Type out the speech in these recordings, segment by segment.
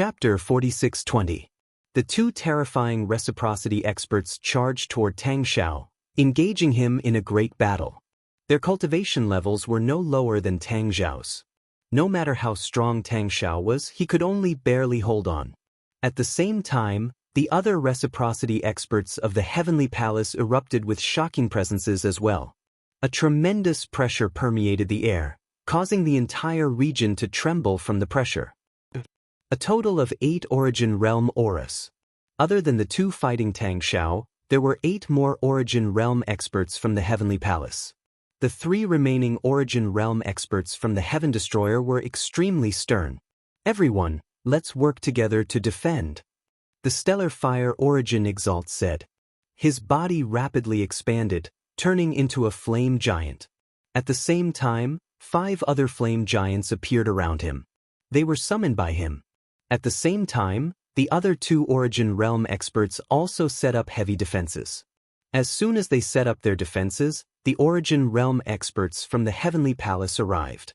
Chapter 4620. The two terrifying reciprocity experts charged toward Tang Xiao, engaging him in a great battle. Their cultivation levels were no lower than Tang Xiao's. No matter how strong Tang Xiao was, he could only barely hold on. At the same time, the other reciprocity experts of the Heavenly Palace erupted with shocking presences as well. A tremendous pressure permeated the air, causing the entire region to tremble from the pressure. A total of 8 Origin Realm auras. Other than the two fighting Tang Xiao, there were 8 more Origin Realm experts from the Heavenly Palace. The 3 remaining Origin Realm experts from the Heaven Destroyer were extremely stern. Everyone, let's work together to defend. The Stellar Fire Origin Exalt said. His body rapidly expanded, turning into a flame giant. At the same time, 5 other flame giants appeared around him. They were summoned by him. At the same time, the other 2 Origin Realm experts also set up heavy defenses. As soon as they set up their defenses, the Origin Realm experts from the Heavenly Palace arrived.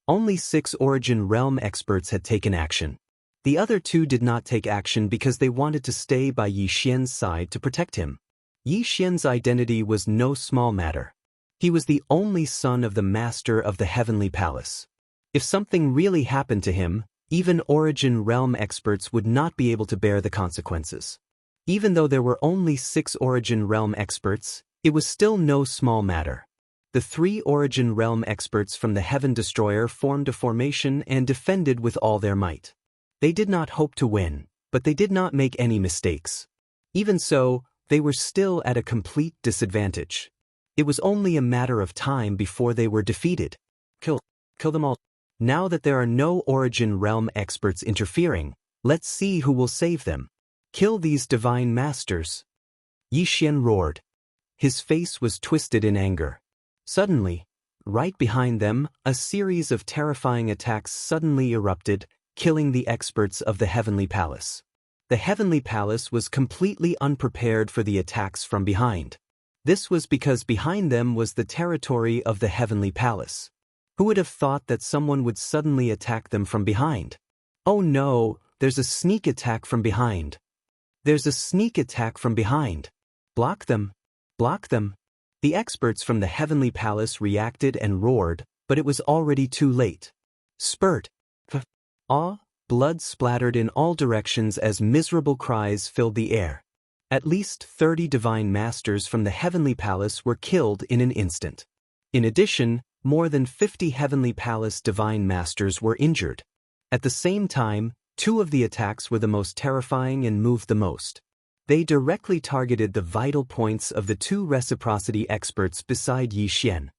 Only 6 Origin Realm experts had taken action. The other 2 did not take action because they wanted to stay by Yi Xian's side to protect him. Yi Xian's identity was no small matter. He was the only son of the Master of the Heavenly Palace. If something really happened to him, even Origin Realm experts would not be able to bear the consequences. Even though there were only 6 Origin Realm experts, it was still no small matter. The 3 Origin Realm experts from the Heaven Destroyer formed a formation and defended with all their might. They did not hope to win, but they did not make any mistakes. Even so, they were still at a complete disadvantage. It was only a matter of time before they were defeated. Kill them all. Now that there are no Origin Realm experts interfering, let's see who will save them. Kill these divine masters. Yi Xian roared. His face was twisted in anger. Suddenly, right behind them, a series of terrifying attacks suddenly erupted, killing the experts of the Heavenly Palace. The Heavenly Palace was completely unprepared for the attacks from behind. This was because behind them was the territory of the Heavenly Palace. Who would have thought that someone would suddenly attack them from behind? Oh no, there's a sneak attack from behind. There's a sneak attack from behind. Block them. Block them. The experts from the Heavenly Palace reacted and roared, but it was already too late. Spurt. Blood splattered in all directions as miserable cries filled the air. At least 30 divine masters from the Heavenly Palace were killed in an instant. In addition, more than 50 Heavenly Palace divine masters were injured. At the same time, 2 of the attacks were the most terrifying and moved the most. They directly targeted the vital points of the 2 reciprocity experts beside Yi Xian.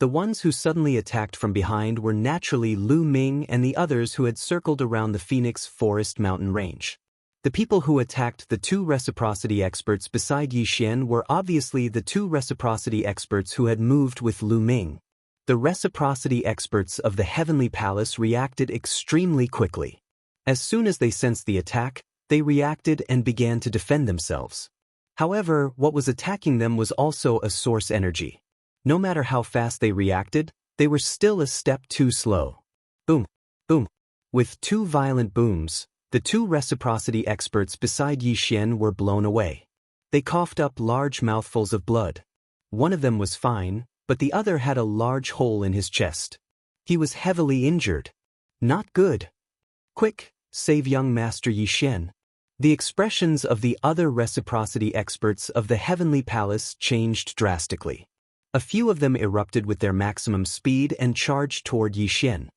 The ones who suddenly attacked from behind were naturally Lu Ming and the others who had circled around the Phoenix Forest mountain range. The people who attacked the 2 reciprocity experts beside Yi Xian were obviously the 2 reciprocity experts who had moved with Lu Ming. The reciprocity experts of the Heavenly Palace reacted extremely quickly. As soon as they sensed the attack, they reacted and began to defend themselves. However, what was attacking them was also a source energy. No matter how fast they reacted, they were still a step too slow. Boom, boom. With 2 violent booms, the 2 reciprocity experts beside Yi Xian were blown away. They coughed up large mouthfuls of blood. One of them was fine, but the other had a large hole in his chest. He was heavily injured. Not good. Quick, save young Master Yi Xian. The expressions of the other reciprocity experts of the Heavenly Palace changed drastically. A few of them erupted with their maximum speed and charged toward Yi Xian.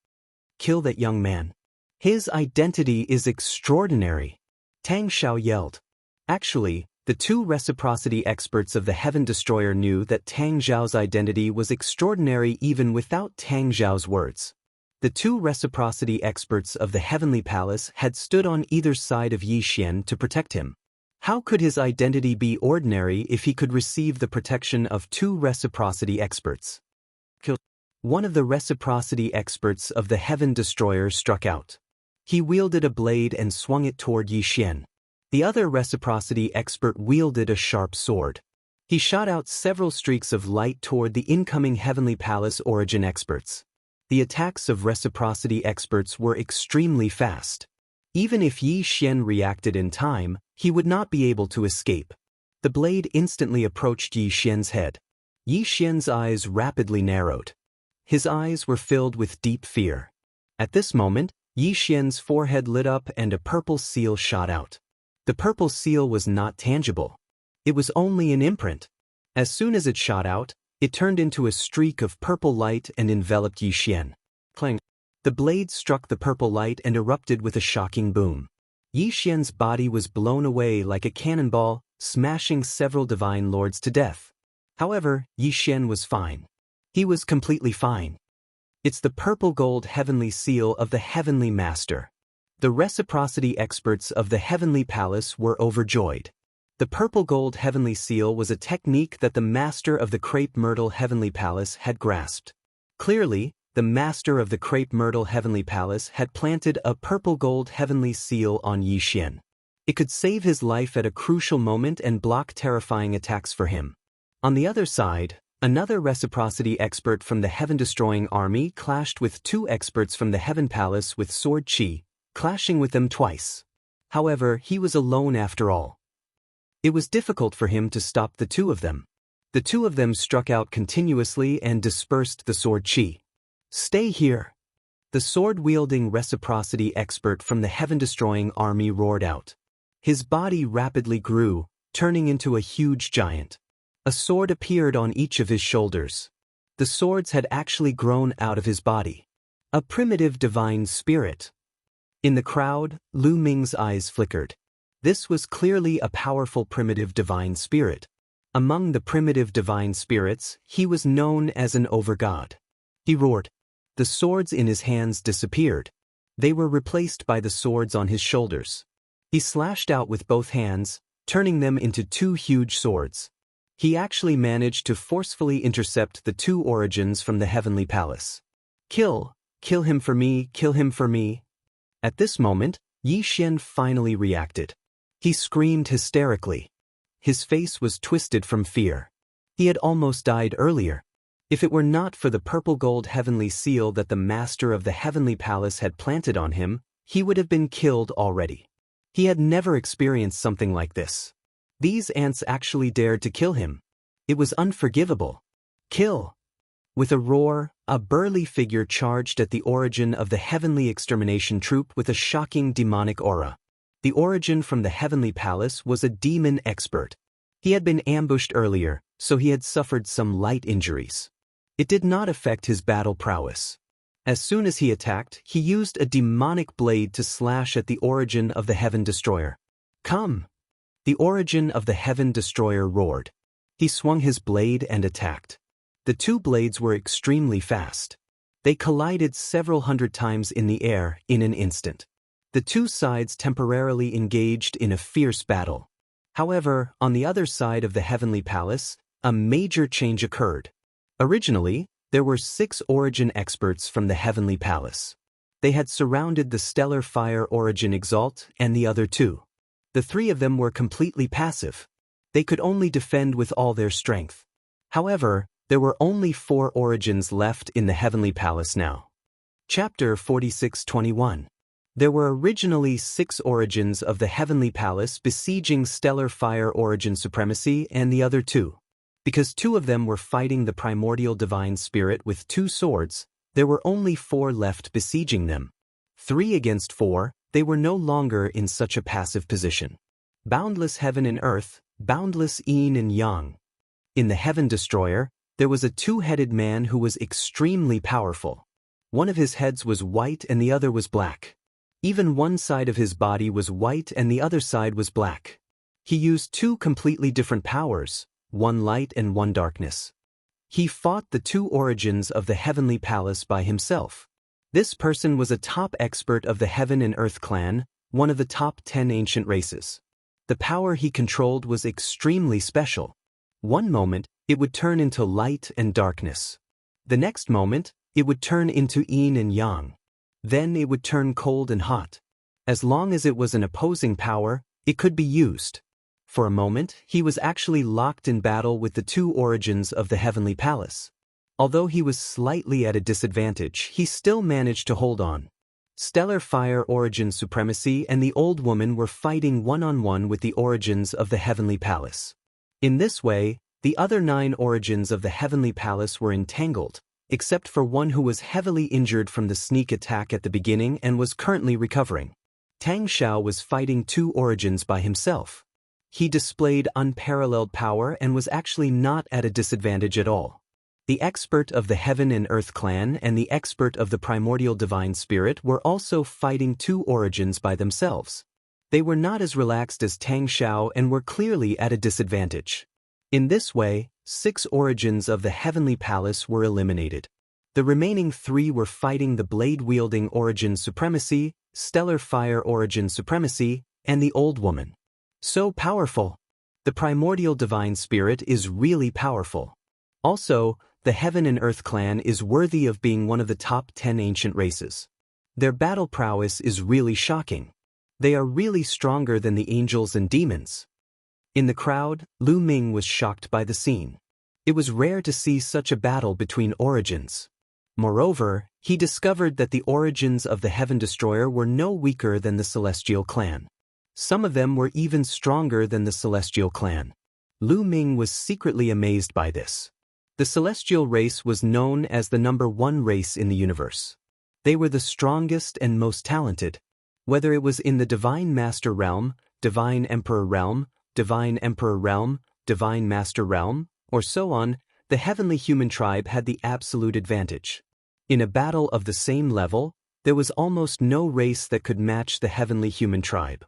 Kill that young man. His identity is extraordinary. Tang Xiao yelled. Actually, the 2 reciprocity experts of the Heaven Destroyer knew that Tang Xiao's identity was extraordinary even without Tang Xiao's words. The 2 reciprocity experts of the Heavenly Palace had stood on either side of Yi Xian to protect him. How could his identity be ordinary if he could receive the protection of 2 reciprocity experts? One of the reciprocity experts of the Heaven Destroyer struck out. He wielded a blade and swung it toward Yi Xian. The other reciprocity expert wielded a sharp sword. He shot out several streaks of light toward the incoming Heavenly Palace Origin experts. The attacks of reciprocity experts were extremely fast. Even if Yi Xian reacted in time, he would not be able to escape. The blade instantly approached Yi Xian's head. Yi Xian's eyes rapidly narrowed. His eyes were filled with deep fear. At this moment, Yi Xian's forehead lit up and a purple seal shot out. The purple seal was not tangible. It was only an imprint. As soon as it shot out, it turned into a streak of purple light and enveloped Yi Xian. Clang! The blade struck the purple light and erupted with a shocking boom. Yi Xian's body was blown away like a cannonball, smashing several divine lords to death. However, Yi Xian was fine. He was completely fine. It's the purple gold heavenly seal of the Heavenly Master. The reciprocity experts of the Heavenly Palace were overjoyed. The purple gold heavenly seal was a technique that the master of the Crepe Myrtle Heavenly Palace had grasped. Clearly, the master of the Crepe Myrtle Heavenly Palace had planted a purple gold heavenly seal on Yi Xian. It could save his life at a crucial moment and block terrifying attacks for him. On the other side, another reciprocity expert from the heaven-destroying army clashed with two experts from the Heaven Palace with sword chi, clashing with them twice. However, he was alone after all. It was difficult for him to stop the two of them. The two of them struck out continuously and dispersed the sword chi. "Stay here!" The sword-wielding reciprocity expert from the heaven-destroying army roared out. His body rapidly grew, turning into a huge giant. A sword appeared on each of his shoulders. The swords had actually grown out of his body. A primitive divine spirit. In the crowd, Lu Ming's eyes flickered. This was clearly a powerful primitive divine spirit. Among the primitive divine spirits, he was known as an overgod. He roared. The swords in his hands disappeared. They were replaced by the swords on his shoulders. He slashed out with both hands, turning them into two huge swords. He actually managed to forcefully intercept the two origins from the Heavenly Palace. Kill him for me, kill him for me. At this moment, Yi Xian finally reacted. He screamed hysterically. His face was twisted from fear. He had almost died earlier. If it were not for the purple gold heavenly seal that the master of the Heavenly Palace had planted on him, he would have been killed already. He had never experienced something like this. These ants actually dared to kill him. It was unforgivable. Kill! With a roar, a burly figure charged at the origin of the Heavenly Extermination Troop with a shocking demonic aura. The origin from the Heavenly Palace was a demon expert. He had been ambushed earlier, so he had suffered some light injuries. It did not affect his battle prowess. As soon as he attacked, he used a demonic blade to slash at the origin of the Heaven Destroyer. Come! The origin of the Heaven Destroyer roared. He swung his blade and attacked. The two blades were extremely fast. They collided several hundred times in the air in an instant. The two sides temporarily engaged in a fierce battle. However, on the other side of the Heavenly Palace, a major change occurred. Originally, there were 6 origin experts from the Heavenly Palace. They had surrounded the stellar fire origin Exalt and the other 2. The 3 of them were completely passive. They could only defend with all their strength. However, there were only 4 origins left in the Heavenly Palace now. Chapter 46:21. There were originally 6 origins of the Heavenly Palace besieging stellar fire origin supremacy and the other 2. Because 2 of them were fighting the primordial divine spirit with 2 swords, there were only 4 left besieging them. 3 against 4, they were no longer in such a passive position. Boundless heaven and earth, boundless yin and yang. In the Heaven Destroyer, there was a 2-headed man who was extremely powerful. One of his heads was white and the other was black. Even one side of his body was white and the other side was black. He used 2 completely different powers, one light and one darkness. He fought the 2 origins of the Heavenly Palace by himself. This person was a top expert of the Heaven and Earth clan, one of the top 10 ancient races. The power he controlled was extremely special. One moment, it would turn into light and darkness. The next moment, it would turn into yin and yang. Then it would turn cold and hot. As long as it was an opposing power, it could be used. For a moment, he was actually locked in battle with the 2 origins of the Heavenly Palace. Although he was slightly at a disadvantage, he still managed to hold on. Stellar Fire Origin Supremacy and the Old Woman were fighting one-on-one with the origins of the Heavenly Palace. In this way, the other 9 origins of the Heavenly Palace were entangled, except for one who was heavily injured from the sneak attack at the beginning and was currently recovering. Tang Xiao was fighting 2 origins by himself. He displayed unparalleled power and was actually not at a disadvantage at all. The expert of the Heaven and Earth clan and the expert of the Primordial Divine Spirit were also fighting 2 origins by themselves. They were not as relaxed as Tang Xiao and were clearly at a disadvantage. In this way, 6 origins of the Heavenly Palace were eliminated. The remaining 3 were fighting the Blade-wielding Origin Supremacy, Stellar Fire Origin Supremacy, and the Old Woman. So powerful! The Primordial Divine Spirit is really powerful. Also, the Heaven and Earth clan is worthy of being one of the top 10 ancient races. Their battle prowess is really shocking. They are really stronger than the angels and demons. In the crowd, Lu Ming was shocked by the scene. It was rare to see such a battle between origins. Moreover, he discovered that the origins of the Heaven Destroyer were no weaker than the Celestial clan. Some of them were even stronger than the Celestial clan. Lu Ming was secretly amazed by this. The Celestial race was known as the number 1 race in the universe. They were the strongest and most talented. Whether it was in the Divine Master Realm, Divine Emperor Realm, Divine Emperor Realm, Divine Master Realm, or so on, the Heavenly Human Tribe had the absolute advantage. In a battle of the same level, there was almost no race that could match the Heavenly Human Tribe.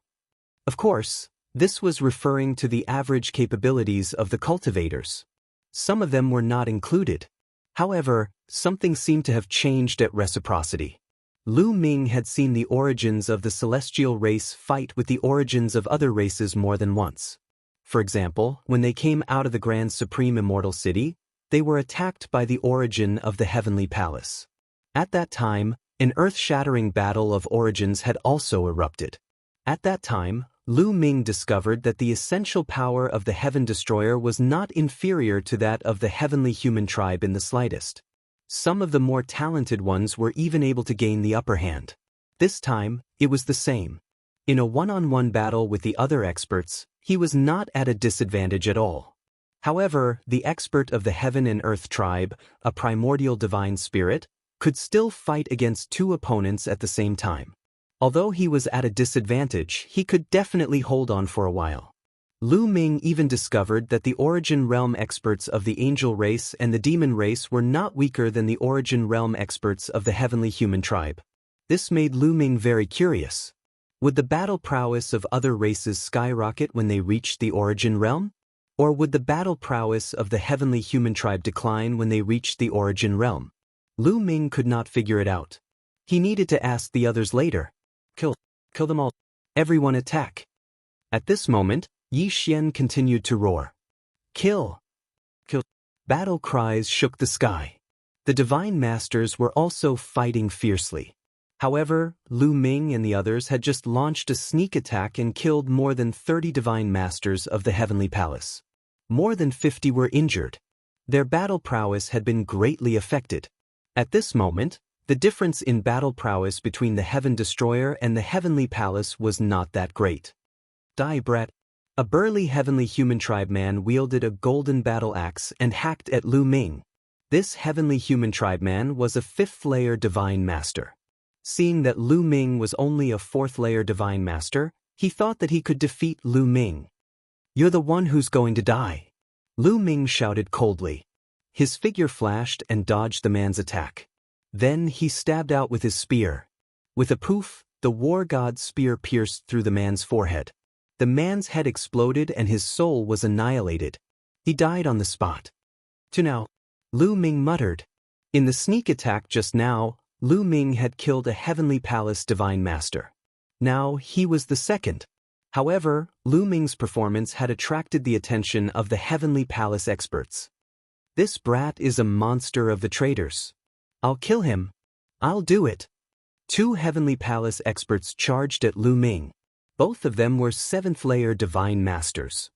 Of course, this was referring to the average capabilities of the cultivators. Some of them were not included. However, something seemed to have changed at reciprocity. Lu Ming had seen the origins of the Celestial race fight with the origins of other races more than once. For example, when they came out of the Grand Supreme Immortal City, they were attacked by the origin of the Heavenly Palace. At that time, an earth-shattering battle of origins had also erupted. At that time, Lu Ming discovered that the essential power of the Heaven Destroyer was not inferior to that of the Heavenly Human Tribe in the slightest. Some of the more talented ones were even able to gain the upper hand. This time, it was the same. In a one-on-one battle with the other experts, he was not at a disadvantage at all. However, the expert of the Heaven and Earth tribe, a primordial divine spirit, could still fight against 2 opponents at the same time. Although he was at a disadvantage, he could definitely hold on for a while. Lu Ming even discovered that the Origin Realm experts of the Angel race and the Demon race were not weaker than the Origin Realm experts of the Heavenly Human Tribe. This made Lu Ming very curious. Would the battle prowess of other races skyrocket when they reached the Origin Realm? Or would the battle prowess of the Heavenly Human Tribe decline when they reached the Origin Realm? Lu Ming could not figure it out. He needed to ask the others later. Kill them all. Everyone attack. At this moment, Yi Xian continued to roar. Kill! Kill! Battle cries shook the sky. The Divine Masters were also fighting fiercely. However, Lu Ming and the others had just launched a sneak attack and killed more than 30 Divine Masters of the Heavenly Palace. More than 50 were injured. Their battle prowess had been greatly affected. At this moment, the difference in battle prowess between the Heaven Destroyer and the Heavenly Palace was not that great. Die, brat! A burly Heavenly Human Tribe man wielded a golden battle axe and hacked at Lu Ming. This Heavenly Human Tribe man was a 5th-layer Divine Master. Seeing that Lu Ming was only a 4th-layer Divine Master, he thought that he could defeat Lu Ming. You're the one who's going to die. Lu Ming shouted coldly. His figure flashed and dodged the man's attack. Then he stabbed out with his spear. With a poof, the war god's spear pierced through the man's forehead. The man's head exploded and his soul was annihilated. He died on the spot. To now, Lu Ming muttered. In the sneak attack just now, Lu Ming had killed a Heavenly Palace Divine Master. Now he was the second. However, Lu Ming's performance had attracted the attention of the Heavenly Palace experts. This brat is a monster of the traders. I'll kill him. I'll do it. 2 Heavenly Palace experts charged at Lu Ming. Both of them were 7th-layer Divine Masters.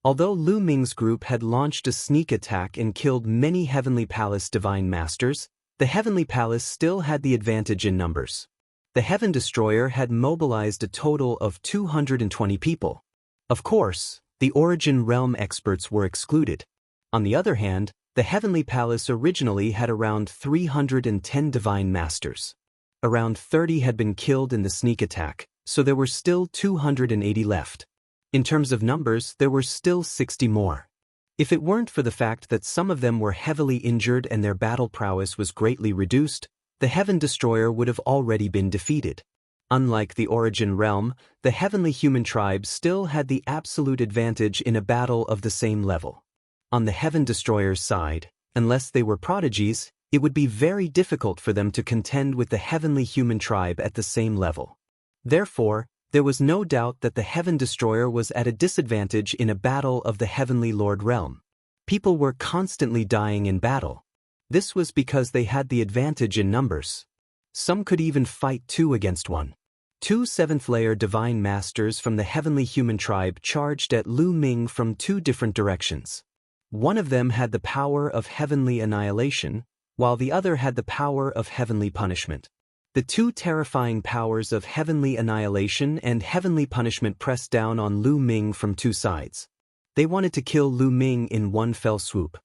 Although Lu Ming's group had launched a sneak attack and killed many Heavenly Palace Divine Masters, the Heavenly Palace still had the advantage in numbers. The Heaven Destroyer had mobilized a total of 220 people. Of course, the Origin Realm experts were excluded. On the other hand, the Heavenly Palace originally had around 310 Divine Masters. Around 30 had been killed in the sneak attack, so there were still 280 left. In terms of numbers, there were still 60 more. If it weren't for the fact that some of them were heavily injured and their battle prowess was greatly reduced, the Heaven Destroyer would have already been defeated. Unlike the Origin Realm, the Heavenly Human Tribe still had the absolute advantage in a battle of the same level. On the Heaven Destroyer's side, unless they were prodigies, it would be very difficult for them to contend with the Heavenly Human Tribe at the same level. Therefore, there was no doubt that the Heaven Destroyer was at a disadvantage in a battle of the Heavenly Lord Realm. People were constantly dying in battle. This was because they had the advantage in numbers. Some could even fight 2 against 1. 2 7th-layer Divine Masters from the Heavenly Human Tribe charged at Lu Ming from 2 different directions. One of them had the power of Heavenly Annihilation, while the other had the power of Heavenly Punishment. The 2 terrifying powers of Heavenly Annihilation and Heavenly Punishment pressed down on Lu Ming from 2 sides. They wanted to kill Lu Ming in one fell swoop.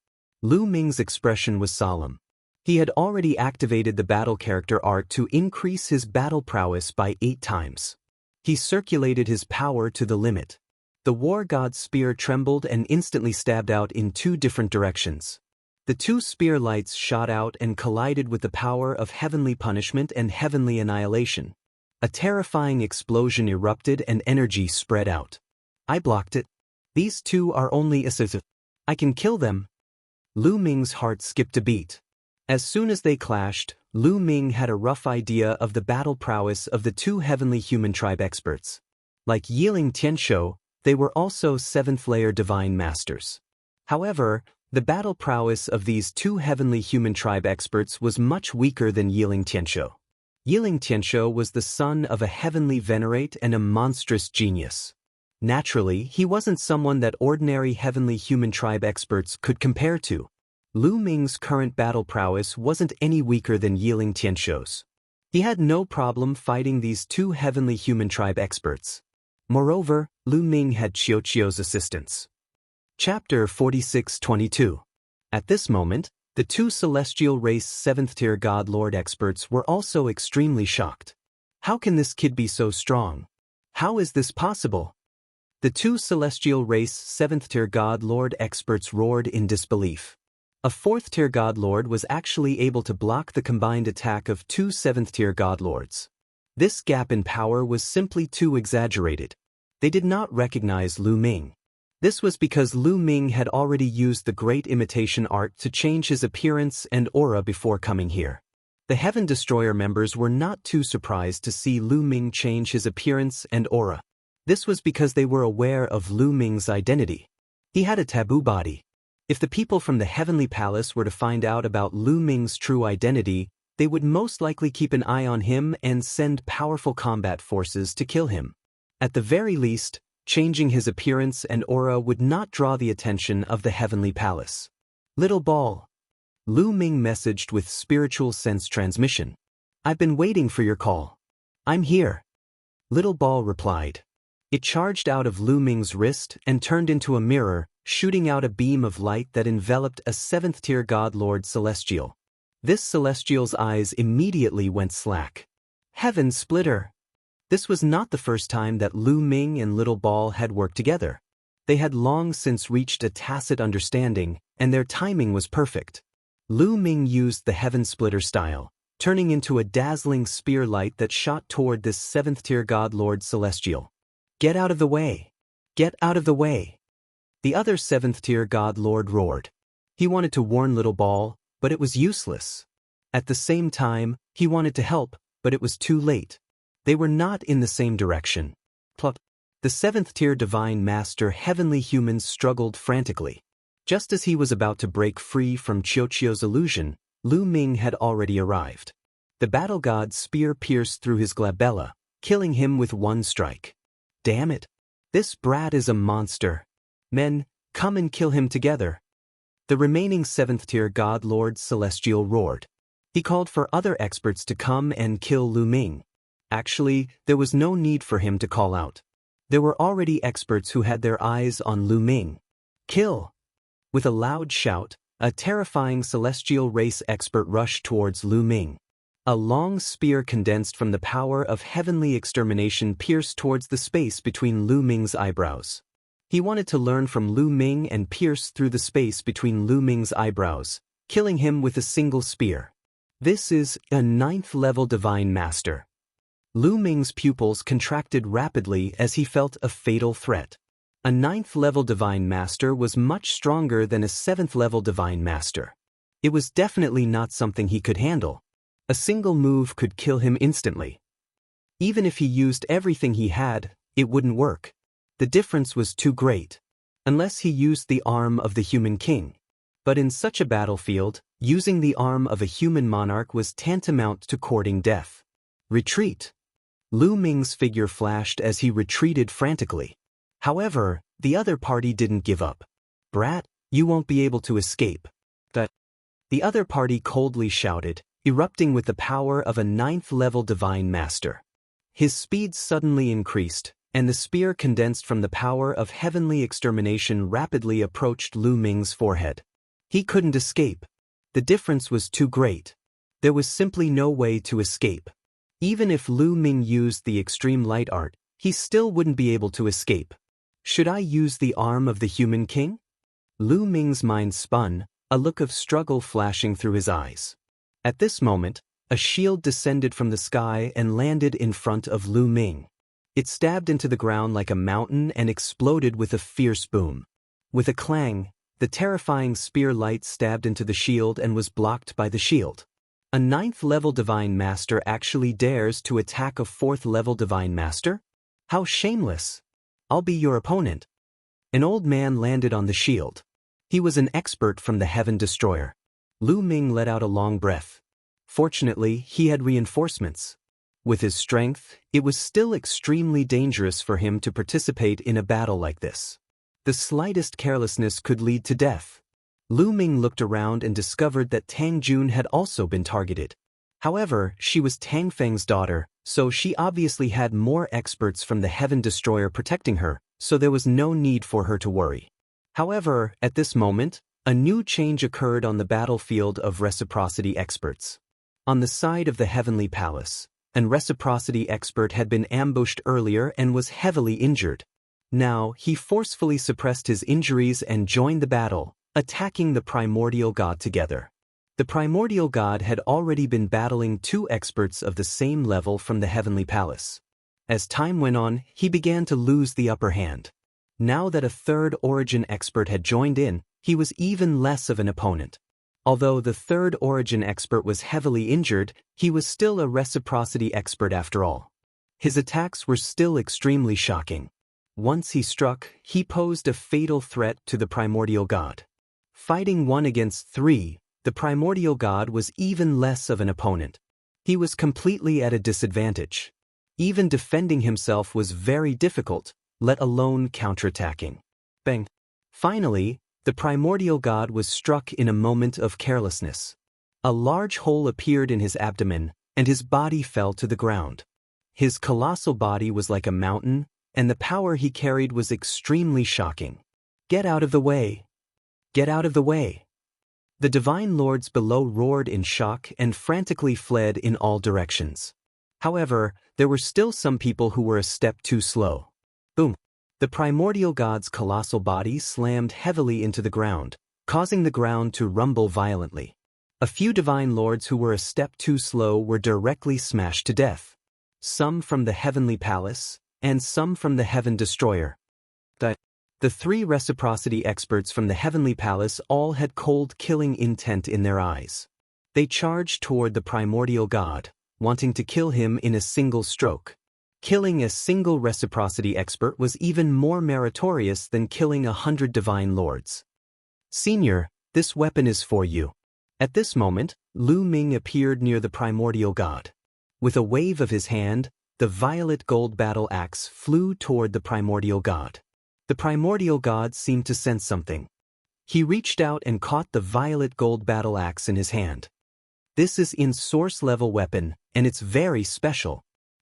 Lu Ming's expression was solemn. He had already activated the battle character art to increase his battle prowess by 8 times. He circulated his power to the limit. The war god's spear trembled and instantly stabbed out in 2 different directions. The 2 spear lights shot out and collided with the power of Heavenly Punishment and Heavenly Annihilation. A terrifying explosion erupted and energy spread out. I blocked it. These 2 are only assistive. I can kill them. Lu Ming's heart skipped a beat. As soon as they clashed, Lu Ming had a rough idea of the battle prowess of the 2 Heavenly Human Tribe experts. Like Yiling Tianshou, they were also 7th-layer Divine Masters. However, the battle prowess of these 2 Heavenly Human Tribe experts was much weaker than Yiling Tianshou. Yiling Tianshou was the son of a heavenly venerate and a monstrous genius. Naturally, he wasn't someone that ordinary Heavenly Human Tribe experts could compare to. Lu Ming's current battle prowess wasn't any weaker than Yiling Tianshou's. He had no problem fighting these 2 Heavenly Human Tribe experts. Moreover, Lu Ming had Qiuqiu's assistance. Chapter 46-22. At this moment, the 2 celestial race 7th-tier God Lord experts were also extremely shocked. How can this kid be so strong? How is this possible? The 2 celestial race 7th-tier God Lord experts roared in disbelief. A 4th-tier God Lord was actually able to block the combined attack of 2 7th-tier God Lords. This gap in power was simply too exaggerated. They did not recognize Lu Ming. This was because Lu Ming had already used the Great Imitation Art to change his appearance and aura before coming here. The Heaven Destroyer members were not too surprised to see Lu Ming change his appearance and aura. This was because they were aware of Lu Ming's identity. He had a taboo body. If the people from the Heavenly Palace were to find out about Lu Ming's true identity, they would most likely keep an eye on him and send powerful combat forces to kill him. At the very least, changing his appearance and aura would not draw the attention of the Heavenly Palace. Little Ball. Lu Ming messaged with spiritual sense transmission. I've been waiting for your call. I'm here. Little Ball replied. It charged out of Lu Ming's wrist and turned into a mirror, shooting out a beam of light that enveloped a 7th-tier God Lord Celestial. This Celestial's eyes immediately went slack. Heaven Splitter! This was not the first time that Lu Ming and Little Ball had worked together. They had long since reached a tacit understanding, and their timing was perfect. Lu Ming used the Heaven Splitter style, turning into a dazzling spear light that shot toward this 7th-tier God Lord Celestial. Get out of the way! Get out of the way! The other 7th-tier God Lord roared. He wanted to warn Little Ball, but it was useless. At the same time, he wanted to help, but it was too late. They were not in the same direction. Plot. The 7th-tier Divine Master Heavenly Humans struggled frantically. Just as he was about to break free from Qiuqiu's illusion, Lu Ming had already arrived. The battle god's spear pierced through his glabella, killing him with one strike. Damn it! This brat is a monster. Men, come and kill him together. The remaining 7th-tier God Lord Celestial roared. He called for other experts to come and kill Lu Ming. Actually, there was no need for him to call out. There were already experts who had their eyes on Lu Ming. Kill! With a loud shout, a terrifying celestial race expert rushed towards Lu Ming. A long spear condensed from the power of heavenly extermination pierced towards the space between Lu Ming's eyebrows. He wanted to learn from Lu Ming and pierce through the space between Lu Ming's eyebrows, killing him with a single spear. This is a 9th-level divine master. Lu Ming's pupils contracted rapidly as he felt a fatal threat. A 9th-level divine master was much stronger than a 7th-level divine master. It was definitely not something he could handle. A single move could kill him instantly. Even if he used everything he had, it wouldn't work. The difference was too great. Unless he used the arm of the human king. But in such a battlefield, using the arm of a human monarch was tantamount to courting death. Retreat! Lu Ming's figure flashed as he retreated frantically. However, the other party didn't give up. Brat, you won't be able to escape. The other party coldly shouted, erupting with the power of a 9th-level divine master. His speed suddenly increased, and the spear condensed from the power of heavenly extermination rapidly approached Lu Ming's forehead. He couldn't escape. The difference was too great. There was simply no way to escape. Even if Lu Ming used the extreme light art, he still wouldn't be able to escape. Should I use the arm of the human king? Lu Ming's mind spun, a look of struggle flashing through his eyes. At this moment, a shield descended from the sky and landed in front of Lu Ming. It stabbed into the ground like a mountain and exploded with a fierce boom. With a clang, the terrifying spear light stabbed into the shield and was blocked by the shield. A 9th-level divine master actually dares to attack a 4th-level divine master? How shameless! I'll be your opponent. An old man landed on the shield. He was an expert from the Heaven Destroyer. Lu Ming let out a long breath. Fortunately, he had reinforcements. With his strength, it was still extremely dangerous for him to participate in a battle like this. The slightest carelessness could lead to death. Lu Ming looked around and discovered that Tang Jun had also been targeted. However, she was Tang Feng's daughter, so she obviously had more experts from the Heaven Destroyer protecting her, so there was no need for her to worry. However, at this moment, a new change occurred on the battlefield of reciprocity experts. On the side of the Heavenly Palace, an reciprocity expert had been ambushed earlier and was heavily injured. Now, he forcefully suppressed his injuries and joined the battle, attacking the primordial god together. The primordial god had already been battling 2 experts of the same level from the Heavenly Palace. As time went on, he began to lose the upper hand. Now that a 3rd origin expert had joined in, he was even less of an opponent. Although the 3rd origin expert was heavily injured, he was still a reciprocity expert after all. His attacks were still extremely shocking. Once he struck, he posed a fatal threat to the primordial god. Fighting 1 against 3, the primordial god was even less of an opponent. He was completely at a disadvantage. Even defending himself was very difficult, let alone counterattacking. Bang! Finally, the primordial god was struck in a moment of carelessness. A large hole appeared in his abdomen, and his body fell to the ground. His colossal body was like a mountain, and the power he carried was extremely shocking. Get out of the way! Get out of the way! The divine lords below roared in shock and frantically fled in all directions. However, there were still some people who were a step too slow. Boom! The primordial god's colossal body slammed heavily into the ground, causing the ground to rumble violently. A few divine lords who were a step too slow were directly smashed to death. Some from the Heavenly Palace, and some from the Heaven Destroyer. The 3 reciprocity experts from the Heavenly Palace all had cold killing intent in their eyes. They charged toward the primordial god, wanting to kill him in a single stroke. Killing a single reciprocity expert was even more meritorious than killing 100 divine lords. Senior, this weapon is for you. At this moment, Lu Ming appeared near the primordial god. With a wave of his hand, the violet gold battle axe flew toward the primordial god. The primordial god seemed to sense something. He reached out and caught the violet gold battle axe in his hand. This is in source level weapon, and it's very special.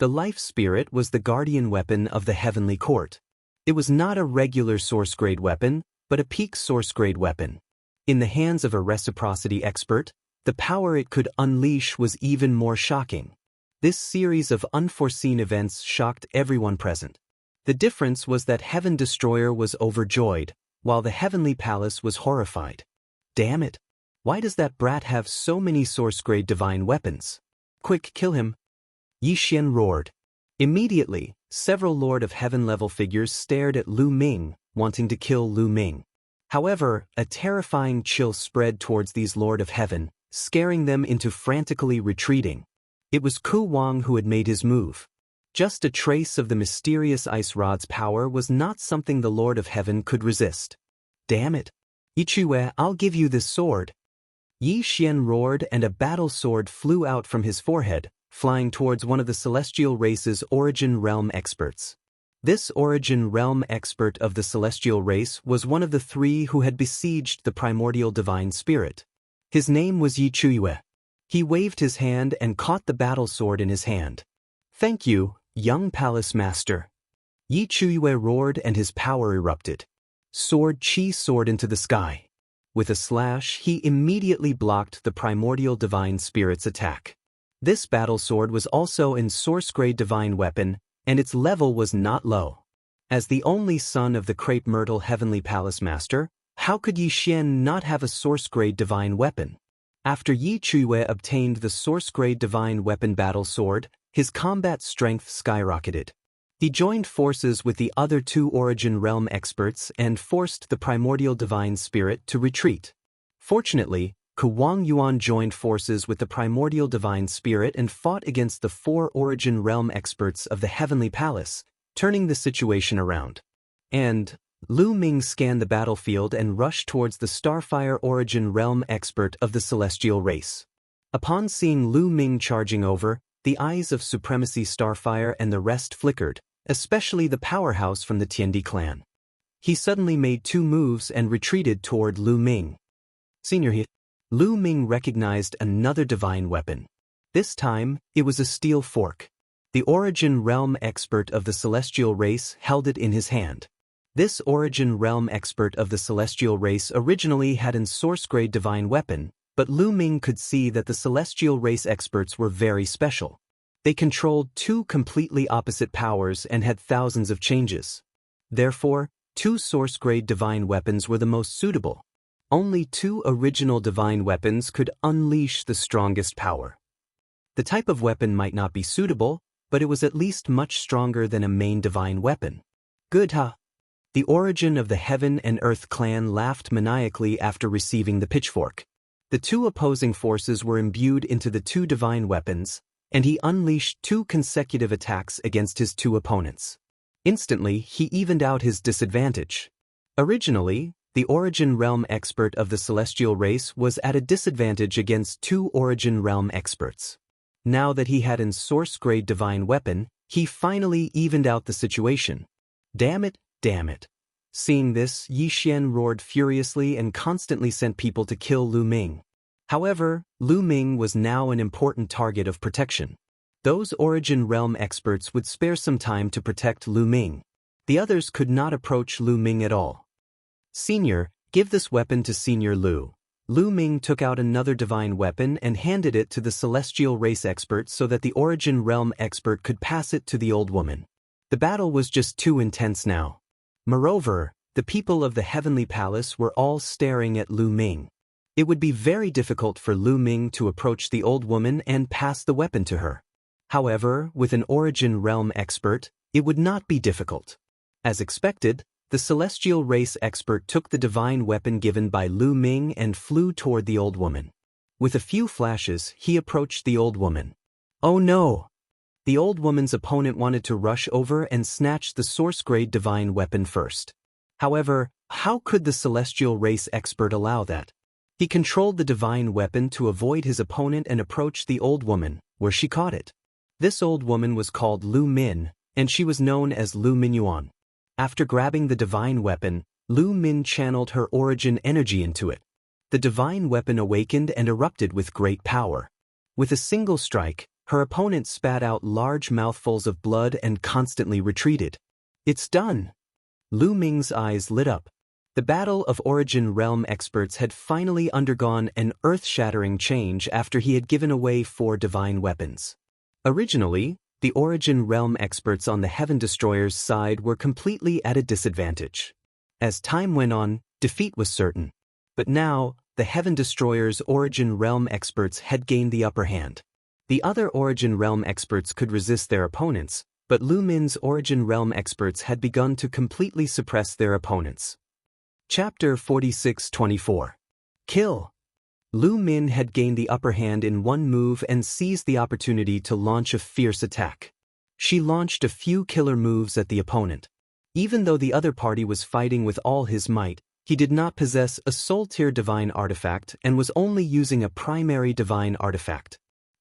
The life spirit was the guardian weapon of the heavenly court. It was not a regular source-grade weapon, but a peak source-grade weapon. In the hands of a reciprocity expert, the power it could unleash was even more shocking. This series of unforeseen events shocked everyone present. The difference was that Heaven Destroyer was overjoyed, while the Heavenly Palace was horrified. Damn it! Why does that brat have so many source-grade divine weapons? Quick, kill him! Yi Xian roared. Immediately, several Lord of Heaven-level figures stared at Lu Ming, wanting to kill Lu Ming. However, a terrifying chill spread towards these Lord of Heaven, scaring them into frantically retreating. It was Ku Wang who had made his move. Just a trace of the mysterious ice rod's power was not something the Lord of Heaven could resist. Damn it! Ichue, I'll give you this sword! Yi Xian roared, and a battle sword flew out from his forehead, flying towards one of the celestial race's origin realm experts. This origin realm expert of the celestial race was one of the three who had besieged the primordial divine spirit. His name was Yi Chuyue. He waved his hand and caught the battle sword in his hand. Thank you, young palace master. Yi Chuyue roared and his power erupted. Sword chi soared into the sky. With a slash, he immediately blocked the primordial divine spirit's attack. This battle sword was also in source-grade divine weapon, and its level was not low. As the only son of the crepe myrtle heavenly palace master, how could Yi Xian not have a source-grade divine weapon? After Yi Chuyue obtained the source-grade divine weapon battle sword, his combat strength skyrocketed. He joined forces with the other two origin realm experts and forced the primordial divine spirit to retreat. Fortunately, Ku Wang Yuan joined forces with the primordial divine spirit and fought against the four origin realm experts of the heavenly palace, turning the situation around. And Lu Ming scanned the battlefield and rushed towards the Starfire origin realm expert of the celestial race. Upon seeing Lu Ming charging over, the eyes of Supremacy Starfire and the rest flickered, especially the powerhouse from the Tiandi clan. He suddenly made two moves and retreated toward Lu Ming. Senior hit. Lu Ming recognized another divine weapon. This time, it was a steel fork. The origin realm expert of the celestial race held it in his hand. This origin realm expert of the celestial race originally had an source-grade divine weapon, but Lu Ming could see that the celestial race experts were very special. They controlled two completely opposite powers and had thousands of changes. Therefore, two source-grade divine weapons were the most suitable. Only two original divine weapons could unleash the strongest power. The type of weapon might not be suitable, but it was at least much stronger than a main divine weapon. Good huh? The origin of the Heaven and Earth clan laughed maniacally after receiving the pitchfork. The two opposing forces were imbued into the two divine weapons, and he unleashed two consecutive attacks against his two opponents. Instantly, he evened out his disadvantage. Originally, the origin realm expert of the celestial race was at a disadvantage against two origin realm experts. Now that he had an source-grade divine weapon, he finally evened out the situation. Damn it, damn it. Seeing this, Yi Xian roared furiously and constantly sent people to kill Lu Ming. However, Lu Ming was now an important target of protection. Those origin realm experts would spare some time to protect Lu Ming. The others could not approach Lu Ming at all. Senior, give this weapon to Senior Lu. Lu Ming took out another divine weapon and handed it to the celestial race expert so that the origin realm expert could pass it to the old woman. The battle was just too intense now. Moreover, the people of the heavenly palace were all staring at Lu Ming. It would be very difficult for Lu Ming to approach the old woman and pass the weapon to her. However, with an origin realm expert, it would not be difficult. As expected, the celestial race expert took the divine weapon given by Lu Ming and flew toward the old woman. With a few flashes, he approached the old woman. Oh no! The old woman's opponent wanted to rush over and snatch the source-grade divine weapon first. However, how could the celestial race expert allow that? He controlled the divine weapon to avoid his opponent and approached the old woman, where she caught it. This old woman was called Lu Min, and she was known as Lu Minyuan. After grabbing the divine weapon, Lu Min channeled her origin energy into it. The divine weapon awakened and erupted with great power. With a single strike, Her opponent spat out large mouthfuls of blood and constantly retreated. It's done! Lu Ming's eyes lit up. The Battle of Origin Realm experts had finally undergone an earth-shattering change after he had given away 4 divine weapons. Originally, the Origin Realm experts on the Heaven Destroyer's side were completely at a disadvantage. As time went on, defeat was certain. But now, the Heaven Destroyer's Origin Realm experts had gained the upper hand. The other Origin Realm experts could resist their opponents, but Lu Min's Origin Realm experts had begun to completely suppress their opponents. Chapter 46-24. Kill. Lu Min had gained the upper hand in one move and seized the opportunity to launch a fierce attack. She launched a few killer moves at the opponent. Even though the other party was fighting with all his might, he did not possess a soul-tier divine artifact and was only using a primary divine artifact.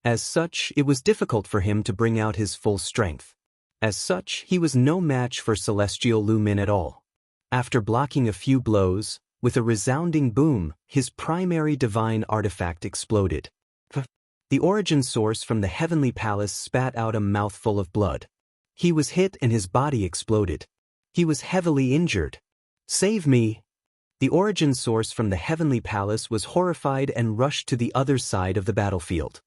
As such, it was difficult for him to bring out his full strength. As such, he was no match for Celestial Lu Min at all. After blocking a few blows, with a resounding boom, his primary divine artifact exploded. The origin source from the heavenly palace spat out a mouthful of blood. He was hit and his body exploded. He was heavily injured. Save me! The origin source from the heavenly palace was horrified and rushed to the other side of the battlefield.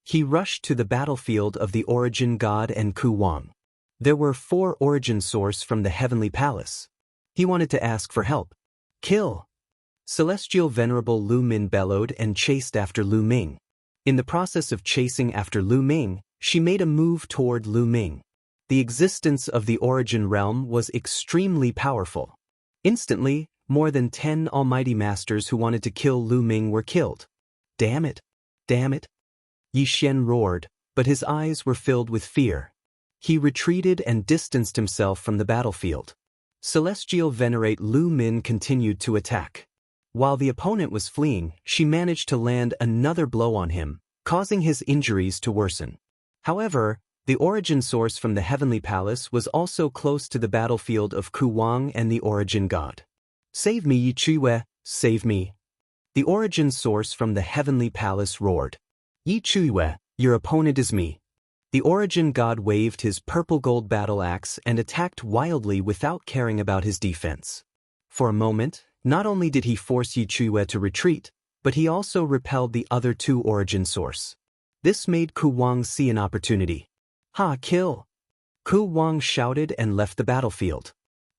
He rushed to the battlefield of the origin god and Ku Wang. There were 4 origin source from the heavenly palace. He wanted to ask for help. Kill! Celestial Venerable Lu Min bellowed and chased after Lu Ming. In the process of chasing after Lu Ming, she made a move toward Lu Ming. The existence of the origin realm was extremely powerful. Instantly, more than 10 almighty masters who wanted to kill Lu Ming were killed. Damn it! Damn it! Yi Xian roared, but his eyes were filled with fear. He retreated and distanced himself from the battlefield. Celestial Venerate Lu Min continued to attack. While the opponent was fleeing, she managed to land another blow on him, causing his injuries to worsen. However, the origin source from the heavenly palace was also close to the battlefield of Ku Wang and the origin god. Save me, Yi Chuiwe, save me! The origin source from the heavenly palace roared. Yi Chuiwe, your opponent is me. The origin god waved his purple-gold battle axe and attacked wildly without caring about his defense. For a moment, not only did he force Yi Chuiwe to retreat, but he also repelled the other 2 origin source. This made Ku Wang see an opportunity. Ha! Kill! Ku Wang shouted and left the battlefield.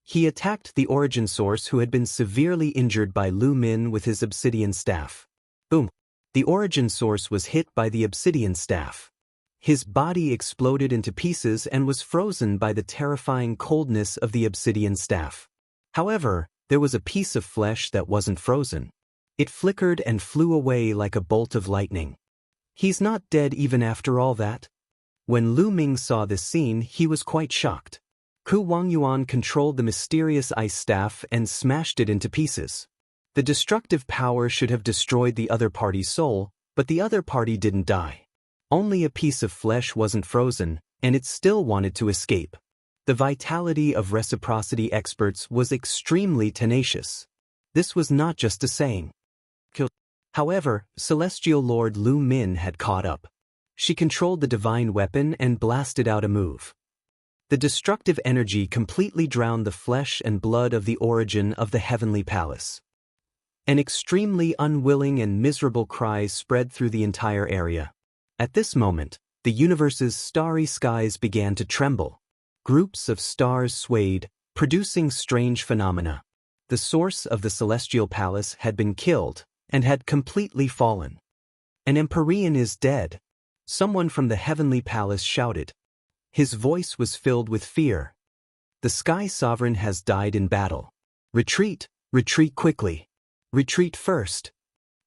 He attacked the origin source who had been severely injured by Lu Min with his obsidian staff. Boom! The origin source was hit by the obsidian staff. His body exploded into pieces and was frozen by the terrifying coldness of the obsidian staff. However, there was a piece of flesh that wasn't frozen. It flickered and flew away like a bolt of lightning. He's not dead even after all that? When Lu Ming saw this scene, he was quite shocked. Ku Wangyuan controlled the mysterious ice staff and smashed it into pieces. The destructive power should have destroyed the other party's soul, but the other party didn't die. Only a piece of flesh wasn't frozen, and it still wanted to escape. The vitality of reciprocity experts was extremely tenacious. This was not just a saying. However, Celestial Lord Lu Min had caught up. She controlled the divine weapon and blasted out a move. The destructive energy completely drowned the flesh and blood of the origin of the heavenly palace. An extremely unwilling and miserable cry spread through the entire area. At this moment, the universe's starry skies began to tremble. Groups of stars swayed, producing strange phenomena. The source of the celestial palace had been killed and had completely fallen. An Empyrean is dead, someone from the heavenly palace shouted. His voice was filled with fear. The Sky Sovereign has died in battle. Retreat, retreat quickly. Retreat first.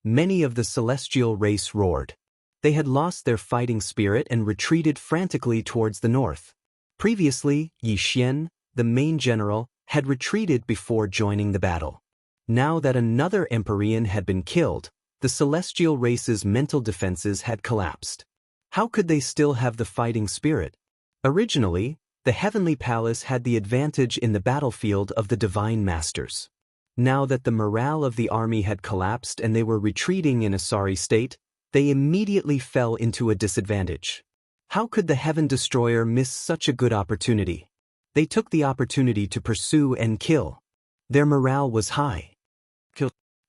Many of the celestial race roared. They had lost their fighting spirit and retreated frantically towards the north. Previously, Yi Xian, the main general, had retreated before joining the battle. Now that another Empyrean had been killed, the celestial race's mental defenses had collapsed. How could they still have the fighting spirit? Originally, the heavenly palace had the advantage in the battlefield of the divine masters. Now that the morale of the army had collapsed and they were retreating in a sorry state, they immediately fell into a disadvantage. How could the Heaven Destroyer miss such a good opportunity? They took the opportunity to pursue and kill. Their morale was high.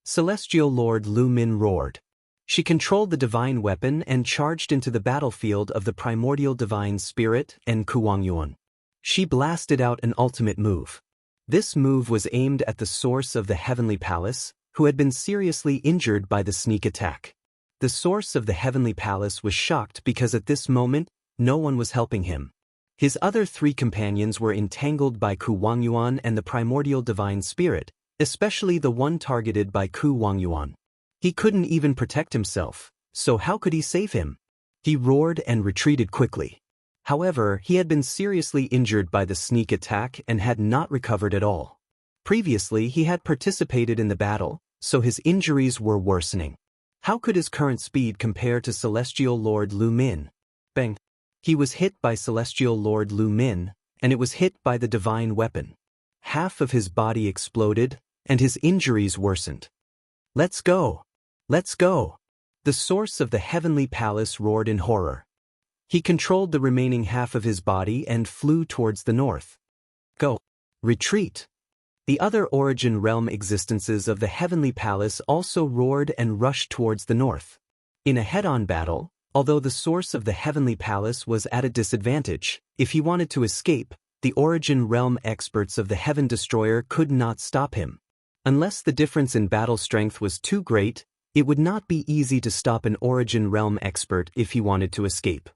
Celestial Lord Lu Min roared. She controlled the divine weapon and charged into the battlefield of the primordial divine spirit and Kuwangyuan. She blasted out an ultimate move. This move was aimed at the source of the Heavenly Palace, who had been seriously injured by the sneak attack. The source of the Heavenly Palace was shocked because at this moment, no one was helping him. His other 3 companions were entangled by Ku Wangyuan and the primordial divine spirit, especially the one targeted by Ku Wangyuan. He couldn't even protect himself, so how could he save him? He roared and retreated quickly. However, he had been seriously injured by the sneak attack and had not recovered at all. Previously, he had participated in the battle, so his injuries were worsening. How could his current speed compare to Celestial Lord Lu Min? Bang! He was hit by Celestial Lord Lu Min, and it was hit by the divine weapon. Half of his body exploded, and his injuries worsened. Let's go! Let's go! The source of the Heavenly Palace roared in horror. He controlled the remaining half of his body and flew towards the north. Go! Retreat! The other origin realm existences of the Heavenly Palace also roared and rushed towards the north. In a head-on battle, although the source of the Heavenly Palace was at a disadvantage, if he wanted to escape, the origin realm experts of the Heaven Destroyer could not stop him. Unless the difference in battle strength was too great, it would not be easy to stop an origin realm expert if he wanted to escape.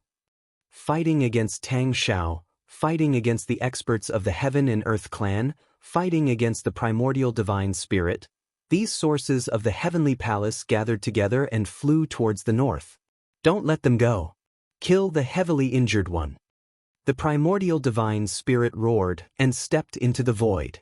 Fighting against Tang Xiao, fighting against the experts of the Heaven and Earth clan, fighting against the primordial divine spirit, these sources of the Heavenly Palace gathered together and flew towards the north. Don't let them go. Kill the heavily injured one. The primordial divine spirit roared and stepped into the void.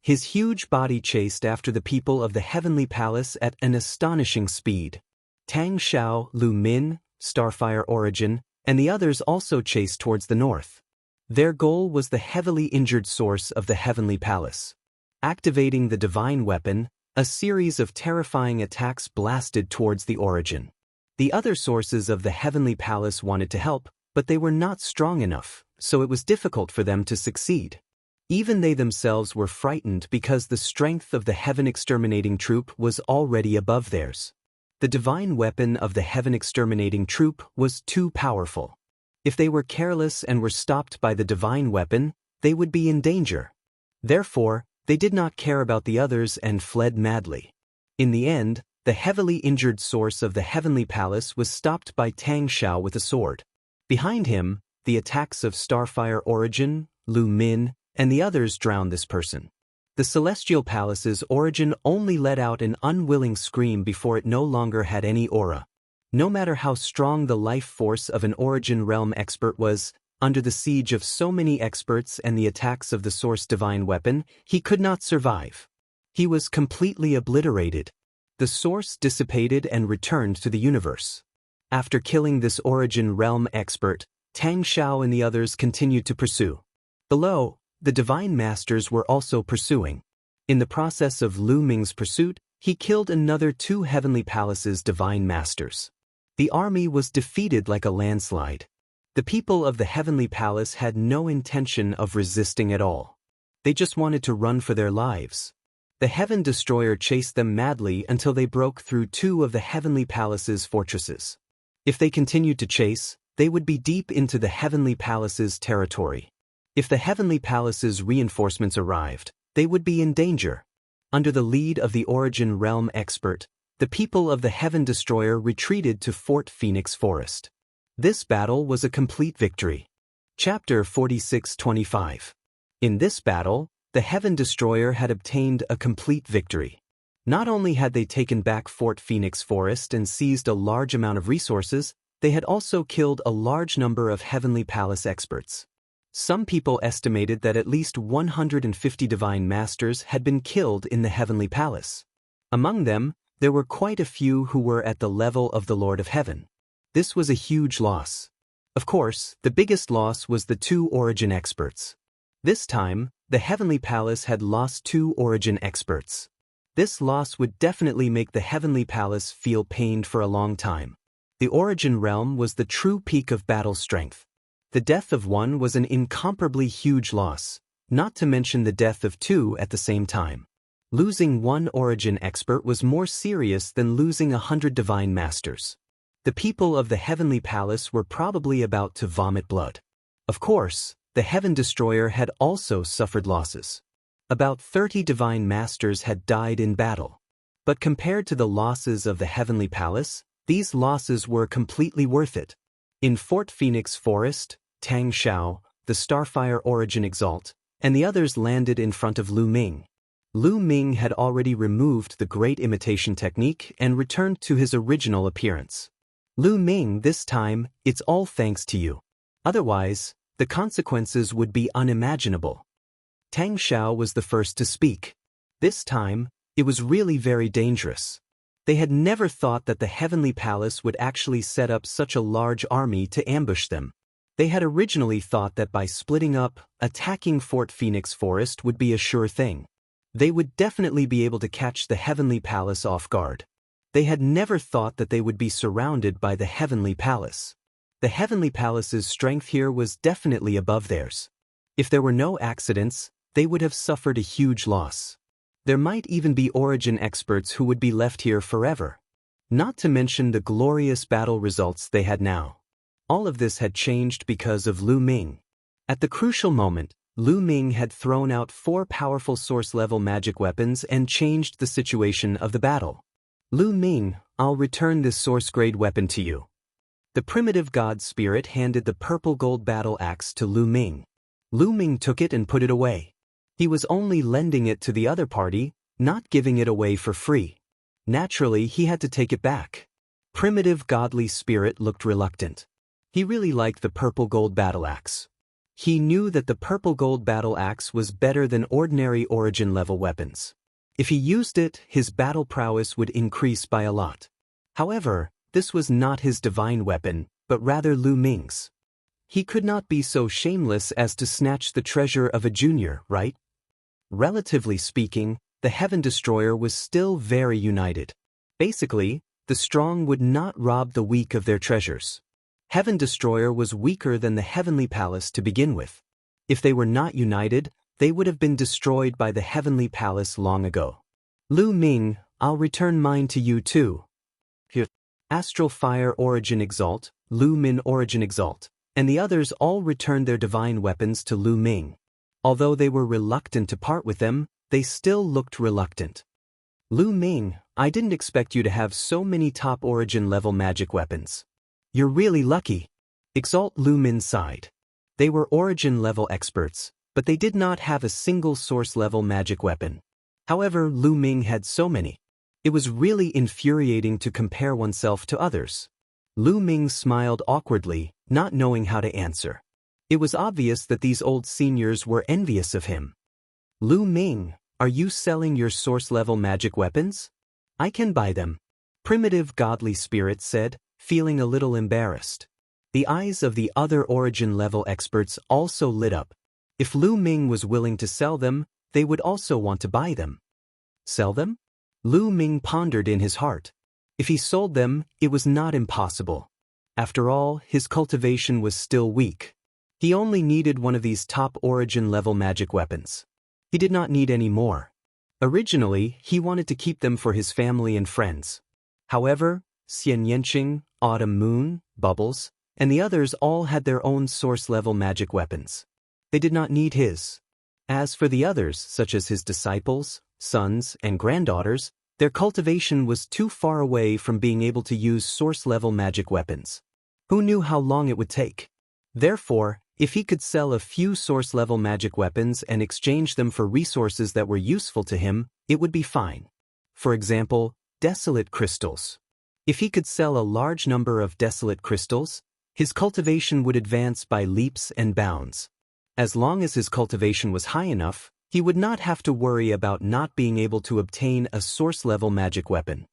His huge body chased after the people of the Heavenly Palace at an astonishing speed. Tang Xiao, Lu Min, Starfire Origin, and the others also chased towards the north. Their goal was the heavily injured source of the Heavenly Palace. Activating the divine weapon, a series of terrifying attacks blasted towards the origin. The other sources of the Heavenly Palace wanted to help, but they were not strong enough, so it was difficult for them to succeed. Even they themselves were frightened because the strength of the Heaven Exterminating Troop was already above theirs. The divine weapon of the Heaven Exterminating Troop was too powerful. If they were careless and were stopped by the divine weapon, they would be in danger. Therefore, they did not care about the others and fled madly. In the end, the heavily injured source of the Heavenly Palace was stopped by Tang Xiao with a sword. Behind him, the attacks of Starfire Origin, Lu Min, and the others drowned this person. The Celestial Palace's origin only let out an unwilling scream before it no longer had any aura. No matter how strong the life force of an origin realm expert was, under the siege of so many experts and the attacks of the source divine weapon, he could not survive. He was completely obliterated. The source dissipated and returned to the universe. After killing this origin realm expert, Tang Xiao and the others continued to pursue. Below, the divine masters were also pursuing. In the process of Lu Ming's pursuit, he killed another 2 Heavenly Palace's divine masters. The army was defeated like a landslide. The people of the Heavenly Palace had no intention of resisting at all. They just wanted to run for their lives. The Heaven Destroyer chased them madly until they broke through 2 of the Heavenly Palace's fortresses. If they continued to chase, they would be deep into the Heavenly Palace's territory. If the Heavenly Palace's reinforcements arrived, they would be in danger. Under the lead of the Origin Realm expert, the people of the Heaven Destroyer retreated to Fort Phoenix Forest. This battle was a complete victory. Chapter 46-25. In this battle, the Heaven Destroyer had obtained a complete victory. Not only had they taken back Fort Phoenix Forest and seized a large amount of resources, they had also killed a large number of Heavenly Palace experts. Some people estimated that at least 150 Divine Masters had been killed in the Heavenly Palace. Among them, there were quite a few who were at the level of the Lord of Heaven. This was a huge loss. Of course, the biggest loss was the 2 Origin experts. This time, the Heavenly Palace had lost 2 Origin experts. This loss would definitely make the Heavenly Palace feel pained for a long time. The Origin realm was the true peak of battle strength. The death of one was an incomparably huge loss, not to mention the death of two at the same time. Losing one Origin expert was more serious than losing 100 divine masters. The people of the Heavenly Palace were probably about to vomit blood. Of course, the Heaven Destroyer had also suffered losses. About 30 divine masters had died in battle. But compared to the losses of the Heavenly Palace, these losses were completely worth it. In Fort Phoenix Forest, Tang Xiao, the Starfire Origin Exalt, and the others landed in front of Lu Ming. Lu Ming had already removed the Great Imitation Technique and returned to his original appearance. Lu Ming, this time, it's all thanks to you. Otherwise, the consequences would be unimaginable. Tang Xiao was the first to speak. This time, it was really very dangerous. They had never thought that the Heavenly Palace would actually set up such a large army to ambush them. They had originally thought that by splitting up, attacking Fort Phoenix Forest would be a sure thing. They would definitely be able to catch the Heavenly Palace off guard. They had never thought that they would be surrounded by the Heavenly Palace. The Heavenly Palace's strength here was definitely above theirs. If there were no accidents, they would have suffered a huge loss. There might even be Origin experts who would be left here forever. Not to mention the glorious battle results they had now. All of this had changed because of Lu Ming. At the crucial moment, Lu Ming had thrown out 4 powerful source-level magic weapons and changed the situation of the battle. Lu Ming, I'll return this source-grade weapon to you. The primitive god spirit handed the purple gold battle axe to Lu Ming. Lu Ming took it and put it away. He was only lending it to the other party, not giving it away for free. Naturally, he had to take it back. Primitive godly spirit looked reluctant. He really liked the purple gold battle axe. He knew that the purple gold battle axe was better than ordinary Origin level weapons. If he used it, his battle prowess would increase by a lot. However, this was not his divine weapon, but rather Lu Ming's. He could not be so shameless as to snatch the treasure of a junior, right? Relatively speaking, the Heaven Destroyer was still very united. Basically, the strong would not rob the weak of their treasures. Heaven Destroyer was weaker than the Heavenly Palace to begin with. If they were not united, they would have been destroyed by the Heavenly Palace long ago. Lu Ming, I'll return mine to you too. Here. Astral Fire Origin Exalt, Lu Min Origin Exalt, and the others all returned their divine weapons to Lu Ming. Although they were reluctant to part with them, they still looked reluctant. Lu Ming, I didn't expect you to have so many top Origin level magic weapons. You're really lucky. Exalt Lu Min sighed. They were Origin level experts, but they did not have a single source level magic weapon. However, Lu Ming had so many. It was really infuriating to compare oneself to others. Lu Ming smiled awkwardly, not knowing how to answer. It was obvious that these old seniors were envious of him. Lu Ming, are you selling your source level magic weapons? I can buy them. Primitive godly spirit said, feeling a little embarrassed. The eyes of the other Origin level experts also lit up. If Lu Ming was willing to sell them, they would also want to buy them. Sell them? Lu Ming pondered in his heart. If he sold them, it was not impossible. After all, his cultivation was still weak. He only needed one of these top Origin level magic weapons. He did not need any more. Originally, he wanted to keep them for his family and friends. However, Xian Yanqing, Autumn Moon, Bubbles, and the others all had their own source-level magic weapons. They did not need his. As for the others, such as his disciples, sons, and granddaughters, their cultivation was too far away from being able to use source-level magic weapons. Who knew how long it would take? Therefore, if he could sell a few source-level magic weapons and exchange them for resources that were useful to him, it would be fine. For example, desolate crystals. If he could sell a large number of desolate crystals, his cultivation would advance by leaps and bounds. As long as his cultivation was high enough, he would not have to worry about not being able to obtain a source-level magic weapon.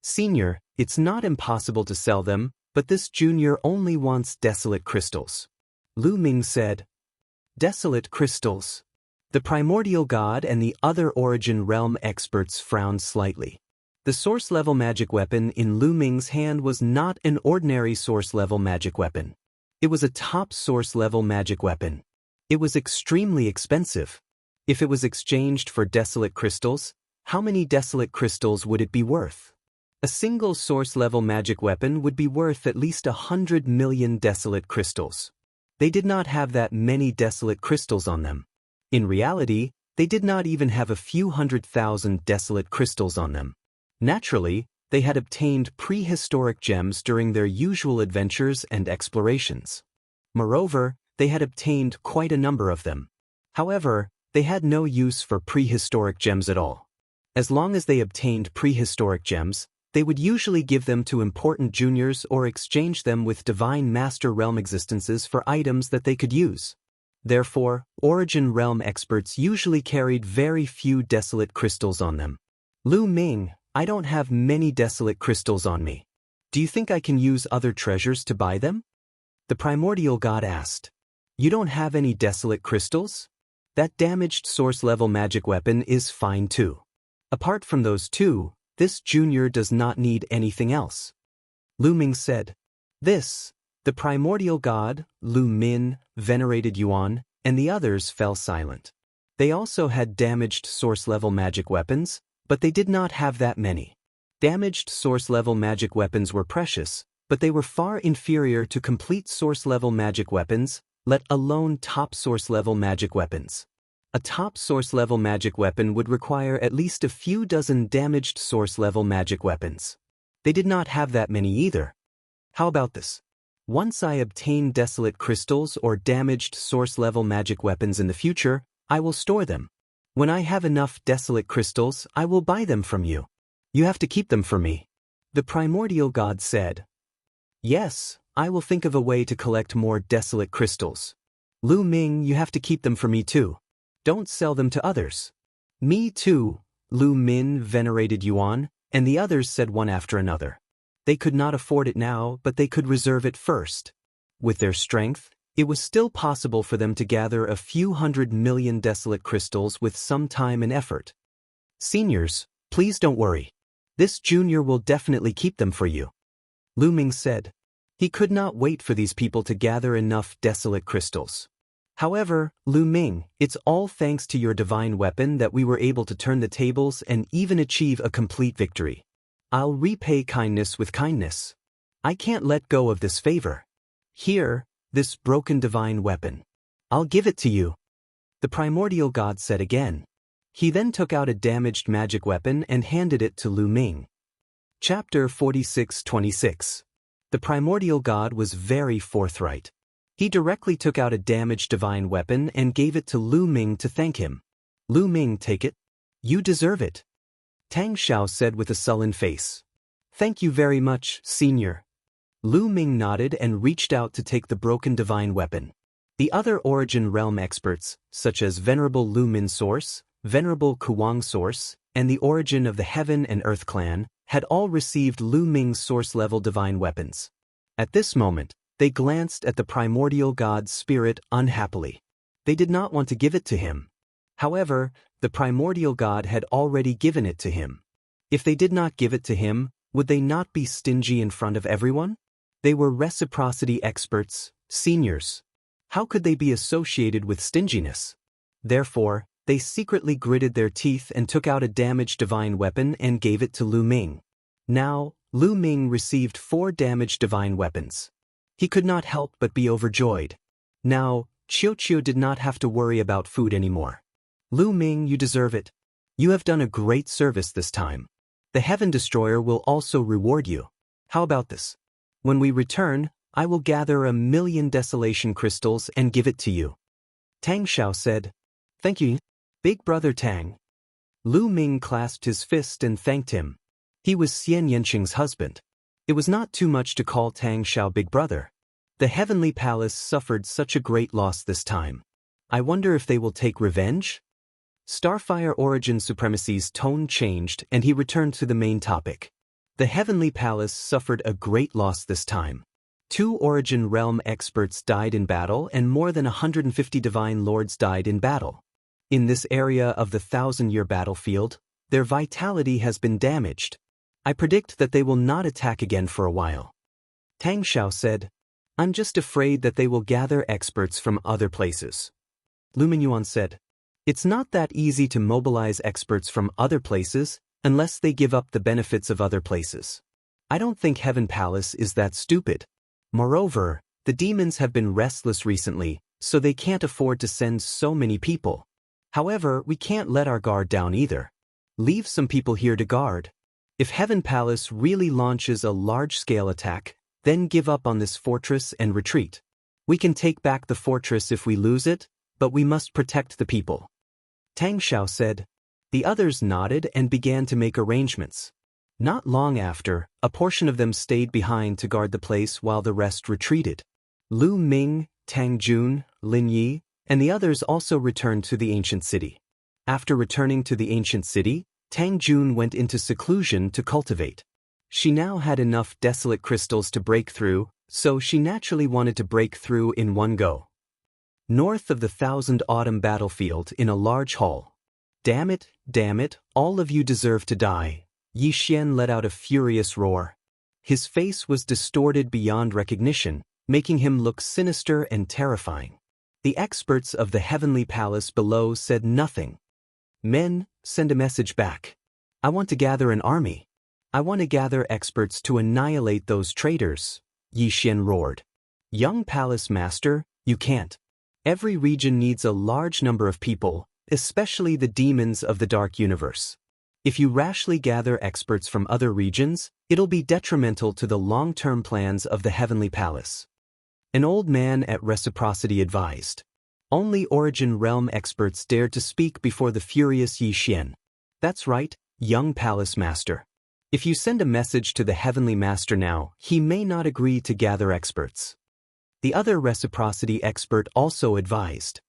Senior, it's not impossible to sell them, but this junior only wants desolate crystals. Lu Ming said. Desolate crystals. The primordial god and the other Origin realm experts frowned slightly. The source-level magic weapon in Lu Ming's hand was not an ordinary source-level magic weapon. It was a top source-level magic weapon. It was extremely expensive. If it was exchanged for desolate crystals, how many desolate crystals would it be worth? A single source-level magic weapon would be worth at least 100 million desolate crystals. They did not have that many desolate crystals on them. In reality, they did not even have a few 100,000 desolate crystals on them. Naturally, they had obtained prehistoric gems during their usual adventures and explorations. Moreover, they had obtained quite a number of them. However, they had no use for prehistoric gems at all. As long as they obtained prehistoric gems, they would usually give them to important juniors or exchange them with divine master realm existences for items that they could use. Therefore, origin realm experts usually carried very few desolate crystals on them. Lu Ming, I don't have many desolate crystals on me. Do you think I can use other treasures to buy them? The primordial god asked. You don't have any desolate crystals? That damaged source-level magic weapon is fine too. Apart from those two, this junior does not need anything else. Lu Ming said. This, the primordial god, Lu Min, venerated Yuan, and the others fell silent. They also had damaged source-level magic weapons, but they did not have that many. Damaged source-level magic weapons were precious, but they were far inferior to complete source-level magic weapons, let alone top source-level magic weapons. A top source-level magic weapon would require at least a few dozen damaged source-level magic weapons. They did not have that many either. How about this? Once I obtain desolate crystals or damaged source-level magic weapons in the future, I will store them. When I have enough desolate crystals, I will buy them from you. You have to keep them for me. The primordial god said. Yes, I will think of a way to collect more desolate crystals. Lu Ming, you have to keep them for me too. Don't sell them to others. Me too, Lu Min venerated Yuan, and the others said one after another. They could not afford it now, but they could reserve it first. With their strength, it was still possible for them to gather a few 100 million desolate crystals with some time and effort. Seniors, please don't worry. This junior will definitely keep them for you. Lu Ming said. He could not wait for these people to gather enough desolate crystals. However, Lu Ming, it's all thanks to your divine weapon that we were able to turn the tables and even achieve a complete victory. I'll repay kindness with kindness. I can't let go of this favor. Here, this broken divine weapon. I'll give it to you. The primordial god said again. He then took out a damaged magic weapon and handed it to Lu Ming. Chapter 46-26. The primordial god was very forthright. He directly took out a damaged divine weapon and gave it to Lu Ming to thank him. Lu Ming, take it. You deserve it. Tang Xiao said with a sullen face. Thank you very much, senior. Lu Ming nodded and reached out to take the broken divine weapon. The other origin realm experts, such as Venerable Lu Min Source, Venerable Kuwang Source, and the origin of the Heaven and Earth clan, had all received Lu Ming's source-level divine weapons. At this moment, they glanced at the primordial god's spirit unhappily. They did not want to give it to him. However, the primordial god had already given it to him. If they did not give it to him, would they not be stingy in front of everyone? They were reciprocity experts, seniors. How could they be associated with stinginess? Therefore, they secretly gritted their teeth and took out a damaged divine weapon and gave it to Lu Ming. Now, Lu Ming received 4 damaged divine weapons. He could not help but be overjoyed. Now, Qiu did not have to worry about food anymore. Lu Ming, you deserve it. You have done a great service this time. The Heaven Destroyer will also reward you. How about this? When we return, I will gather 1 million desolation crystals and give it to you. Tang Xiao said. Thank you, Big Brother Tang. Lu Ming clasped his fist and thanked him. He was Xian Yanqing's husband. It was not too much to call Tang Xiao Big Brother. The Heavenly Palace suffered such a great loss this time. I wonder if they will take revenge? Starfire Origin Supremacy's tone changed and he returned to the main topic. The Heavenly Palace suffered a great loss this time. 2 Origin Realm experts died in battle and more than 150 Divine Lords died in battle. In this area of the 1,000-year battlefield, their vitality has been damaged. I predict that they will not attack again for a while. Tang Xiao said, I'm just afraid that they will gather experts from other places. Lu Mingyuan said, it's not that easy to mobilize experts from other places unless they give up the benefits of other places. I don't think Heaven Palace is that stupid. Moreover, the demons have been restless recently, so they can't afford to send so many people. However, we can't let our guard down either. Leave some people here to guard. If Heaven Palace really launches a large-scale attack, then give up on this fortress and retreat. We can take back the fortress if we lose it, but we must protect the people. Tang Xiao said. The others nodded and began to make arrangements. Not long after, a portion of them stayed behind to guard the place while the rest retreated. Lu Ming, Tang Jun, Lin Yi, and the others also returned to the ancient city. After returning to the ancient city, Tang Jun went into seclusion to cultivate. She now had enough desolate crystals to break through, so she naturally wanted to break through in one go. North of the Thousand Autumn battlefield in a large hall. Damn it, all of you deserve to die. Yi Xian let out a furious roar. His face was distorted beyond recognition, making him look sinister and terrifying. The experts of the heavenly palace below said nothing. Men, send a message back. I want to gather an army. I want to gather experts to annihilate those traitors, Yi Xian roared. Young palace master, you can't. Every region needs a large number of people, especially the demons of the dark universe. If you rashly gather experts from other regions, it'll be detrimental to the long-term plans of the heavenly palace. An old man at Reciprocity advised. Only Origin Realm experts dared to speak before the furious Yi Xian. That's right, young palace master. If you send a message to the heavenly master now, he may not agree to gather experts. The other Reciprocity expert also advised.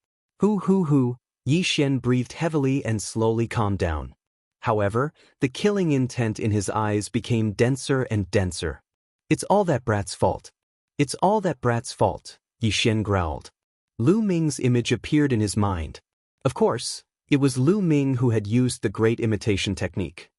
Yi Xian breathed heavily and slowly calmed down. However, the killing intent in his eyes became denser and denser. It's all that brat's fault. It's all that brat's fault, Yi Xian growled. Lu Ming's image appeared in his mind. Of course, it was Lu Ming who had used the great imitation technique.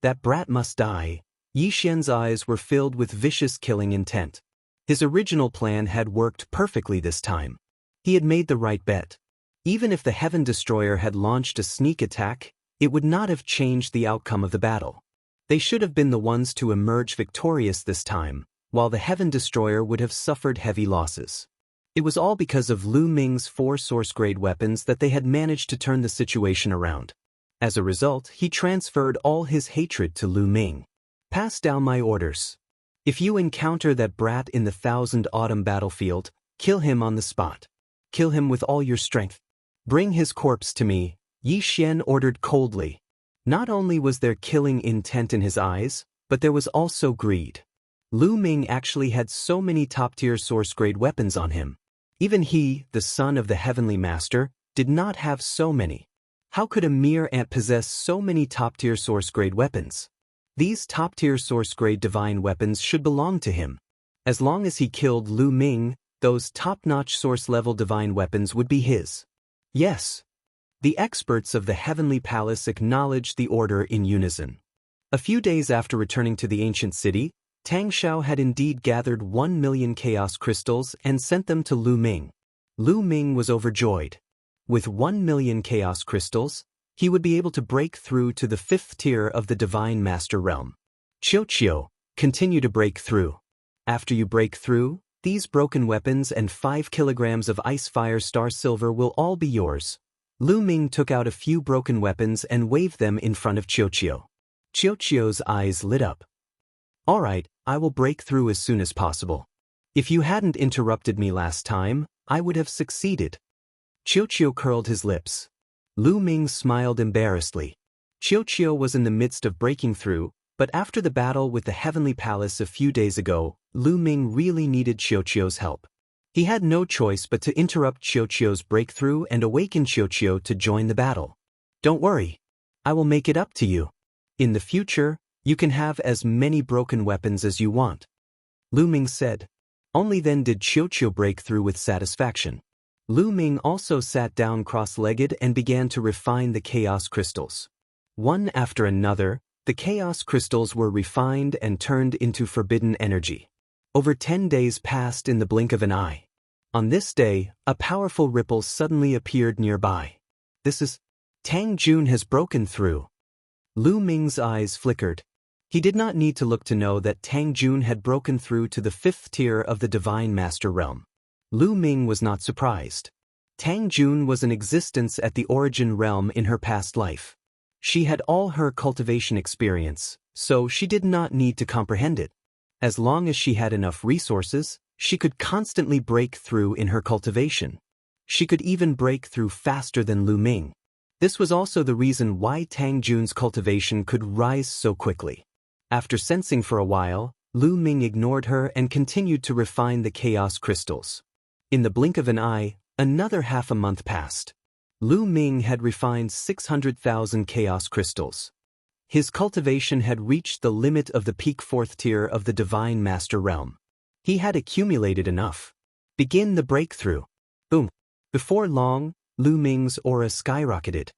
That brat must die. Yi Xian's eyes were filled with vicious killing intent. His original plan had worked perfectly this time. He had made the right bet. Even if the Heaven Destroyer had launched a sneak attack, it would not have changed the outcome of the battle. They should have been the ones to emerge victorious this time, while the Heaven Destroyer would have suffered heavy losses. It was all because of Lu Ming's 4 source-grade weapons that they had managed to turn the situation around. As a result, he transferred all his hatred to Lu Ming. Pass down my orders. If you encounter that brat in the Thousand Autumn battlefield, kill him on the spot. Kill him with all your strength. Bring his corpse to me, Yi Xian ordered coldly. Not only was there killing intent in his eyes, but there was also greed. Lu Ming actually had so many top-tier source-grade weapons on him. Even he, the son of the Heavenly Master, did not have so many. How could a mere ant possess so many top-tier source-grade weapons? These top-tier source-grade divine weapons should belong to him. As long as he killed Lu Ming, those top-notch source-level divine weapons would be his. Yes. The experts of the Heavenly Palace acknowledged the order in unison. A few days after returning to the ancient city, Tang Xiao had indeed gathered 1 million chaos crystals and sent them to Lu Ming. Lu Ming was overjoyed. With 1 million chaos crystals, he would be able to break through to the 5th tier of the Divine Master Realm. Qiu, continue to break through. After you break through, these broken weapons and 5 kilograms of Ice Fire Star Silver will all be yours. Lu Ming took out a few broken weapons and waved them in front of Qiu. Qiu's eyes lit up. All right, I will break through as soon as possible. If you hadn't interrupted me last time, I would have succeeded. Qiu curled his lips. Lu Ming smiled embarrassedly. Qiu was in the midst of breaking through, but after the battle with the Heavenly Palace a few days ago, Lu Ming really needed Qiu's help. He had no choice but to interrupt Qiu's breakthrough and awaken Qiu to join the battle. Don't worry. I will make it up to you. In the future, you can have as many broken weapons as you want. Lu Ming said. Only then did Qiu break through with satisfaction. Lu Ming also sat down cross-legged and began to refine the chaos crystals. One after another, The chaos crystals were refined and turned into forbidden energy. Over 10 days passed in the blink of an eye. On this day, a powerful ripple suddenly appeared nearby. This is... Tang Jun has broken through. Lu Ming's eyes flickered. He did not need to look to know that Tang Jun had broken through to the 5th tier of the Divine Master Realm. Lu Ming was not surprised. Tang Jun was an existence at the Origin Realm in her past life. She had all her cultivation experience, so she did not need to comprehend it. As long as she had enough resources, she could constantly break through in her cultivation. She could even break through faster than Lu Ming. This was also the reason why Tang Jun's cultivation could rise so quickly. After sensing for a while, Lu Ming ignored her and continued to refine the chaos crystals. In the blink of an eye, another half a month passed. Lu Ming had refined 600,000 chaos crystals. His cultivation had reached the limit of the peak 4th tier of the Divine Master Realm. He had accumulated enough. Begin the breakthrough. Boom. Before long, Lu Ming's aura skyrocketed.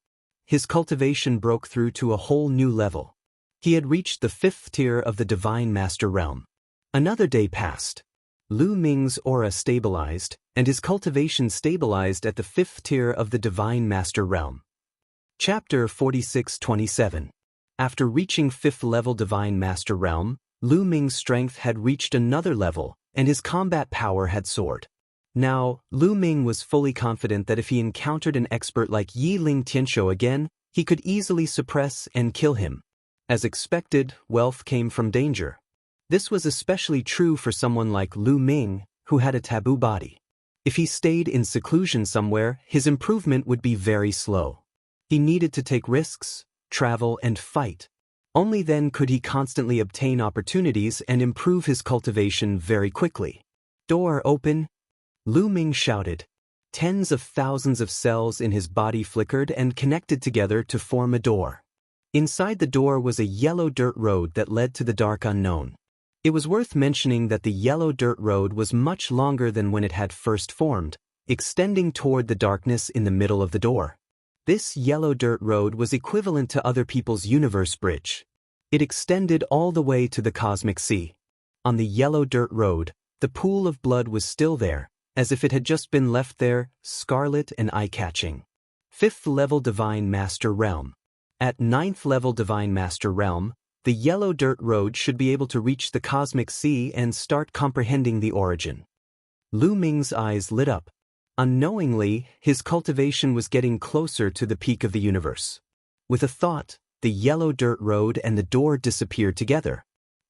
His cultivation broke through to a whole new level. He had reached the 5th tier of the Divine Master Realm. Another day passed. Lu Ming's aura stabilized, and his cultivation stabilized at the 5th tier of the Divine Master Realm. Chapter 46-27. After reaching 5th level Divine Master Realm, Lu Ming's strength had reached another level, and his combat power had soared. Now, Lu Ming was fully confident that if he encountered an expert like Yi Ling Tianshou again, he could easily suppress and kill him. As expected, wealth came from danger. This was especially true for someone like Lu Ming, who had a taboo body. If he stayed in seclusion somewhere, his improvement would be very slow. He needed to take risks, travel, and fight. Only then could he constantly obtain opportunities and improve his cultivation very quickly. Door open. Lu Ming shouted. Tens of thousands of cells in his body flickered and connected together to form a door. Inside the door was a yellow dirt road that led to the dark unknown. It was worth mentioning that the yellow dirt road was much longer than when it had first formed, extending toward the darkness in the middle of the door. This yellow dirt road was equivalent to other people's universe bridge. It extended all the way to the cosmic sea. On the yellow dirt road, the pool of blood was still there, as if it had just been left there, scarlet and eye-catching. 5th level Divine Master Realm. At 9th level Divine Master Realm, the yellow dirt road should be able to reach the cosmic sea and start comprehending the origin. Lu Ming's eyes lit up. Unknowingly, his cultivation was getting closer to the peak of the universe. With a thought, the yellow dirt road and the door disappeared together.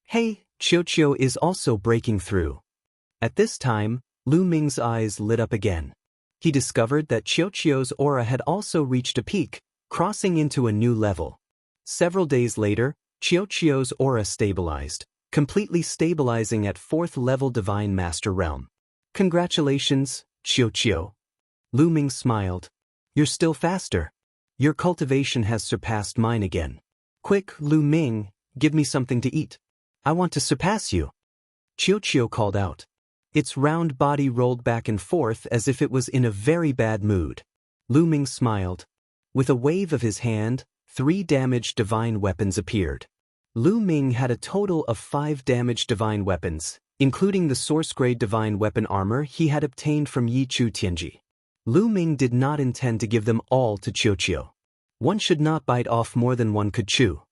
Hey, Qiuqiu is also breaking through. At this time, Lu Ming's eyes lit up again. He discovered that Qiuqiu's aura had also reached a peak, crossing into a new level. Several days later, Qiuqiu's aura stabilized, completely stabilizing at 4th level Divine Master Realm. Congratulations, Qiuqiu. Lu Ming smiled. You're still faster. Your cultivation has surpassed mine again. Quick, Lu Ming, give me something to eat. I want to surpass you. Qiuqiu called out. Its round body rolled back and forth as if it was in a very bad mood. Lu Ming smiled. With a wave of his hand, 3 damaged divine weapons appeared. Lu Ming had a total of 5 damaged divine weapons, including the source-grade divine weapon armor he had obtained from Yi Chu Tianji. Lu Ming did not intend to give them all to Qiuqiu. One should not bite off more than one could chew.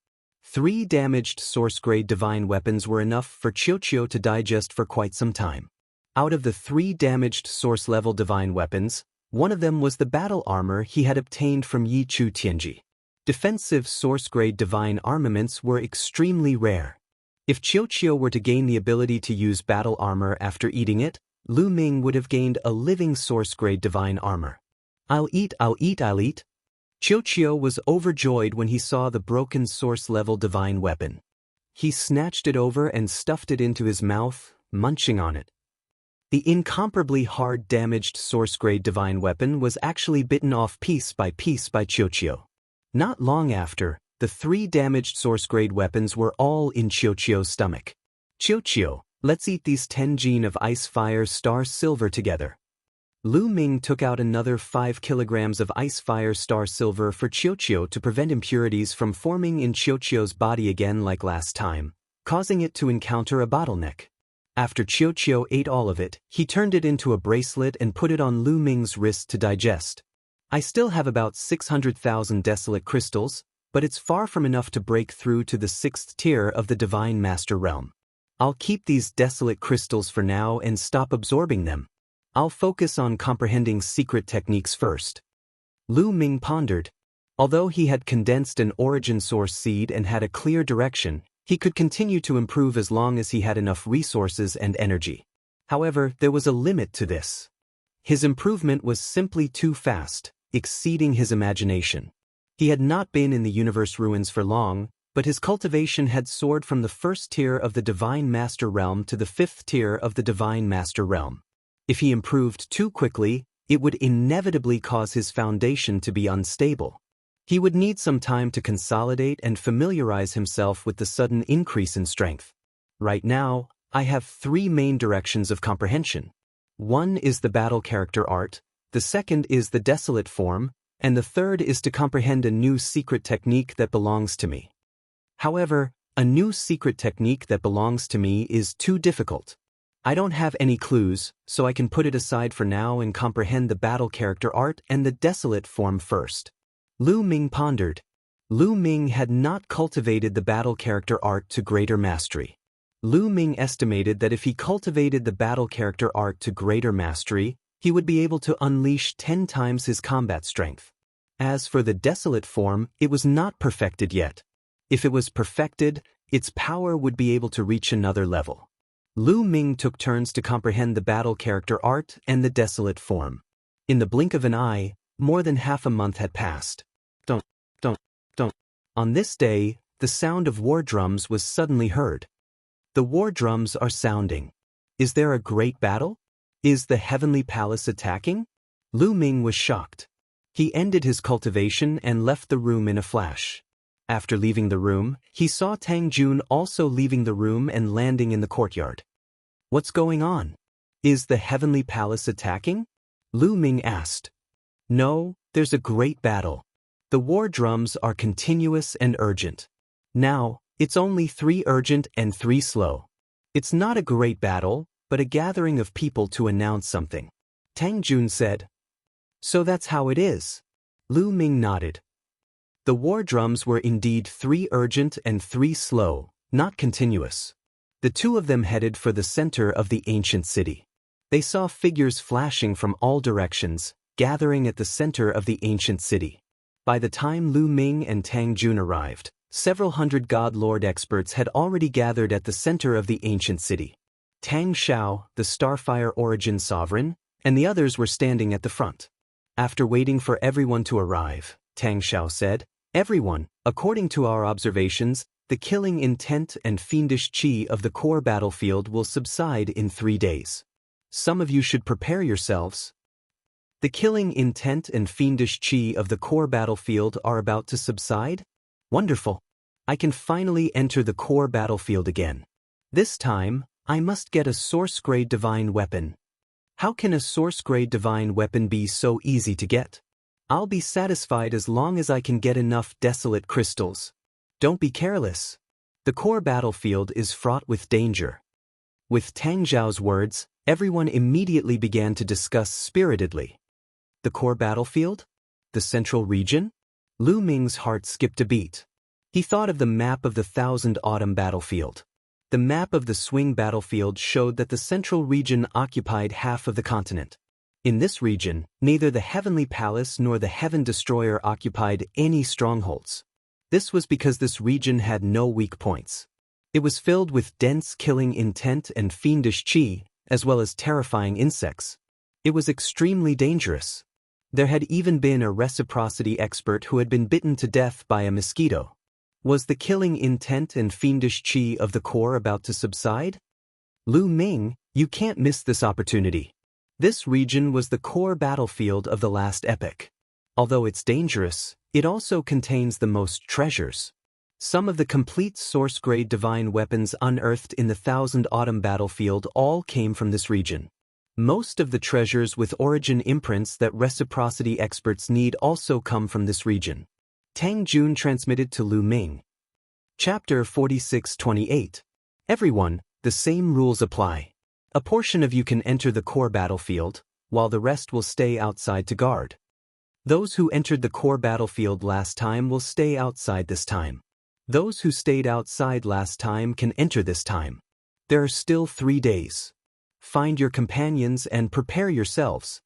3 damaged source-grade divine weapons were enough for Qiuqiu to digest for quite some time. Out of the 3 damaged source-level divine weapons, one of them was the battle armor he had obtained from Yi Chu Tianji. Defensive source-grade divine armaments were extremely rare. If Qiuqiu were to gain the ability to use battle armor after eating it, Lu Ming would have gained a living source-grade divine armor. I'll eat. Qiuqiu was overjoyed when he saw the broken source-level divine weapon. He snatched it over and stuffed it into his mouth, munching on it. The incomparably hard damaged source-grade divine weapon was actually bitten off piece by Qiuqiu. Not long after, the 3 damaged source-grade weapons were all in Qiuqiu's stomach. Qiuqiu, let's eat these 10 gene of ice fire star silver together. Lu Ming took out another 5 kilograms of ice fire star silver for Qiuqiu to prevent impurities from forming in Qiuqiu's body again like last time, causing it to encounter a bottleneck. After Qiuqiu ate all of it, he turned it into a bracelet and put it on Lu Ming's wrist to digest. I still have about 600,000 desolate crystals, but it's far from enough to break through to the 6th tier of the Divine Master Realm. I'll keep these desolate crystals for now and stop absorbing them. I'll focus on comprehending secret techniques first. Lu Ming pondered. Although he had condensed an origin source seed and had a clear direction, he could continue to improve as long as he had enough resources and energy. However, there was a limit to this. His improvement was simply too fast, exceeding his imagination. He had not been in the universe ruins for long, but his cultivation had soared from the 1st tier of the Divine Master Realm to the 5th tier of the Divine Master Realm. If he improved too quickly, it would inevitably cause his foundation to be unstable. He would need some time to consolidate and familiarize himself with the sudden increase in strength. Right now, I have 3 main directions of comprehension. One is the battle character art, the second is the desolate form, and the third is to comprehend a new secret technique that belongs to me. However, a new secret technique that belongs to me is too difficult. I don't have any clues, so I can put it aside for now and comprehend the battle character art and the desolate form first. Lu Ming pondered. Lu Ming had not cultivated the battle character art to greater mastery. Lu Ming estimated that if he cultivated the battle character art to greater mastery, he would be able to unleash 10 times his combat strength. As for the desolate form, it was not perfected yet. If it was perfected, its power would be able to reach another level. Lu Ming took turns to comprehend the battle character art and the desolate form. In the blink of an eye, more than half a month had passed. Dun, dun, dun. On this day, the sound of war drums was suddenly heard. The war drums are sounding. Is there a great battle? Is the heavenly palace attacking? Lu Ming was shocked. He ended his cultivation and left the room in a flash. After leaving the room, he saw Tang Jun also leaving the room and landing in the courtyard. What's going on? Is the heavenly palace attacking? Lu Ming asked. No, there's a great battle. The war drums are continuous and urgent. Now, it's only 3 urgent and 3 slow. It's not a great battle, but a gathering of people to announce something. Tang Jun said. So that's how it is. Lu Ming nodded. The war drums were indeed 3 urgent and 3 slow, not continuous. The 2 of them headed for the center of the ancient city. They saw figures flashing from all directions, gathering at the center of the ancient city. By the time Lu Ming and Tang Jun arrived, several hundred God Lord experts had already gathered at the center of the ancient city. Tang Xiao, the Starfire Origin Sovereign, and the others were standing at the front. After waiting for everyone to arrive, Tang Xiao said, Everyone, according to our observations, the killing intent and fiendish qi of the core battlefield will subside in 3 days. Some of you should prepare yourselves. The killing intent and fiendish qi of the core battlefield are about to subside? Wonderful. I can finally enter the core battlefield again. This time, I must get a source-grade divine weapon. How can a source-grade divine weapon be so easy to get? I'll be satisfied as long as I can get enough desolate crystals. Don't be careless. The core battlefield is fraught with danger. With Tang Zhao's words, everyone immediately began to discuss spiritedly. The core battlefield? The central region? Lu Ming's heart skipped a beat. He thought of the map of the Thousand Autumn battlefield. The map of the Swing battlefield showed that the central region occupied half of the continent. In this region, neither the Heavenly Palace nor the Heaven Destroyer occupied any strongholds. This was because this region had no weak points. It was filled with dense killing intent and fiendish qi, as well as terrifying insects. It was extremely dangerous. There had even been a reciprocity expert who had been bitten to death by a mosquito. Was the killing intent and fiendish qi of the core about to subside? Lu Ming, you can't miss this opportunity. This region was the core battlefield of the last epoch. Although it's dangerous, it also contains the most treasures. Some of the complete source-grade divine weapons unearthed in the Thousand Autumn battlefield all came from this region. Most of the treasures with origin imprints that reciprocity experts need also come from this region. Tang Jun transmitted to Lu Ming. Chapter 46-28. Everyone, the same rules apply. A portion of you can enter the core battlefield, while the rest will stay outside to guard. Those who entered the core battlefield last time will stay outside this time. Those who stayed outside last time can enter this time. There are still 3 days. Find your companions and prepare yourselves.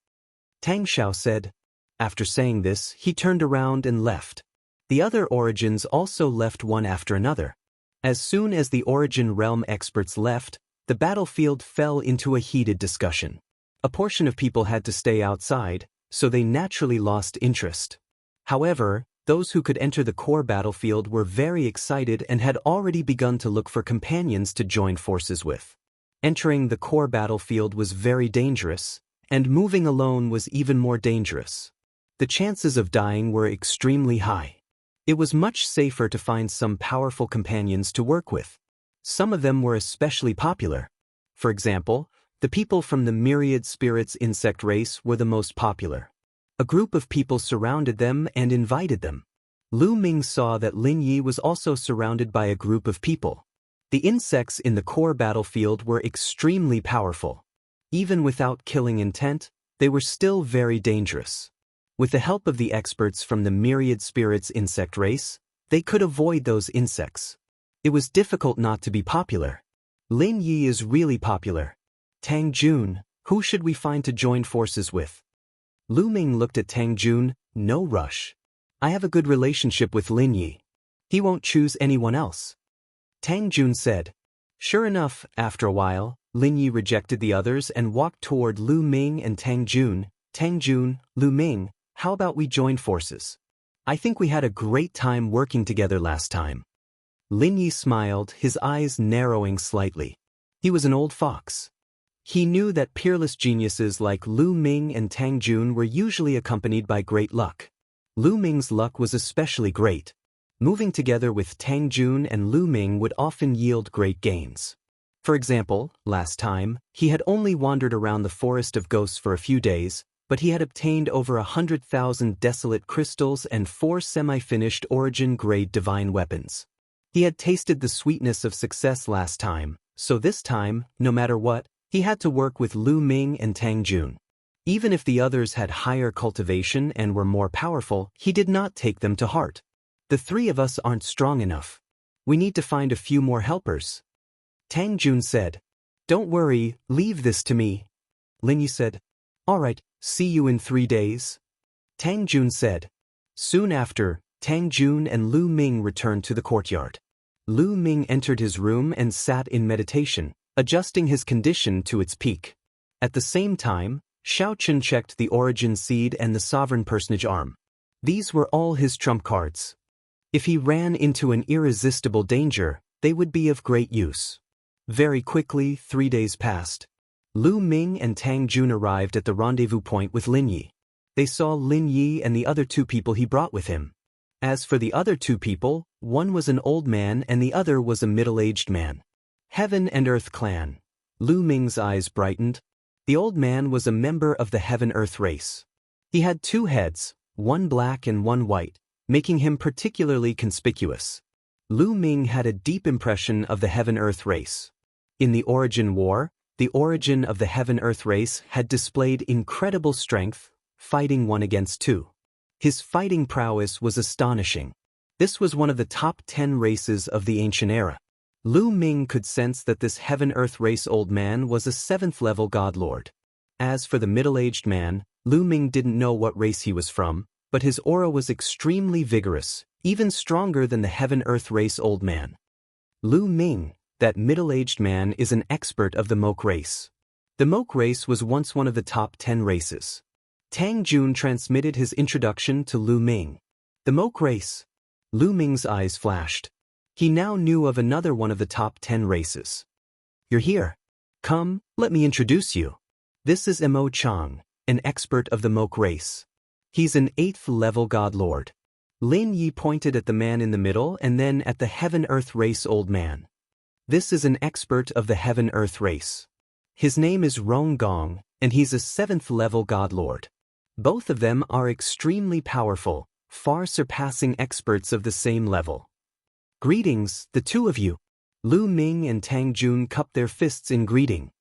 Tang Xiao said. After saying this, he turned around and left. The other origins also left one after another. As soon as the origin realm experts left, the battlefield fell into a heated discussion. A portion of people had to stay outside, so they naturally lost interest. However, those who could enter the core battlefield were very excited and had already begun to look for companions to join forces with. Entering the core battlefield was very dangerous, and moving alone was even more dangerous. The chances of dying were extremely high. It was much safer to find some powerful companions to work with. Some of them were especially popular. For example, the people from the myriad spirits insect race were the most popular. A group of people surrounded them and invited them. Lu Ming saw that Lin Yi was also surrounded by a group of people. The insects in the core battlefield were extremely powerful. Even without killing intent, they were still very dangerous. With the help of the experts from the myriad spirits insect race, they could avoid those insects. It was difficult not to be popular. Lin Yi is really popular. Tang Jun, who should we find to join forces with? Lu Ming looked at Tang Jun. No rush. I have a good relationship with Lin Yi. He won't choose anyone else. Tang Jun said. Sure enough, after a while, Lin Yi rejected the others and walked toward Lu Ming and Tang Jun. Tang Jun, Lu Ming, how about we join forces? I think we had a great time working together last time. Lin Yi smiled, his eyes narrowing slightly. He was an old fox. He knew that peerless geniuses like Lu Ming and Tang Jun were usually accompanied by great luck. Lu Ming's luck was especially great. Moving together with Tang Jun and Lu Ming would often yield great gains. For example, last time, he had only wandered around the forest of ghosts for a few days, but he had obtained over 100,000 desolate crystals and 4 semi-finished origin-grade divine weapons. He had tasted the sweetness of success last time, so this time, no matter what, he had to work with Lu Ming and Tang Jun. Even if the others had higher cultivation and were more powerful, he did not take them to heart. The 3 of us aren't strong enough. We need to find a few more helpers. Tang Jun said. Don't worry, leave this to me. Lin Yi said. All right, see you in 3 days. Tang Jun said. Soon after, Tang Jun and Lu Ming returned to the courtyard. Lu Ming entered his room and sat in meditation, adjusting his condition to its peak. At the same time, Xiao Chun checked the origin seed and the sovereign personage arm. These were all his trump cards. If he ran into an irresistible danger, they would be of great use. Very quickly, 3 days passed. Lu Ming and Tang Jun arrived at the rendezvous point with Lin Yi. They saw Lin Yi and the other 2 people he brought with him. As for the other 2 people, one was an old man and the other was a middle-aged man. Heaven and Earth Clan. Lu Ming's eyes brightened. The old man was a member of the Heaven-Earth race. He had 2 heads, one black and one white, making him particularly conspicuous. Lu Ming had a deep impression of the Heaven-Earth race. In the Origin War, the origin of the Heaven-Earth race had displayed incredible strength, fighting 1 against 2. His fighting prowess was astonishing. This was one of the top 10 races of the ancient era. Lu Ming could sense that this Heaven-Earth race old man was a 7th-level godlord. As for the middle-aged man, Lu Ming didn't know what race he was from, but his aura was extremely vigorous, even stronger than the Heaven-Earth race old man. Lu Ming, that middle-aged man, is an expert of the Moke race. The Moke race was once one of the top 10 races. Tang Jun transmitted his introduction to Lu Ming. The Moke race. Lu Ming's eyes flashed. He now knew of another one of the top 10 races. You're here. Come, let me introduce you. This is Mo Chang, an expert of the Moke race. He's an 8th-level godlord. Lin Yi pointed at the man in the middle and then at the Heaven-Earth race old man. This is an expert of the Heaven-Earth race. His name is Rong Gong, and he's a 7th-level godlord. Both of them are extremely powerful, far surpassing experts of the same level. Greetings, the two of you. Lu Ming and Tang Jun cupped their fists in greeting.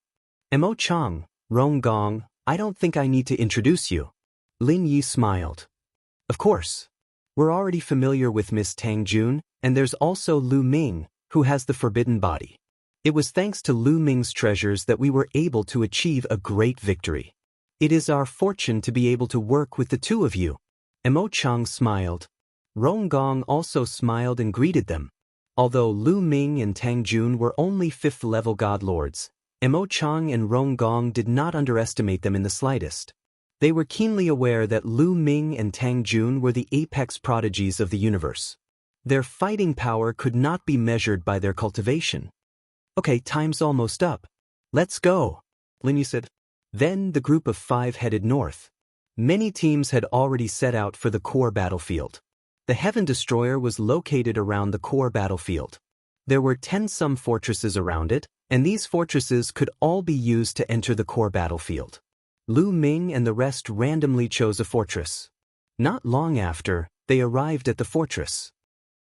Mo Chang, Rong Gong, I don't think I need to introduce you. Lin Yi smiled. Of course. We're already familiar with Miss Tang Jun, and there's also Lu Ming, who has the forbidden body. It was thanks to Lu Ming's treasures that we were able to achieve a great victory. It is our fortune to be able to work with the two of you. Mo Chang smiled. Rong Gong also smiled and greeted them. Although Lu Ming and Tang Jun were only 5th-level godlords, Mo Chang and Rong Gong did not underestimate them in the slightest. They were keenly aware that Lu Ming and Tang Jun were the apex prodigies of the universe. Their fighting power could not be measured by their cultivation. Okay, time's almost up. Let's go, Lin Yi said. Then the group of 5 headed north. Many teams had already set out for the core battlefield. The Heaven Destroyer was located around the core battlefield. There were 10-some fortresses around it, and these fortresses could all be used to enter the core battlefield. Lu Ming and the rest randomly chose a fortress. Not long after, they arrived at the fortress.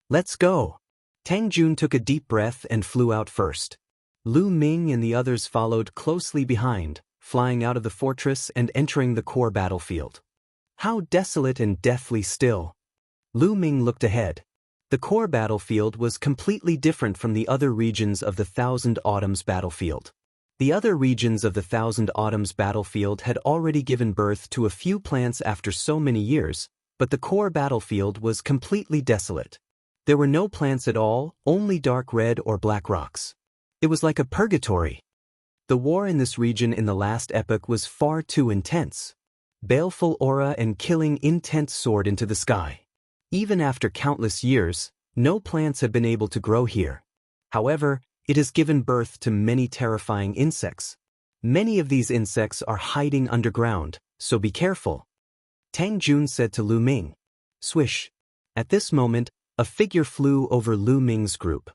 Let's go. Tang Jun took a deep breath and flew out first. Lu Ming and the others followed closely behind, flying out of the fortress and entering the core battlefield. How desolate and deathly still. Lu Ming looked ahead. The core battlefield was completely different from the other regions of the Thousand Autumns battlefield. The other regions of the Thousand Autumns battlefield had already given birth to a few plants after so many years, but the core battlefield was completely desolate. There were no plants at all, only dark red or black rocks. It was like a purgatory. The war in this region in the last epoch was far too intense. Baleful aura and killing intent soared into the sky. Even after countless years, no plants have been able to grow here. However, it has given birth to many terrifying insects. Many of these insects are hiding underground, so be careful. Tang Jun said to Lu Ming. Swish. At this moment, a figure flew over Lu Ming's group.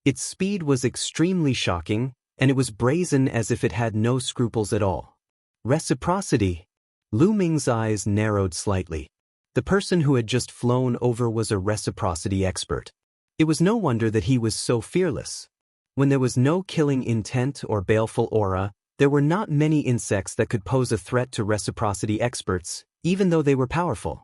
Its speed was extremely shocking, and it was brazen as if it had no scruples at all. Reciprocity. Lu Ming's eyes narrowed slightly. The person who had just flown over was a reciprocity expert. It was no wonder that he was so fearless. When there was no killing intent or baleful aura, there were not many insects that could pose a threat to reciprocity experts, even though they were powerful.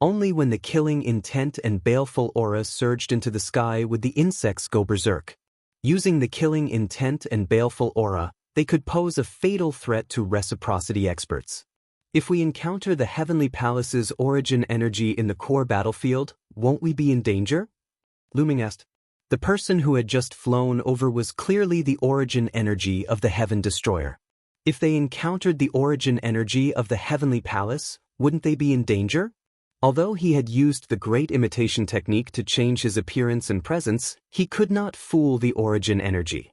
Only when the killing intent and baleful aura surged into the sky would the insects go berserk. Using the killing intent and baleful aura, they could pose a fatal threat to reciprocity experts. If we encounter the Heavenly Palace's origin energy in the core battlefield, won't we be in danger? Lu Ming asked. The person who had just flown over was clearly the origin energy of the Heaven Destroyer. If they encountered the origin energy of the Heavenly Palace, wouldn't they be in danger? Although he had used the great imitation technique to change his appearance and presence, he could not fool the origin energy.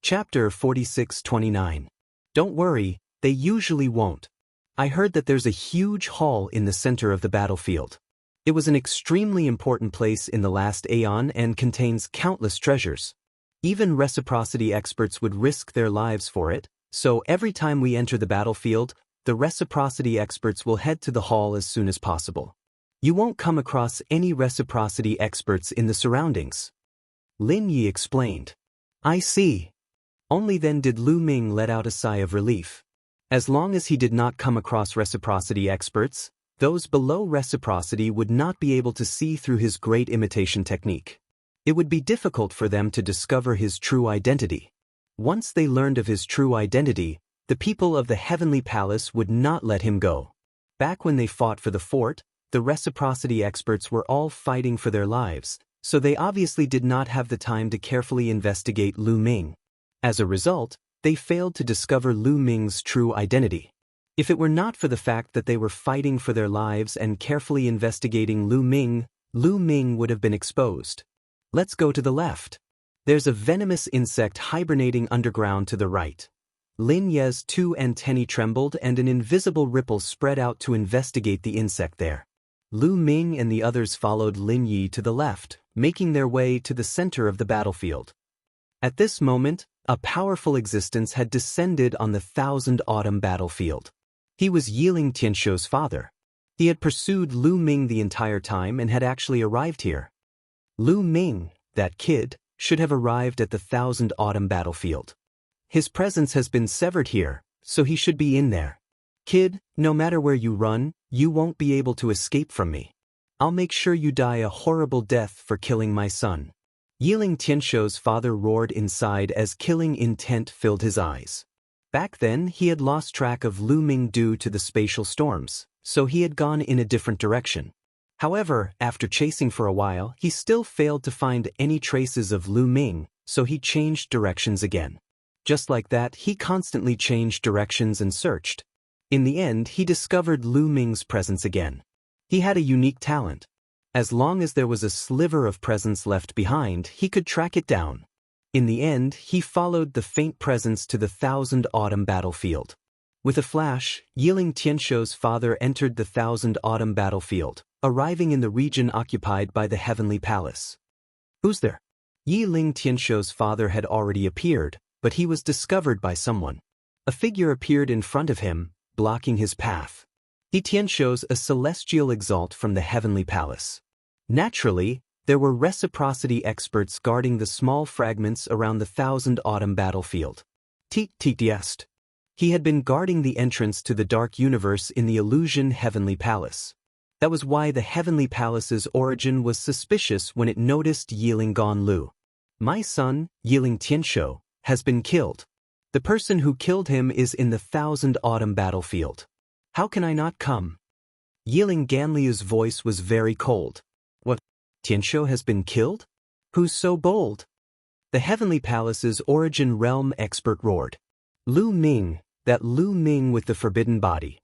Chapter 46-29. Don't worry, they usually won't. I heard that there's a huge hall in the center of the battlefield. It was an extremely important place in the last aeon and contains countless treasures. Even reciprocity experts would risk their lives for it, so every time we enter the battlefield, the reciprocity experts will head to the hall as soon as possible. You won't come across any reciprocity experts in the surroundings. Lin Yi explained. I see. Only then did Lu Ming let out a sigh of relief. As long as he did not come across reciprocity experts, those below reciprocity would not be able to see through his great imitation technique. It would be difficult for them to discover his true identity. Once they learned of his true identity, the people of the Heavenly Palace would not let him go. Back when they fought for the fort, the reciprocity experts were all fighting for their lives, so they obviously did not have the time to carefully investigate Lu Ming. As a result, they failed to discover Lu Ming's true identity. If it were not for the fact that they were fighting for their lives and carefully investigating Lu Ming would have been exposed. Let's go to the left. There's a venomous insect hibernating underground to the right. Lin Ye's 2 antennae trembled and an invisible ripple spread out to investigate the insect there. Lu Ming and the others followed Lin Yi to the left, making their way to the center of the battlefield. At this moment, A powerful existence had descended on the Thousand Autumn battlefield. He was Yiling Tianshou's father. He had pursued Lu Ming the entire time and had actually arrived here. Lu Ming, that kid, should have arrived at the Thousand Autumn battlefield. His presence has been severed here, so he should be in there. Kid, no matter where you run, you won't be able to escape from me. I'll make sure you die a horrible death for killing my son. Yiling Tianshou's father roared inside as killing intent filled his eyes. Back then, he had lost track of Lu Ming due to the spatial storms, so he had gone in a different direction. However, after chasing for a while, he still failed to find any traces of Lu Ming, so he changed directions again. Just like that, he constantly changed directions and searched. In the end, he discovered Lu Ming's presence again. He had a unique talent. As long as there was a sliver of presence left behind, he could track it down. In the end, he followed the faint presence to the Thousand Autumn battlefield. With a flash, Yiling Tianshou's father entered the Thousand Autumn battlefield, arriving in the region occupied by the Heavenly Palace. Who's there? Yiling Tianshou's father had already appeared, but he was discovered by someone. A figure appeared in front of him, blocking his path. He Tianshou's a celestial exalt from the Heavenly Palace. Naturally, there were reciprocity experts guarding the small fragments around the Thousand Autumn battlefield. T-T-T-est. He had been guarding the entrance to the Dark Universe in the Illusion Heavenly Palace. That was why the Heavenly Palace's origin was suspicious when it noticed Yiling Ganlu. My son, Yiling Tianshou, has been killed. The person who killed him is in the Thousand Autumn battlefield. How can I not come? Yiling Ganliu's voice was very cold. What? Tianshou has been killed? Who's so bold? The Heavenly Palace's origin realm expert roared. Lu Ming, that Lu Ming with the forbidden body.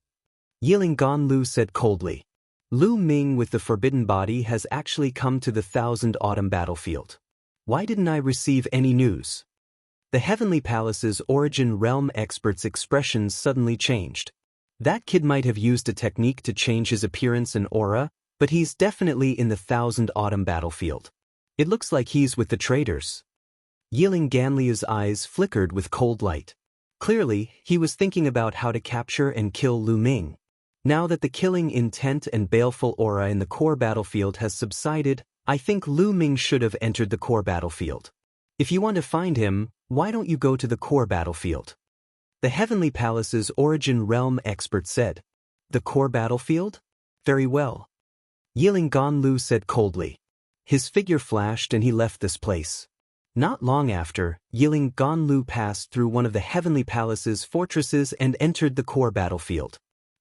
Yiling Ganlu said coldly. Lu Ming with the forbidden body has actually come to the Thousand Autumn battlefield. Why didn't I receive any news? The Heavenly Palace's origin realm expert's expression suddenly changed. That kid might have used a technique to change his appearance and aura, but he's definitely in the Thousand Autumn battlefield. It looks like he's with the traitors. Yiling Ganliu's eyes flickered with cold light. Clearly, he was thinking about how to capture and kill Lu Ming. Now that the killing intent and baleful aura in the core battlefield has subsided, I think Lu Ming should have entered the core battlefield. If you want to find him, why don't you go to the core battlefield? The Heavenly Palace's origin realm expert said. The core battlefield? Very well. Yiling Ganlu said coldly. His figure flashed and he left this place. Not long after, Yiling Ganlu passed through one of the Heavenly Palace's fortresses and entered the core battlefield.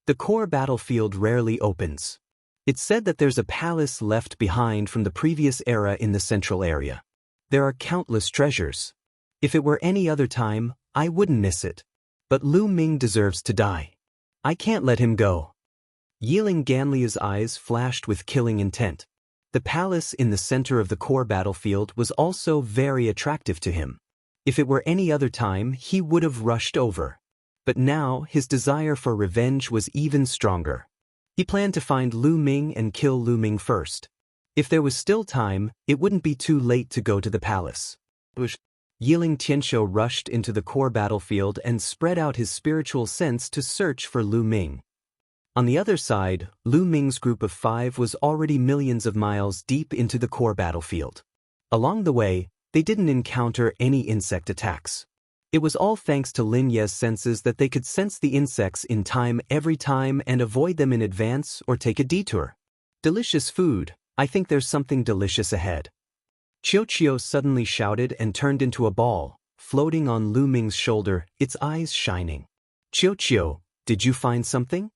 The core battlefield rarely opens. It's said that there's a palace left behind from the previous era in the central area. There are countless treasures. If it were any other time, I wouldn't miss it. But Lu Ming deserves to die. I can't let him go. Yiling Ganliu's eyes flashed with killing intent. The palace in the center of the core battlefield was also very attractive to him. If it were any other time, he would have rushed over. But now, his desire for revenge was even stronger. He planned to find Lu Ming and kill Lu Ming first. If there was still time, it wouldn't be too late to go to the palace. Yiling Tianshou rushed into the core battlefield and spread out his spiritual sense to search for Lu Ming. On the other side, Lu Ming's group of 5 was already millions of miles deep into the core battlefield. Along the way, they didn't encounter any insect attacks. It was all thanks to Lin Ye's senses that they could sense the insects in time every time and avoid them in advance or take a detour. Delicious food, I think there's something delicious ahead. Qiu suddenly shouted and turned into a ball, floating on Lu Ming's shoulder, its eyes shining. Qiu, did you find something?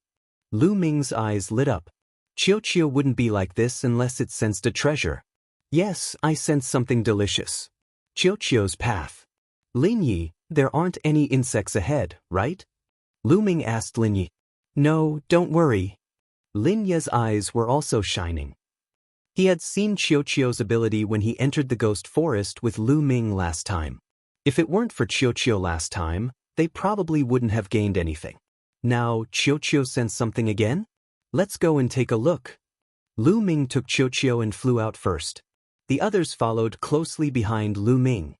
Lu Ming's eyes lit up. Qiu wouldn't be like this unless it sensed a treasure. Yes, I sensed something delicious. Qiu's path. Lin Yi, there aren't any insects ahead, right? Lu Ming asked Lin Yi. No, don't worry. Lin Ye's eyes were also shining. He had seen Qiu's ability when he entered the ghost forest with Lu Ming last time. If it weren't for Qiu last time, they probably wouldn't have gained anything. Now, Qiu sensed something again? Let's go and take a look. Lu Ming took Qiu and flew out first. The others followed closely behind Lu Ming.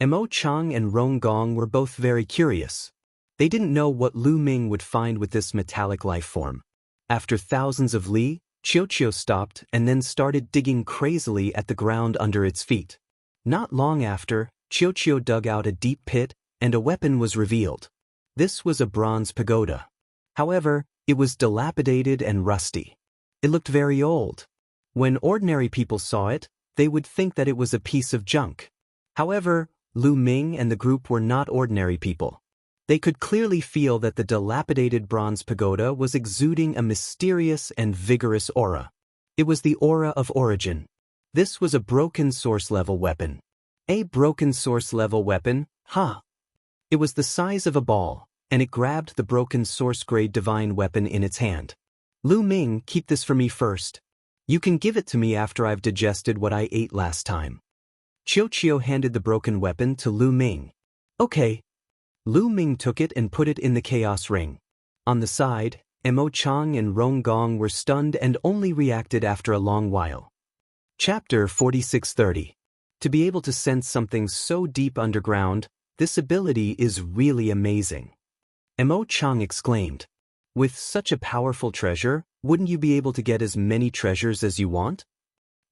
Mo Chang and Rong Gong were both very curious. They didn't know what Lu Ming would find with this metallic life form. After thousands of li, Qiuqiu stopped and then started digging crazily at the ground under its feet. Not long after, Qiuqiu dug out a deep pit, and a weapon was revealed. This was a bronze pagoda. However, it was dilapidated and rusty. It looked very old. When ordinary people saw it, they would think that it was a piece of junk. However, Lu Ming and the group were not ordinary people. They could clearly feel that the dilapidated bronze pagoda was exuding a mysterious and vigorous aura. It was the aura of origin. This was a broken source-level weapon. A broken source-level weapon, huh? It was the size of a ball, and it grabbed the broken source-grade divine weapon in its hand. Lu Ming, keep this for me first. You can give it to me after I've digested what I ate last time. Qiuqiu handed the broken weapon to Lu Ming. Okay. Lu Ming took it and put it in the chaos ring. On the side, Mo Chang and Rong Gong were stunned and only reacted after a long while. Chapter 4630. To be able to sense something so deep underground, this ability is really amazing. Mo Chang exclaimed. With such a powerful treasure, wouldn't you be able to get as many treasures as you want?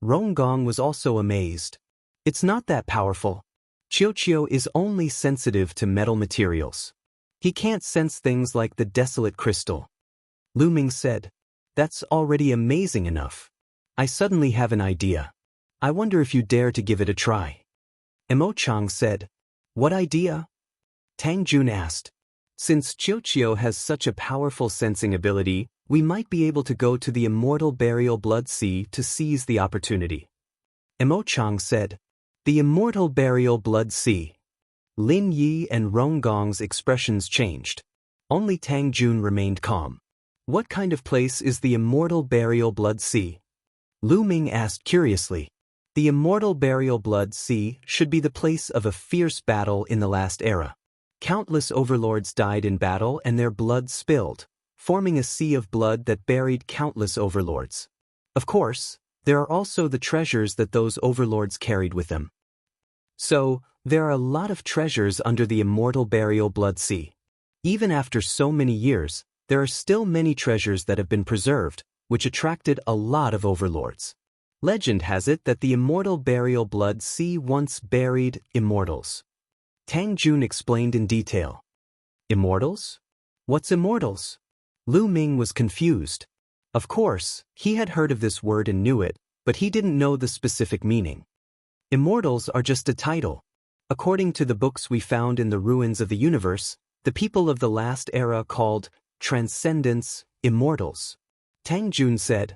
Rong Gong was also amazed. It's not that powerful. Qiuqiu is only sensitive to metal materials. He can't sense things like the desolate crystal. Lu Ming said, That's already amazing enough. I suddenly have an idea. I wonder if you dare to give it a try. Mo Chang said, What idea? Tang Jun asked. Since Qiuqiu has such a powerful sensing ability, we might be able to go to the Immortal Burial Blood Sea to seize the opportunity. Mo Chang said, The Immortal Burial Blood Sea. Lin Yi and Rong Gong's expressions changed. Only Tang Jun remained calm. What kind of place is the Immortal Burial Blood Sea? Lu Ming asked curiously. The Immortal Burial Blood Sea should be the place of a fierce battle in the last era. Countless overlords died in battle and their blood spilled, forming a sea of blood that buried countless overlords. Of course, there are also the treasures that those overlords carried with them. So, there are a lot of treasures under the Immortal Burial Blood Sea. Even after so many years, there are still many treasures that have been preserved, which attracted a lot of overlords. Legend has it that the Immortal Burial Blood Sea once buried immortals. Tang Jun explained in detail. Immortals? What's immortals? Lu Ming was confused. Of course, he had heard of this word and knew it, but he didn't know the specific meaning. Immortals are just a title. According to the books we found in the ruins of the universe, the people of the last era called Transcendents immortals. Tang Jun said.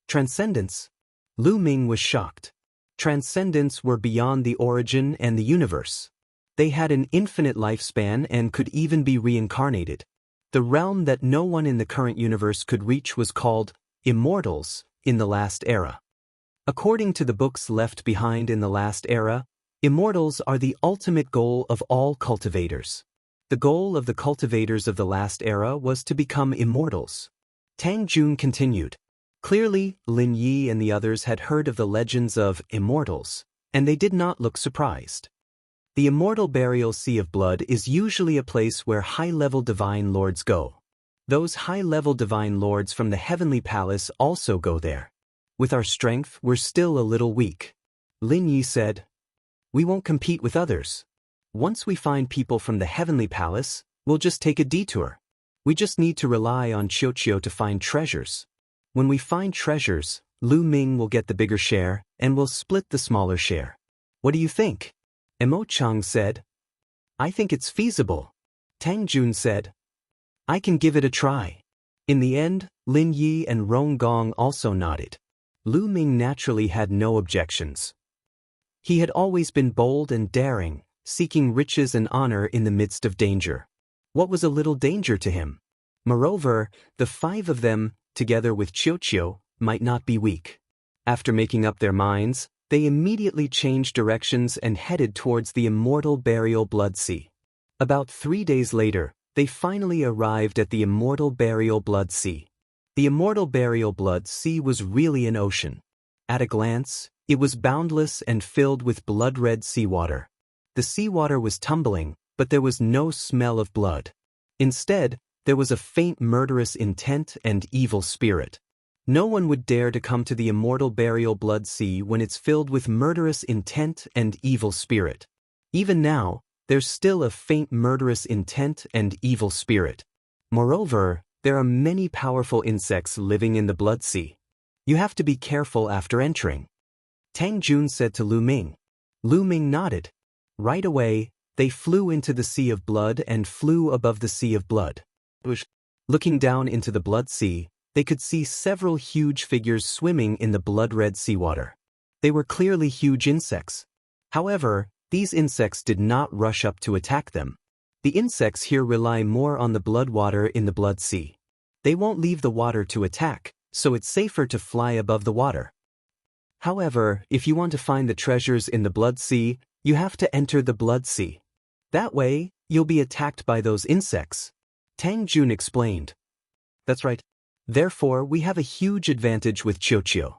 Transcendents? Lu Ming was shocked. Transcendents were beyond the origin and the universe. They had an infinite lifespan and could even be reincarnated. The realm that no one in the current universe could reach was called Immortals in the last era. According to the books left behind in the last era, immortals are the ultimate goal of all cultivators. The goal of the cultivators of the last era was to become immortals. Tang Jun continued. Clearly, Lin Yi and the others had heard of the legends of immortals, and they did not look surprised. The Immortal Burial Sea of Blood is usually a place where high-level divine lords go. Those high-level divine lords from the Heavenly Palace also go there. With our strength, we're still a little weak. Lin Yi said, We won't compete with others. Once we find people from the Heavenly Palace, we'll just take a detour. We just need to rely on Qiuqiu to find treasures. When we find treasures, Lu Ming will get the bigger share, and we'll split the smaller share. What do you think? Mo Chang said. I think it's feasible. Tang Jun said. I can give it a try. In the end, Lin Yi and Rong Gong also nodded. Lu Ming naturally had no objections. He had always been bold and daring, seeking riches and honor in the midst of danger. What was a little danger to him? Moreover, the five of them, together with Qiuqiu, might not be weak. After making up their minds, they immediately changed directions and headed towards the Immortal Burial Blood Sea. About 3 days later, they finally arrived at the Immortal Burial Blood Sea. The Immortal Burial Blood Sea was really an ocean. At a glance, it was boundless and filled with blood-red seawater. The The seawater was tumbling, but there was no smell of blood. Instead, there was a faint murderous intent and evil spirit. No one would dare to come to the immortal burial blood sea when it's filled with murderous intent and evil spirit. Even now, there's still a faint murderous intent and evil spirit. Moreover, there are many powerful insects living in the blood sea. You have to be careful after entering. Tang Jun said to Lu Ming. Lu Ming nodded. Right away, they flew into the sea of blood and flew above the sea of blood. Looking down into the blood sea, they could see several huge figures swimming in the blood-red seawater. They were clearly huge insects. However, these insects did not rush up to attack them. The insects here rely more on the blood water in the blood sea. They won't leave the water to attack, so it's safer to fly above the water. However, if you want to find the treasures in the blood sea, you have to enter the blood sea. That way, you'll be attacked by those insects. Tang Jun explained. That's right. Therefore, we have a huge advantage with Qiuqiu.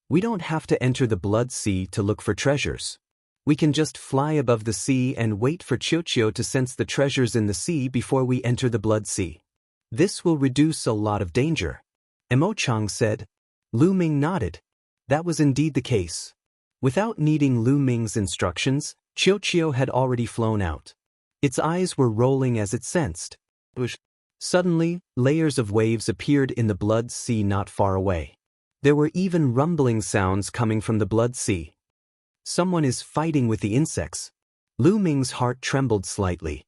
We don't have to enter the blood sea to look for treasures. We can just fly above the sea and wait for Qiuqiu to sense the treasures in the sea before we enter the blood sea. This will reduce a lot of danger. Mo Chang said. Lu Ming nodded. That was indeed the case. Without needing Lu Ming's instructions, Qiuqiu had already flown out. Its eyes were rolling as it sensed. Suddenly, layers of waves appeared in the blood sea not far away. There were even rumbling sounds coming from the blood sea. Someone is fighting with the insects. Lu Ming's heart trembled slightly.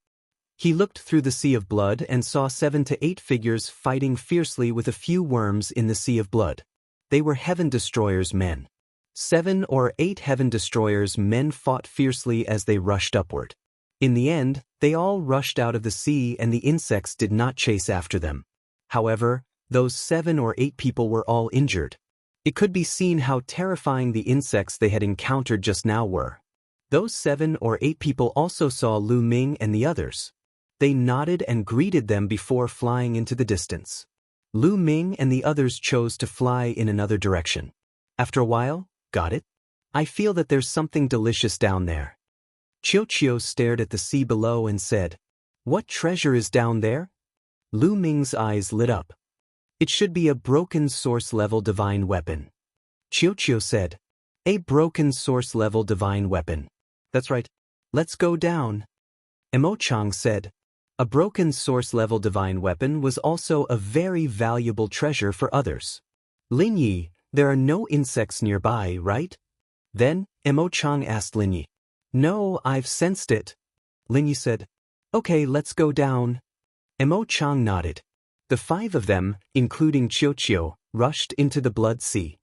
He looked through the sea of blood and saw 7 to 8 figures fighting fiercely with a few worms in the sea of blood. They were Heaven Destroyer's men. 7 or 8 Heaven Destroyer's men fought fiercely as they rushed upward. In the end, they all rushed out of the sea and the insects did not chase after them. However, those 7 or 8 people were all injured. It could be seen how terrifying the insects they had encountered just now were. Those 7 or 8 people also saw Lu Ming and the others. They nodded and greeted them before flying into the distance. Lu Ming and the others chose to fly in another direction. After a while, got it? I feel that there's something delicious down there. Qiuqiu stared at the sea below and said, What treasure is down there? Lu Ming's eyes lit up. It should be a broken source-level divine weapon. Qiuqiu said, A broken source-level divine weapon. That's right. Let's go down. Mo Chang said, A broken source-level divine weapon was also a very valuable treasure for others. Lin Yi, there are no insects nearby, right? Then, Mo Chang asked Lin Yi. No, I've sensed it. Lin Yi said, Okay, let's go down. Mo Chang nodded. The 5 of them, including Qiuqiu, rushed into the blood sea.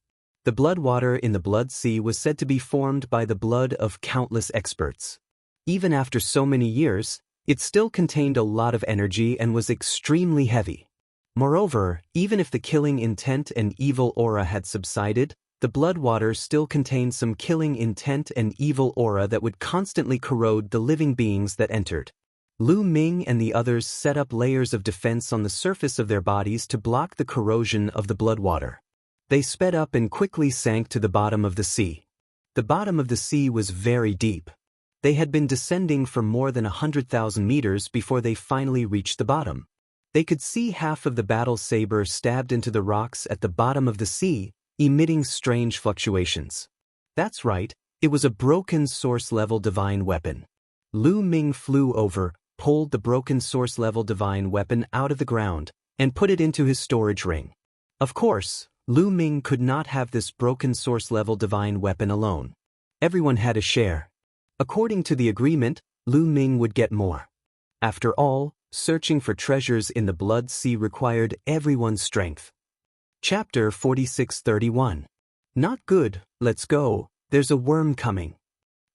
The blood water in the blood sea was said to be formed by the blood of countless experts. Even after so many years, it still contained a lot of energy and was extremely heavy. Moreover, even if the killing intent and evil aura had subsided, the blood water still contained some killing intent and evil aura that would constantly corrode the living beings that entered. Lu Ming and the others set up layers of defense on the surface of their bodies to block the corrosion of the blood water. They sped up and quickly sank to the bottom of the sea. The bottom of the sea was very deep. They had been descending for more than 100,000 meters before they finally reached the bottom. They could see half of the battle saber stabbed into the rocks at the bottom of the sea, emitting strange fluctuations. That's right, it was a broken source-level divine weapon. Lu Ming flew over, pulled the broken source-level divine weapon out of the ground, and put it into his storage ring. Of course, Lu Ming could not have this broken source-level divine weapon alone. Everyone had a share. According to the agreement, Lu Ming would get more. After all, searching for treasures in the blood sea required everyone's strength. Chapter 46:31. Not good, let's go, there's a worm coming.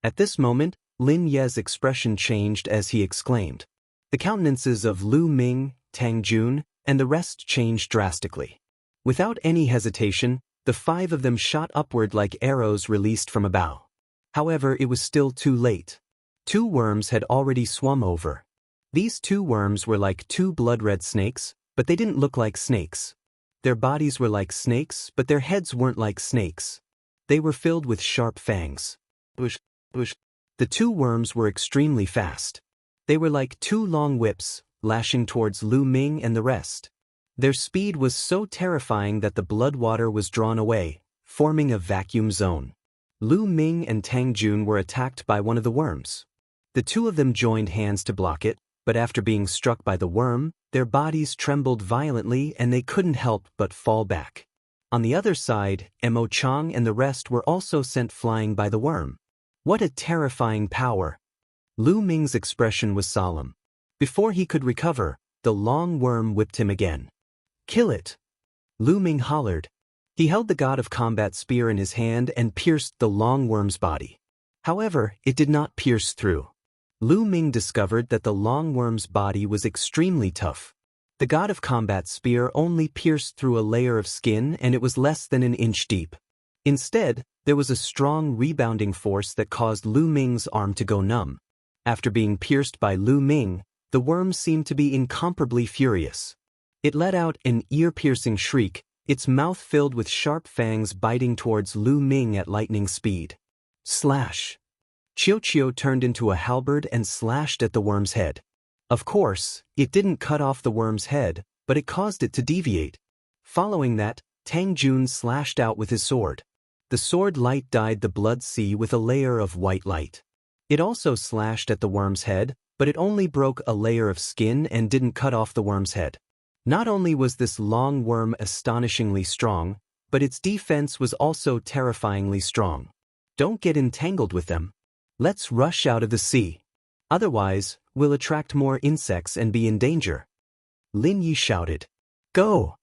At this moment, Lin Ye's expression changed as he exclaimed. The countenances of Lu Ming, Tang Jun, and the rest changed drastically. Without any hesitation, the 5 of them shot upward like arrows released from a bow. However, it was still too late. 2 worms had already swum over. These 2 worms were like 2 blood-red snakes, but they didn't look like snakes. Their bodies were like snakes, but their heads weren't like snakes. They were filled with sharp fangs. The two worms were extremely fast. They were like two long whips, lashing towards Lu Ming and the rest. Their speed was so terrifying that the blood water was drawn away, forming a vacuum zone. Lu Ming and Tang Jun were attacked by one of the worms. The two of them joined hands to block it, but after being struck by the worm, their bodies trembled violently and they couldn't help but fall back. On the other side, Mo Chang and the rest were also sent flying by the worm. What a terrifying power! Lu Ming's expression was solemn. Before he could recover, the long worm whipped him again. "Kill it!" Lu Ming hollered. He held the God of Combat spear in his hand and pierced the long worm's body. However, it did not pierce through. Lu Ming discovered that the long worm's body was extremely tough. The God of Combat spear only pierced through a layer of skin and it was less than an inch deep. Instead, there was a strong rebounding force that caused Lu Ming's arm to go numb. After being pierced by Lu Ming, the worm seemed to be incomparably furious. It let out an ear-piercing shriek, its mouth filled with sharp fangs biting towards Lu Ming at lightning speed. Slash! Chiu turned into a halberd and slashed at the worm's head. Of course, it didn't cut off the worm's head, but it caused it to deviate. Following that, Tang Jun slashed out with his sword. The sword light dyed the blood sea with a layer of white light. It also slashed at the worm's head, but it only broke a layer of skin and didn't cut off the worm's head. Not only was this long worm astonishingly strong, but its defense was also terrifyingly strong. Don't get entangled with them. Let's rush out of the sea. Otherwise, we'll attract more insects and be in danger. Lin Yi shouted. Go!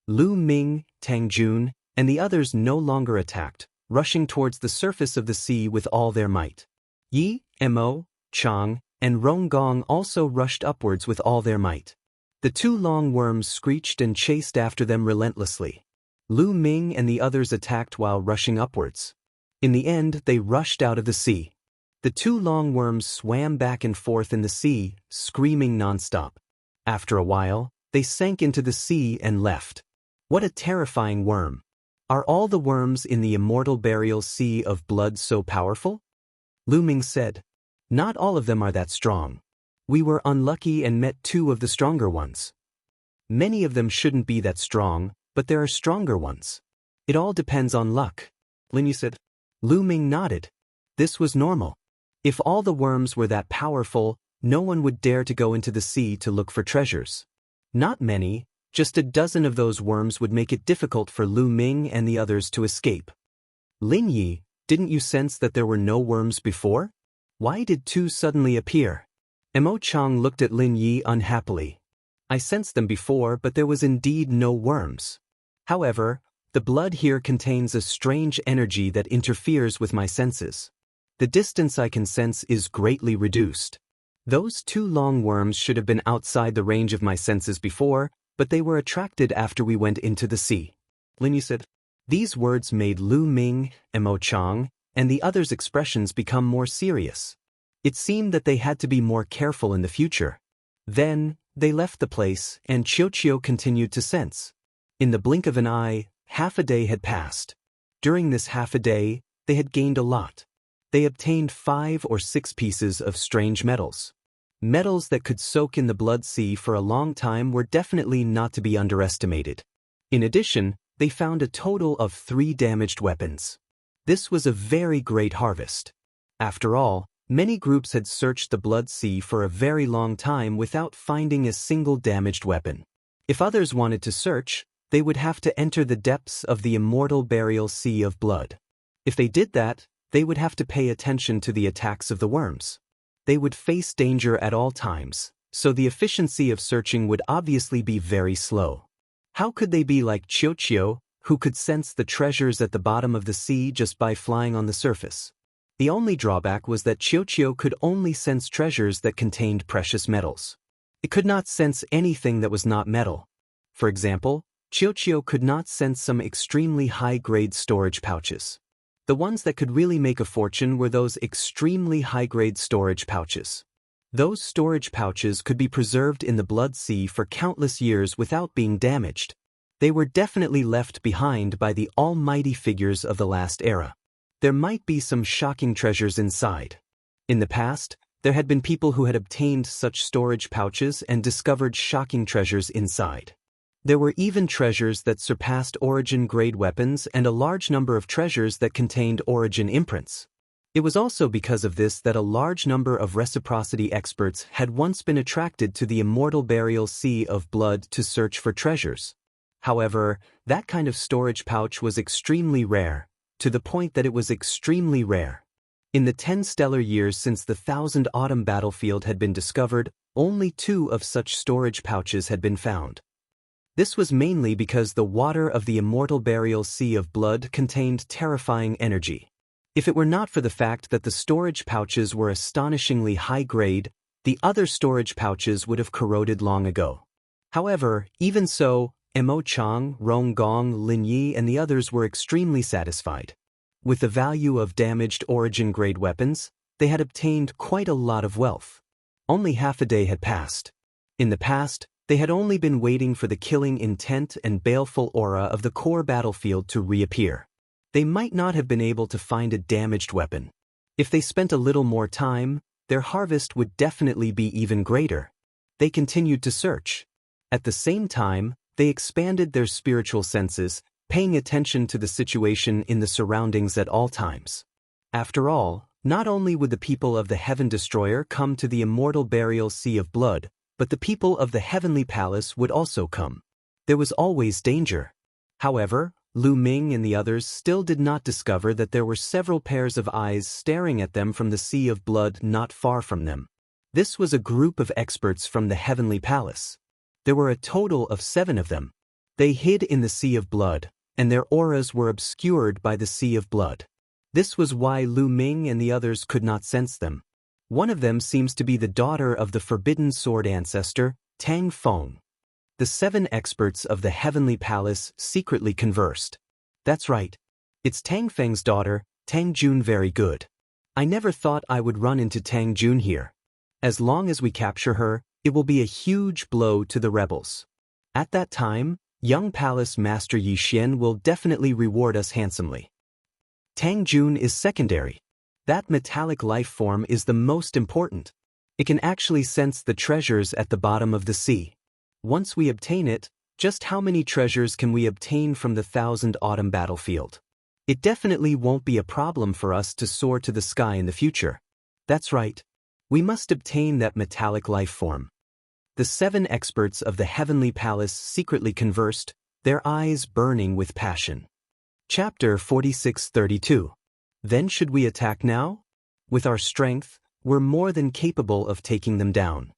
Lu Ming, Tang Jun, and the others no longer attacked, rushing towards the surface of the sea with all their might. Yi, Mo, Chang, and Ronggong also rushed upwards with all their might. The two long worms screeched and chased after them relentlessly. Lu Ming and the others attacked while rushing upwards. In the end, they rushed out of the sea. The two long worms swam back and forth in the sea, screaming nonstop. After a while, they sank into the sea and left. What a terrifying worm! Are all the worms in the immortal burial sea of blood so powerful? Lu Ming said. Not all of them are that strong. We were unlucky and met two of the stronger ones. Many of them shouldn't be that strong, but there are stronger ones. It all depends on luck. Lin Yi said. Lu Ming nodded. This was normal. If all the worms were that powerful, no one would dare to go into the sea to look for treasures. Not many, just a dozen of those worms would make it difficult for Lu Ming and the others to escape. Lin Yi, didn't you sense that there were no worms before? Why did two suddenly appear? Mo Chang looked at Lin Yi unhappily. I sensed them before, but there was indeed no worms. However, the blood here contains a strange energy that interferes with my senses. The distance I can sense is greatly reduced. Those two long worms should have been outside the range of my senses before, but they were attracted after we went into the sea. Lin Yi said. These words made Lu Ming, Mo Chang, and the others' expressions become more serious. It seemed that they had to be more careful in the future. Then, they left the place, and Chiu continued to sense. In the blink of an eye, half a day had passed. During this half a day, they had gained a lot. They obtained 5 or 6 pieces of strange metals. Metals that could soak in the blood sea for a long time were definitely not to be underestimated. In addition, they found a total of 3 damaged weapons. This was a very great harvest. After all, many groups had searched the blood sea for a very long time without finding a single damaged weapon. If others wanted to search, they would have to enter the depths of the immortal burial sea of blood. If they did that, they would have to pay attention to the attacks of the worms. They would face danger at all times, so the efficiency of searching would obviously be very slow. How could they be like Chiu, who could sense the treasures at the bottom of the sea just by flying on the surface? The only drawback was that Chiu could only sense treasures that contained precious metals. It could not sense anything that was not metal. For example, Chiu could not sense some extremely high-grade storage pouches. The ones that could really make a fortune were those extremely high-grade storage pouches. Those storage pouches could be preserved in the blood sea for countless years without being damaged. They were definitely left behind by the almighty figures of the last era. There might be some shocking treasures inside. In the past, there had been people who had obtained such storage pouches and discovered shocking treasures inside. There were even treasures that surpassed origin-grade weapons and a large number of treasures that contained origin imprints. It was also because of this that a large number of reciprocity experts had once been attracted to the Immortal Burial Sea of Blood to search for treasures. However, that kind of storage pouch was extremely rare, to the point that it was extremely rare. In the 10 stellar years since the Thousand Autumn battlefield had been discovered, only 2 of such storage pouches had been found. This was mainly because the water of the Immortal Burial Sea of Blood contained terrifying energy. If it were not for the fact that the storage pouches were astonishingly high grade, the other storage pouches would have corroded long ago. However, even so, Mo Chang, Rong Gong, Lin Yi and the others were extremely satisfied. With the value of damaged origin-grade weapons, they had obtained quite a lot of wealth. Only half a day had passed. In the past, they had only been waiting for the killing intent and baleful aura of the core battlefield to reappear. They might not have been able to find a damaged weapon. If they spent a little more time, their harvest would definitely be even greater. They continued to search. At the same time, they expanded their spiritual senses, paying attention to the situation in the surroundings at all times. After all, not only would the people of the Heaven Destroyer come to the Immortal Burial Sea of Blood, but the people of the Heavenly Palace would also come. There was always danger. However, Lu Ming and the others still did not discover that there were several pairs of eyes staring at them from the Sea of Blood not far from them. This was a group of experts from the Heavenly Palace. There were a total of 7 of them. They hid in the Sea of Blood, and their auras were obscured by the Sea of Blood. This was why Lu Ming and the others could not sense them. One of them seems to be the daughter of the Forbidden Sword ancestor, Tang Feng. The 7 experts of the Heavenly Palace secretly conversed. That's right. It's Tang Feng's daughter, Tang Jun. Very good. I never thought I would run into Tang Jun here. As long as we capture her, it will be a huge blow to the rebels. At that time, young Palace Master Yi Xian will definitely reward us handsomely. Tang Jun is secondary. That metallic life form is the most important. It can actually sense the treasures at the bottom of the sea. Once we obtain it, just how many treasures can we obtain from the Thousand Autumn battlefield? It definitely won't be a problem for us to soar to the sky in the future. That's right. We must obtain that metallic life form. The 7 experts of the Heavenly Palace secretly conversed, their eyes burning with passion. Chapter 46-32. Then should we attack now? With our strength, we're more than capable of taking them down.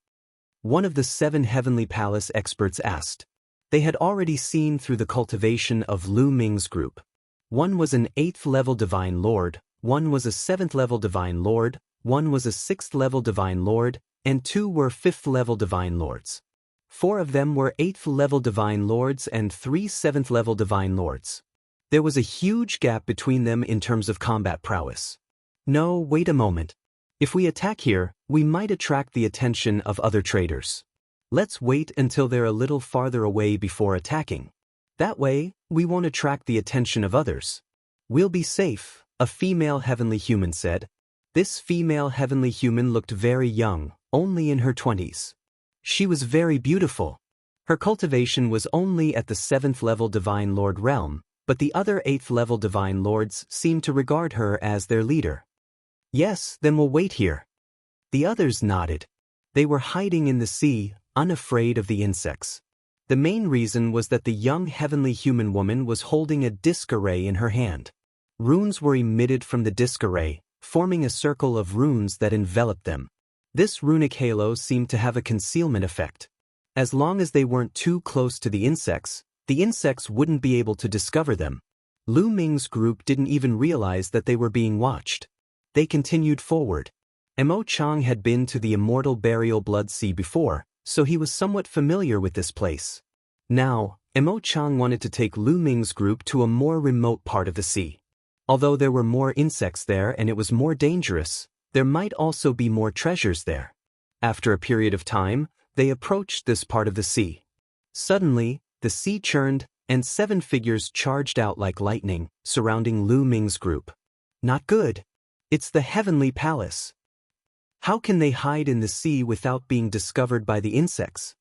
One of the 7 Heavenly Palace experts asked. They had already seen through the cultivation of Lu Ming's group. One was an 8th-level Divine Lord, one was a 7th-level Divine Lord, one was a 6th-level Divine Lord, and 2 were 5th-level Divine Lords. 4 of them were 8th-level Divine Lords and 3 7th-level Divine Lords. There was a huge gap between them in terms of combat prowess. No, wait a moment. If we attack here, we might attract the attention of other traders. Let's wait until they're a little farther away before attacking. That way, we won't attract the attention of others. We'll be safe, a female heavenly human said. This female heavenly human looked very young, only in her 20s. She was very beautiful. Her cultivation was only at the 7th-level Divine Lord realm, but the other 8th-level Divine Lords seemed to regard her as their leader. Yes, then we'll wait here. The others nodded. They were hiding in the sea, unafraid of the insects. The main reason was that the young heavenly human woman was holding a disc array in her hand. Runes were emitted from the disc array, forming a circle of runes that enveloped them. This runic halo seemed to have a concealment effect. As long as they weren't too close to the insects wouldn't be able to discover them. Lu Ming's group didn't even realize that they were being watched. They continued forward. Mo Chang had been to the Immortal Burial Blood Sea before, so he was somewhat familiar with this place. Now, Mo Chang wanted to take Lu Ming's group to a more remote part of the sea. Although there were more insects there and it was more dangerous, there might also be more treasures there. After a period of time, they approached this part of the sea. Suddenly, the sea churned, and 7 figures charged out like lightning, surrounding Lu Ming's group. Not good. It's the Heavenly Palace. How can they hide in the sea without being discovered by the insects?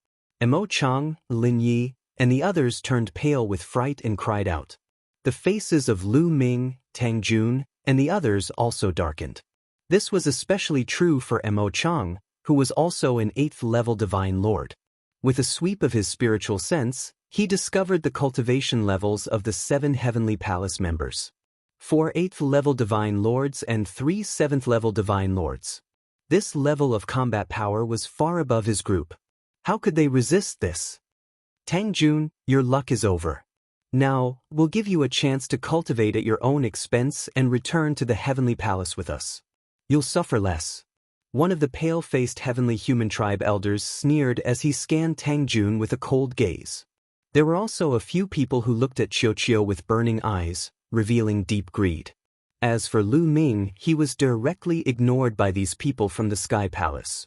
Mo Chang, Lin Yi, and the others turned pale with fright and cried out. The faces of Lu Ming, Tang Jun, and the others also darkened. This was especially true for Mo Chang, who was also an 8th-level Divine Lord. With a sweep of his spiritual sense, he discovered the cultivation levels of the 7 Heavenly Palace members. 4 8th-level Divine Lords and 3 7th-level Divine Lords. This level of combat power was far above his group. How could they resist this? Tang Jun, your luck is over. Now, we'll give you a chance to cultivate at your own expense and return to the Heavenly Palace with us. You'll suffer less. One of the pale-faced Heavenly Human Tribe elders sneered as he scanned Tang Jun with a cold gaze. There were also a few people who looked at Qiu with burning eyes, revealing deep greed. As for Lu Ming, he was directly ignored by these people from the Sky Palace.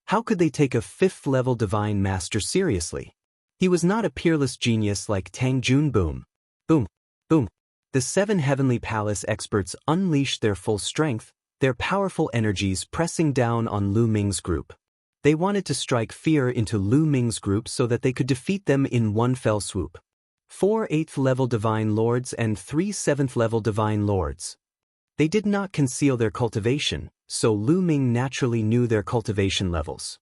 How could they take a 5th-level Divine Master seriously? He was not a peerless genius like Tang Jun. Boom. Boom. Boom. The 7 Heavenly Palace experts unleashed their full strength, their powerful energies pressing down on Lu Ming's group. They wanted to strike fear into Lu Ming's group so that they could defeat them in one fell swoop. 4 8th-level Divine Lords and 3 7th-level Divine Lords. They did not conceal their cultivation, so Lu Ming naturally knew their cultivation levels.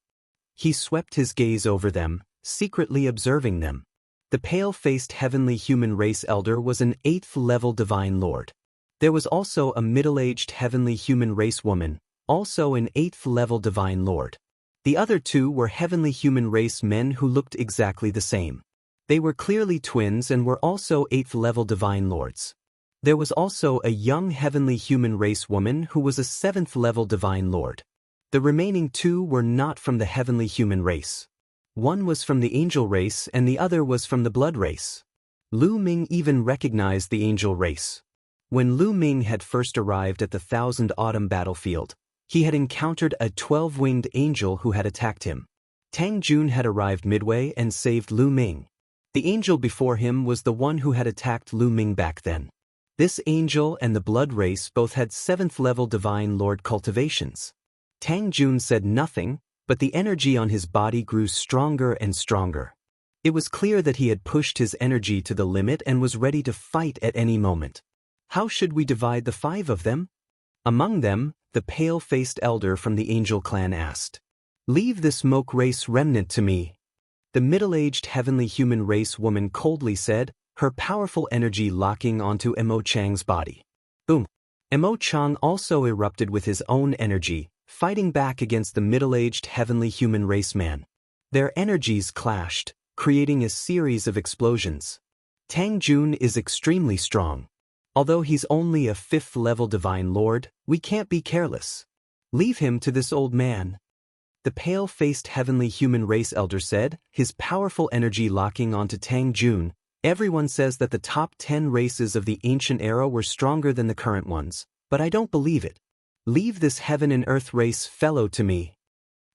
He swept his gaze over them, secretly observing them. The pale-faced Heavenly Human Race Elder was an 8th-level Divine Lord. There was also a middle-aged Heavenly Human Race Woman, also an 8th-level Divine Lord. The other 2 were Heavenly Human Race men who looked exactly the same. They were clearly twins and were also 8th-level Divine Lords. There was also a young Heavenly Human Race woman who was a 7th-level Divine Lord. The remaining 2 were not from the Heavenly Human Race. One was from the Angel Race and the other was from the Blood Race. Lu Ming even recognized the Angel Race. When Lu Ming had first arrived at the Thousand Autumn battlefield, he had encountered a 12-winged angel who had attacked him. Tang Jun had arrived midway and saved Lu Ming. The angel before him was the one who had attacked Lu Ming back then. This angel and the Blood Race both had 7th-level Divine Lord cultivations. Tang Jun said nothing, but the energy on his body grew stronger and stronger. It was clear that he had pushed his energy to the limit and was ready to fight at any moment. How should we divide the 5 of them? Among them, the pale-faced elder from the Angel clan asked. Leave the Smoke Race remnant to me. The middle-aged Heavenly Human Race woman coldly said, her powerful energy locking onto Mo Chang's body. Boom. Mo Chang also erupted with his own energy, fighting back against the middle-aged Heavenly Human Race man. Their energies clashed, creating a series of explosions. Tang Jun is extremely strong. Although he's only a 5th-level Divine Lord, we can't be careless. Leave him to this old man. The pale-faced Heavenly Human Race Elder said, his powerful energy locking onto Tang Jun. Everyone says that the top 10 races of the ancient era were stronger than the current ones, but I don't believe it. Leave this Heaven and Earth Race fellow to me.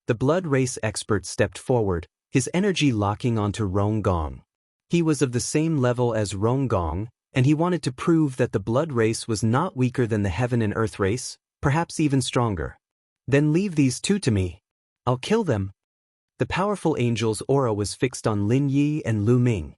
The Blood Race expert stepped forward, his energy locking onto Rong Gong. He was of the same level as Rong Gong, and he wanted to prove that the Blood Race was not weaker than the Heaven and Earth Race, perhaps even stronger. Then leave these 2 to me. I'll kill them. The powerful angel's aura was fixed on Lin Yi and Lu Ming.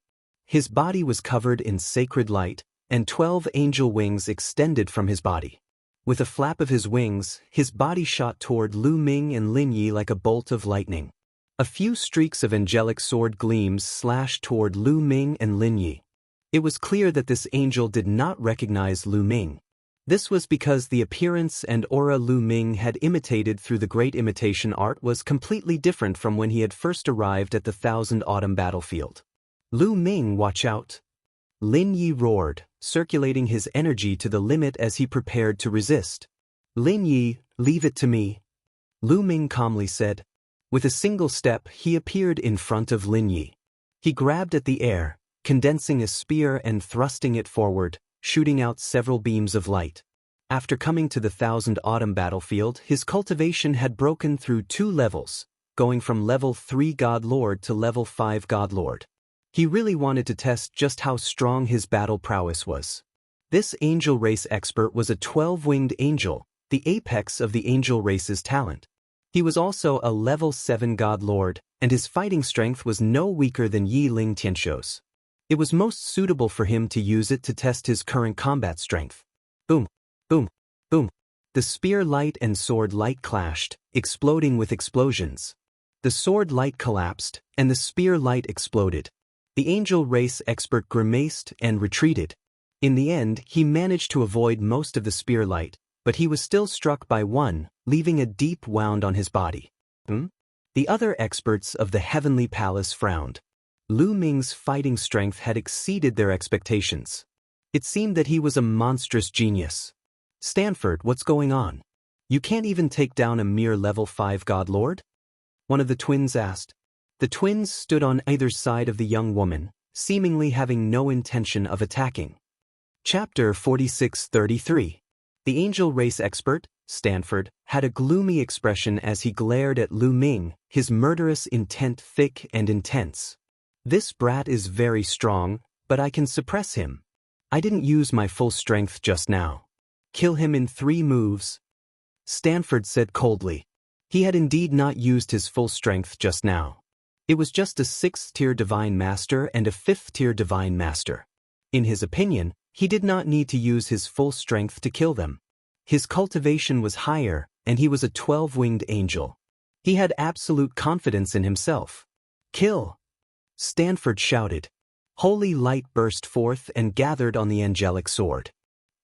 His body was covered in sacred light, and 12 angel wings extended from his body. With a flap of his wings, his body shot toward Lu Ming and Lin Yi like a bolt of lightning. A few streaks of angelic sword gleams slashed toward Lu Ming and Lin Yi. It was clear that this angel did not recognize Lu Ming. This was because the appearance and aura Lu Ming had imitated through the great imitation art was completely different from when he had first arrived at the Thousand Autumn battlefield. Lu Ming, watch out! Lin Yi roared, circulating his energy to the limit as he prepared to resist. Lin Yi, leave it to me. Lu Ming calmly said. With a single step, he appeared in front of Lin Yi. He grabbed at the air, condensing a spear and thrusting it forward, shooting out several beams of light. After coming to the Thousand Autumn battlefield, his cultivation had broken through 2 levels, going from level 3 God Lord to level 5 God Lord. He really wanted to test just how strong his battle prowess was. This angel race expert was a 12-winged angel, the apex of the angel race's talent. He was also a level 7 God Lord, and his fighting strength was no weaker than Yi Ling Tianshou's. It was most suitable for him to use it to test his current combat strength. Boom, boom, boom. The spear light and sword light clashed, exploding with explosions. The sword light collapsed, and the spear light exploded. The angel race expert grimaced and retreated. In the end, he managed to avoid most of the spear light, but he was still struck by one, leaving a deep wound on his body. The other experts of the Heavenly Palace frowned. Lu Ming's fighting strength had exceeded their expectations. It seemed that he was a monstrous genius. Stanford, what's going on? You can't even take down a mere level 5 God Lord? One of the twins asked. The twins stood on either side of the young woman, seemingly having no intention of attacking. Chapter 46-33. The angel race expert, Stanford, had a gloomy expression as he glared at Lu Ming, his murderous intent thick and intense. This brat is very strong, but I can suppress him. I didn't use my full strength just now. Kill him in 3 moves. Stanford said coldly. He had indeed not used his full strength just now. It was just a 6th-tier Divine Master and a 5th-tier Divine Master. In his opinion, he did not need to use his full strength to kill them. His cultivation was higher, and he was a 12-winged angel. He had absolute confidence in himself. Kill! Stanford shouted. Holy light burst forth and gathered on the angelic sword.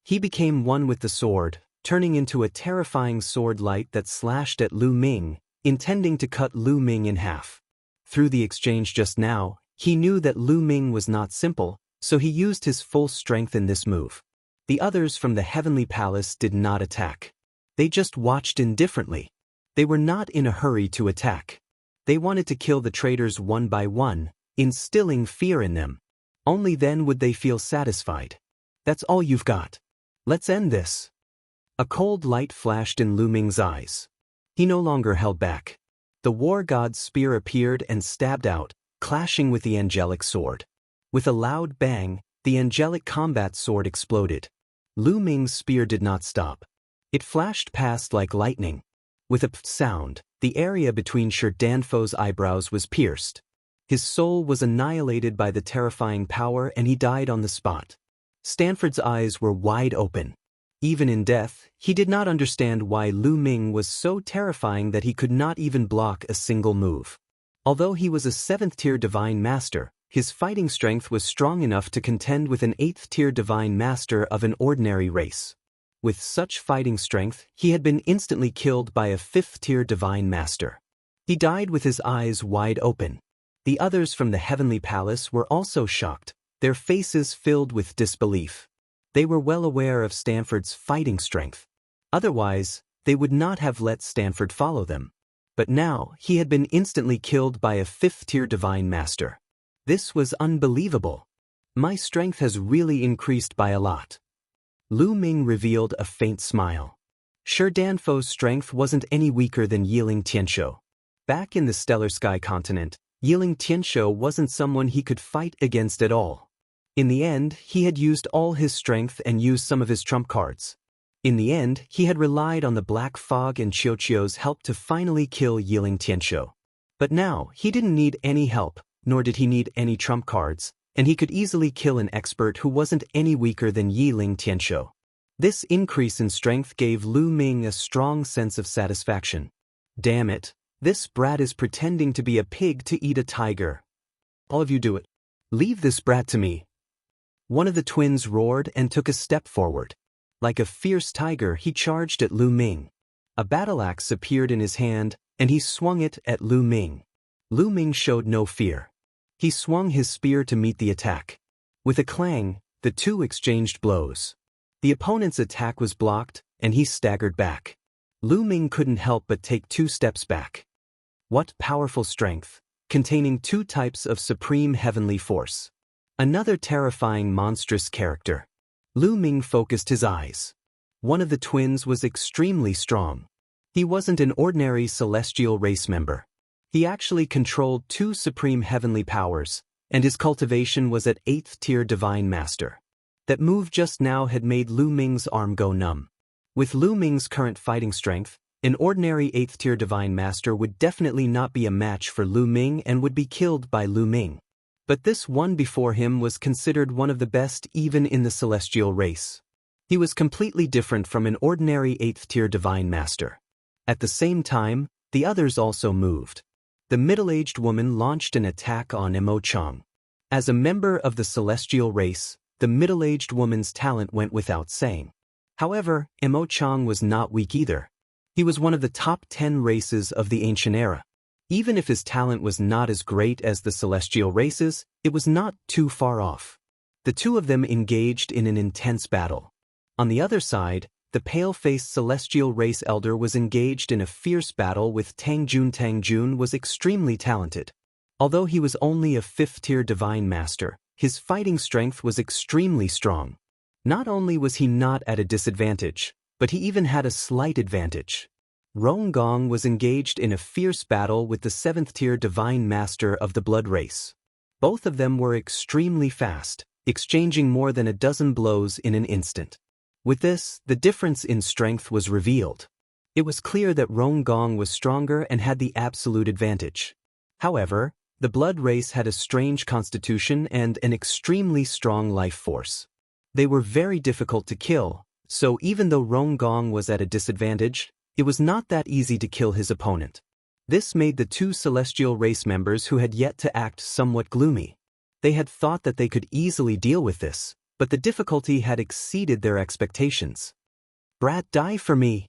He became one with the sword, turning into a terrifying sword light that slashed at Lu Ming, intending to cut Lu Ming in half. Through the exchange just now, he knew that Lu Ming was not simple, so he used his full strength in this move. The others from the Heavenly Palace did not attack. They just watched indifferently. They were not in a hurry to attack. They wanted to kill the traitors one by one, instilling fear in them. Only then would they feel satisfied. That's all you've got. Let's end this. A cold light flashed in Lu Ming's eyes. He no longer held back. The war god's spear appeared and stabbed out, clashing with the angelic sword. With a loud bang, the angelic combat sword exploded. Lu Ming's spear did not stop. It flashed past like lightning. With a sound, the area between Shi Danfo's eyebrows was pierced. His soul was annihilated by the terrifying power and he died on the spot. Stanford's eyes were wide open. Even in death, he did not understand why Lu Ming was so terrifying that he could not even block a single move. Although he was a 7th-tier Divine Master, his fighting strength was strong enough to contend with an 8th-tier Divine Master of an ordinary race. With such fighting strength, he had been instantly killed by a 5th-tier Divine Master. He died with his eyes wide open. The others from the Heavenly Palace were also shocked, their faces filled with disbelief. They were well aware of Stanford's fighting strength. Otherwise, they would not have let Stanford follow them. But now, he had been instantly killed by a 5th-tier Divine Master. This was unbelievable. My strength has really increased by a lot. Lu Ming revealed a faint smile. Shi Danfo's strength wasn't any weaker than Yi Ling Tianshou. Back in the Stellar Sky continent, Yi Ling Tianshou wasn't someone he could fight against at all. In the end, he had used all his strength and used some of his trump cards. In the end, he had relied on the Black Fog and Qiuqiu's help to finally kill Yi Ling Tianshou. But now, he didn't need any help, nor did he need any trump cards, and he could easily kill an expert who wasn't any weaker than Yi Ling Tianshou. This increase in strength gave Lu Ming a strong sense of satisfaction. Damn it, this brat is pretending to be a pig to eat a tiger. All of you do it. Leave this brat to me. One of the twins roared and took a step forward. Like a fierce tiger, he charged at Lu Ming. A battle axe appeared in his hand, and he swung it at Lu Ming. Lu Ming showed no fear. He swung his spear to meet the attack. With a clang, the two exchanged blows. The opponent's attack was blocked, and he staggered back. Lu Ming couldn't help but take 2 steps back. What powerful strength, containing 2 types of supreme heavenly force. Another terrifying monstrous character. Lu Ming focused his eyes. One of the twins was extremely strong. He wasn't an ordinary celestial race member. He actually controlled 2 supreme heavenly powers, and his cultivation was at 8th-tier Divine Master. That move just now had made Lu Ming's arm go numb. With Lu Ming's current fighting strength, An ordinary 8th tier Divine Master would definitely not be a match for Lu Ming and would be killed by Lu Ming. But this one before him was considered one of the best even in the celestial race. He was completely different from an ordinary 8th tier Divine Master. At the same time, the others also moved. The middle-aged woman launched an attack on Imo-chang. As a member of the celestial race, the middle-aged woman's talent went without saying. However, Imo-chang was not weak either. He was one of the top 10 races of the ancient era. Even if his talent was not as great as the celestial races, it was not too far off. The two of them engaged in an intense battle. On the other side, the pale-faced celestial race elder was engaged in a fierce battle with Tang Jun. Tang Jun was extremely talented. Although he was only a 5th tier Divine Master, his fighting strength was extremely strong. Not only was he not at a disadvantage, but he even had a slight advantage. Rong Gong was engaged in a fierce battle with the 7th tier Divine Master of the Blood Race. Both of them were extremely fast, exchanging more than a dozen blows in an instant. With this, the difference in strength was revealed. It was clear that Rong Gong was stronger and had the absolute advantage. However, the Blood Race had a strange constitution and an extremely strong life force. They were very difficult to kill, so even though Rong Gong was at a disadvantage, it was not that easy to kill his opponent. This made the two celestial race members who had yet to act somewhat gloomy. They had thought that they could easily deal with this, but the difficulty had exceeded their expectations. "Brat, die for me!"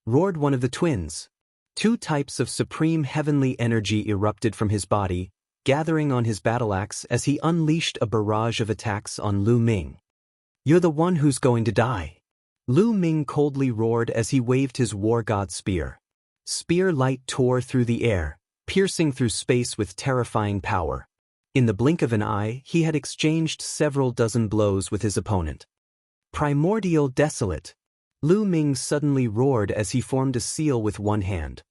roared one of the twins. Two types of supreme heavenly energy erupted from his body, gathering on his battle axe as he unleashed a barrage of attacks on Lu Ming. "You're the one who's going to die!" Lu Ming coldly roared as he waved his war god spear. Spear light tore through the air, piercing through space with terrifying power. In the blink of an eye, he had exchanged several dozen blows with his opponent. "Primordial Desolate!" Lu Ming suddenly roared as he formed a seal with one hand.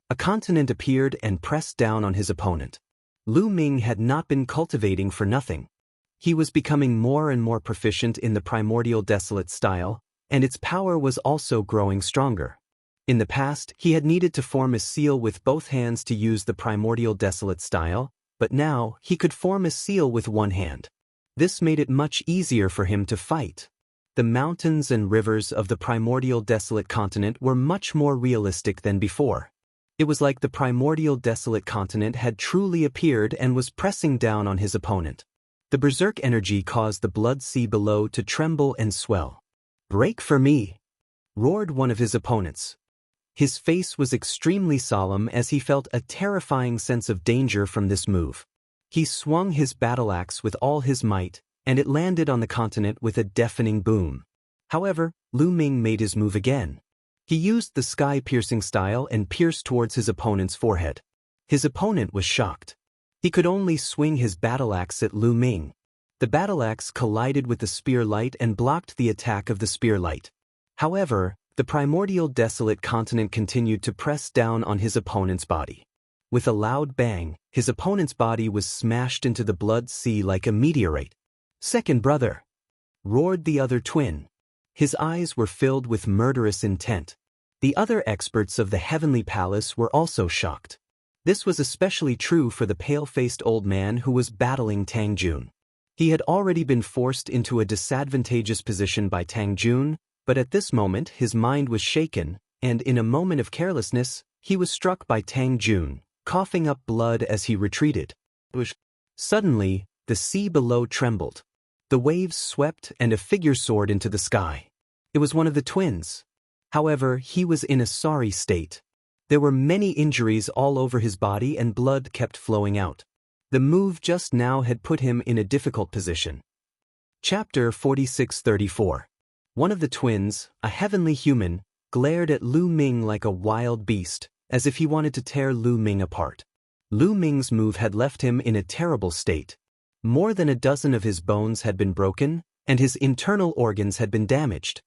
A continent appeared and pressed down on his opponent. Lu Ming had not been cultivating for nothing. He was becoming more and more proficient in the Primordial Desolate style, and its power was also growing stronger. In the past, he had needed to form a seal with both hands to use the Primordial Desolate style, but now he could form a seal with one hand. This made it much easier for him to fight. The mountains and rivers of the Primordial Desolate continent were much more realistic than before. It was like the Primordial Desolate continent had truly appeared and was pressing down on his opponent. The berserk energy caused the blood sea below to tremble and swell. "Break for me!" roared one of his opponents. His face was extremely solemn as he felt a terrifying sense of danger from this move. He swung his battle axe with all his might, and it landed on the continent with a deafening boom. However, Lu Ming made his move again. He used the sky-piercing style and pierced towards his opponent's forehead. His opponent was shocked. He could only swing his battle axe at Lu Ming. The battle axe collided with the spear light and blocked the attack of the spear light. However, the Primordial Desolate continent continued to press down on his opponent's body. With a loud bang, his opponent's body was smashed into the blood sea like a meteorite. "Second brother!" roared the other twin. His eyes were filled with murderous intent. The other experts of the Heavenly Palace were also shocked. This was especially true for the pale-faced old man who was battling Tang Jun. He had already been forced into a disadvantageous position by Tang Jun, but at this moment his mind was shaken, and in a moment of carelessness, he was struck by Tang Jun, coughing up blood as he retreated. Suddenly, the sea below trembled. The waves swept and a figure soared into the sky. It was one of the twins. However, he was in a sorry state. There were many injuries all over his body and blood kept flowing out. The move just now had put him in a difficult position. Chapter 46-34. One of the twins, a heavenly human, glared at Lu Ming like a wild beast, as if he wanted to tear Lu Ming apart. Lu Ming's move had left him in a terrible state. More than a dozen of his bones had been broken, and his internal organs had been damaged.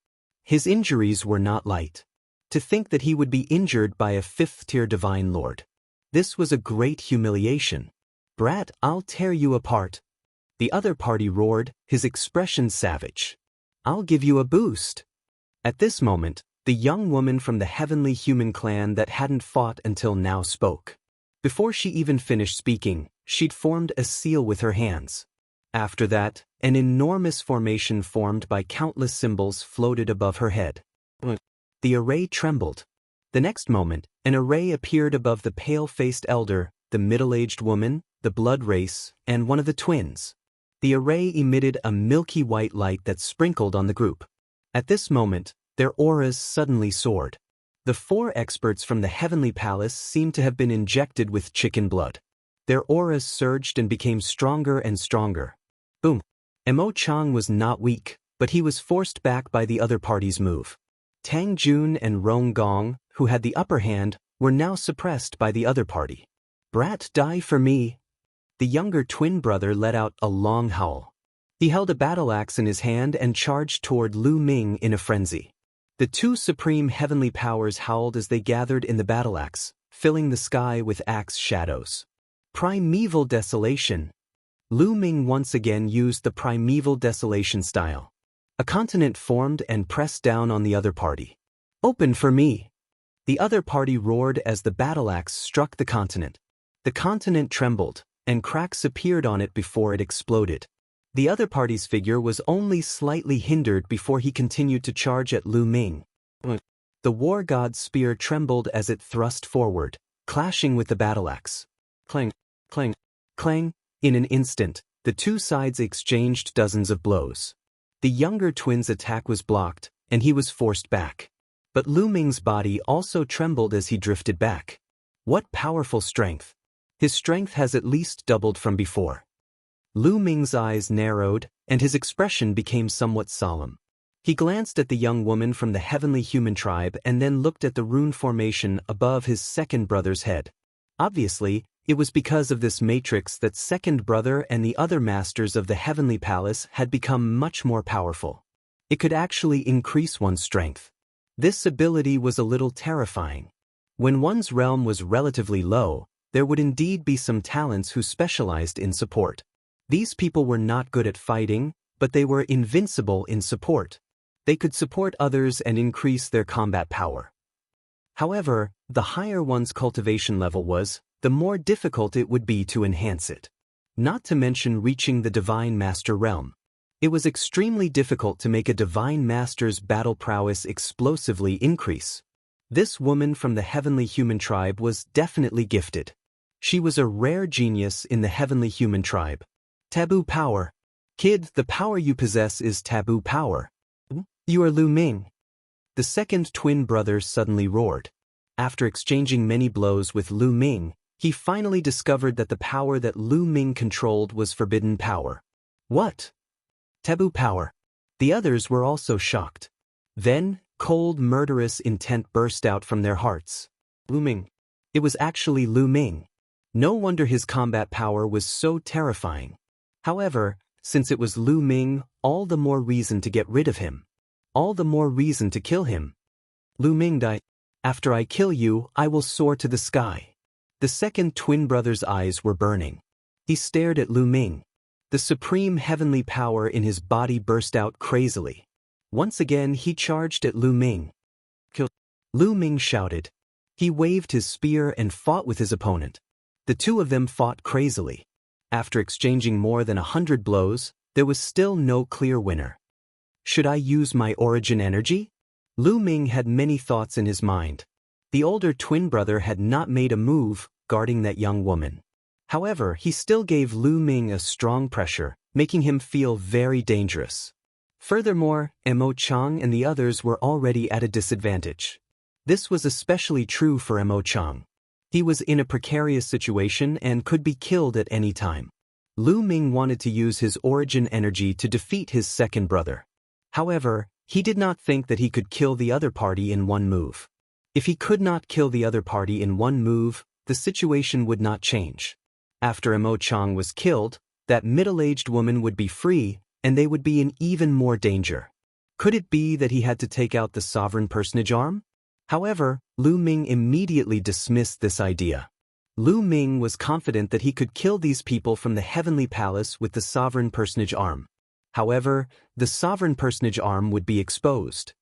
His injuries were not light. To think that he would be injured by a 5th-tier Divine Lord. This was a great humiliation. "Brat, I'll tear you apart!" The other party roared, his expression savage. "I'll give you a boost!" At this moment, the The young woman from the heavenly human clan that hadn't fought until now spoke. Before she even finished speaking, she'd formed a seal with her hands. After that, an enormous formation formed by countless symbols floated above her head. The array trembled. The next moment, an array appeared above the pale-faced elder, the middle-aged woman, the blood race, and one of the twins. The array emitted a milky white light that sprinkled on the group. At this moment, their auras suddenly soared. The 4 experts from the heavenly palace seemed to have been injected with chicken blood. Their auras surged and became stronger and stronger. Boom! Mo Chang was not weak, but he was forced back by the other party's move. Tang Jun and Rong Gong, who had the upper hand, were now suppressed by the other party. "Brat, die for me!" The younger twin brother let out a long howl. He held a battle axe in his hand and charged toward Lu Ming in a frenzy. The 2 supreme heavenly powers howled as they gathered in the battle axe, filling the sky with axe shadows. Primeval desolation. Lu Ming once again used the primeval desolation style. A continent formed and pressed down on the other party. "Open for me!" The other party roared as the battle axe struck the continent. The continent trembled, and cracks appeared on it before it exploded. The other party's figure was only slightly hindered before he continued to charge at Lu Ming. The war god's spear trembled as it thrust forward, clashing with the battle axe. Clang, clang, clang. In an instant, the 2 sides exchanged dozens of blows. The younger twin's attack was blocked, and he was forced back. But Lu Ming's body also trembled as he drifted back. What powerful strength! His strength has at least doubled from before. Lu Ming's eyes narrowed, and his expression became somewhat solemn. He glanced at the young woman from the heavenly human tribe and then looked at the rune formation above his second brother's head. Obviously, it was because of this matrix that second brother and the other masters of the heavenly palace had become much more powerful. It could actually increase one's strength. This ability was a little terrifying. When one's realm was relatively low, there would indeed be some talents who specialized in support. These people were not good at fighting, but they were invincible in support. They could support others and increase their combat power. However, the higher one's cultivation level was, the more difficult it would be to enhance it. Not to mention reaching the Divine Master realm. It was extremely difficult to make a Divine Master's battle prowess explosively increase. This woman from the heavenly human tribe was definitely gifted. She was a rare genius in the heavenly human tribe. Taboo power. Kid, the power you possess is taboo power. You are Lu Ming. The second twin brother suddenly roared. After exchanging many blows with Lu Ming, he finally discovered that the power that Lu Ming controlled was forbidden power. What? Taboo power. The others were also shocked. Then, cold, murderous intent burst out from their hearts. Lu Ming. It was actually Lu Ming. No wonder his combat power was so terrifying. However, since it was Lu Ming, all the more reason to get rid of him. All the more reason to kill him. Lu Ming died. After I kill you, I will soar to the sky. The second twin brother's eyes were burning. He stared at Lu Ming. The supreme heavenly power in his body burst out crazily. Once again he charged at Lu Ming. Kill! Lu Ming shouted. He waved his spear and fought with his opponent. The 2 of them fought crazily. After exchanging more than 100 blows, there was still no clear winner. Should I use my origin energy? Lu Ming had many thoughts in his mind. The older twin brother had not made a move, guarding that young woman. However, he still gave Lu Ming a strong pressure, making him feel very dangerous. Furthermore, Mo Chang and the others were already at a disadvantage. This was especially true for Mo Chang. He was in a precarious situation and could be killed at any time. Lu Ming wanted to use his origin energy to defeat his second brother. However, he did not think that he could kill the other party in one move. If he could not kill the other party in one move, the situation would not change. After Mo Chang was killed, that middle-aged woman would be free, and they would be in even more danger. Could it be that he had to take out the sovereign personage arm? However, Lu Ming immediately dismissed this idea. Lu Ming was confident that he could kill these people from the heavenly palace with the sovereign personage arm. However, the sovereign personage arm would be exposed.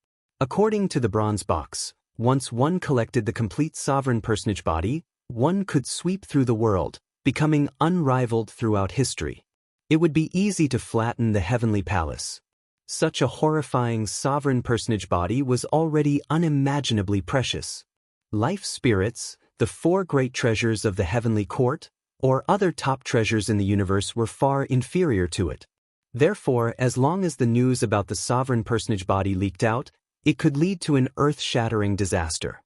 According to the bronze box, once one collected the complete sovereign personage body, one could sweep through the world, becoming unrivaled throughout history. It would be easy to flatten the heavenly palace. Such a horrifying sovereign personage body was already unimaginably precious. Life spirits, the 4 great treasures of the heavenly court, or other top treasures in the universe were far inferior to it. Therefore, as long as the news about the sovereign personage body leaked out, it could lead to an earth-shattering disaster.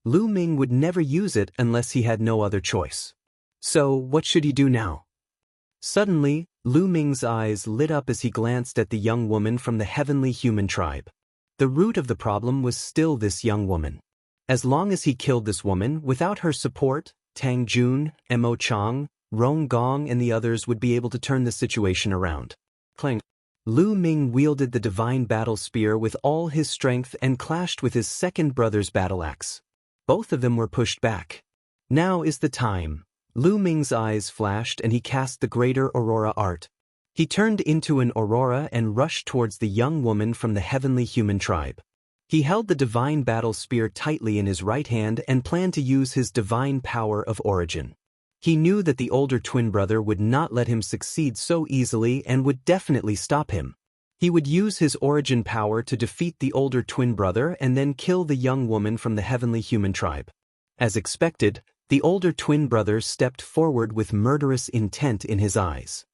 Lu Ming would never use it unless he had no other choice. So, what should he do now? Suddenly, Lu Ming's eyes lit up as he glanced at the young woman from the heavenly human tribe. The root of the problem was still this young woman. As long as he killed this woman, without her support, Tang Jun, Mo Chang, Rong Gong and the others would be able to turn the situation around. Clang. Lu Ming wielded the divine battle spear with all his strength and clashed with his second brother's battle axe. Both of them were pushed back. Now is the time. Lu Ming's eyes flashed and he cast the greater aurora art. He turned into an aurora and rushed towards the young woman from the heavenly human tribe. He held the divine battle spear tightly in his right hand and planned to use his divine power of origin. He knew that the older twin brother would not let him succeed so easily and would definitely stop him. He would use his origin power to defeat the older twin brother and then kill the young woman from the heavenly human tribe. As expected, the older twin brother stepped forward with murderous intent in his eyes.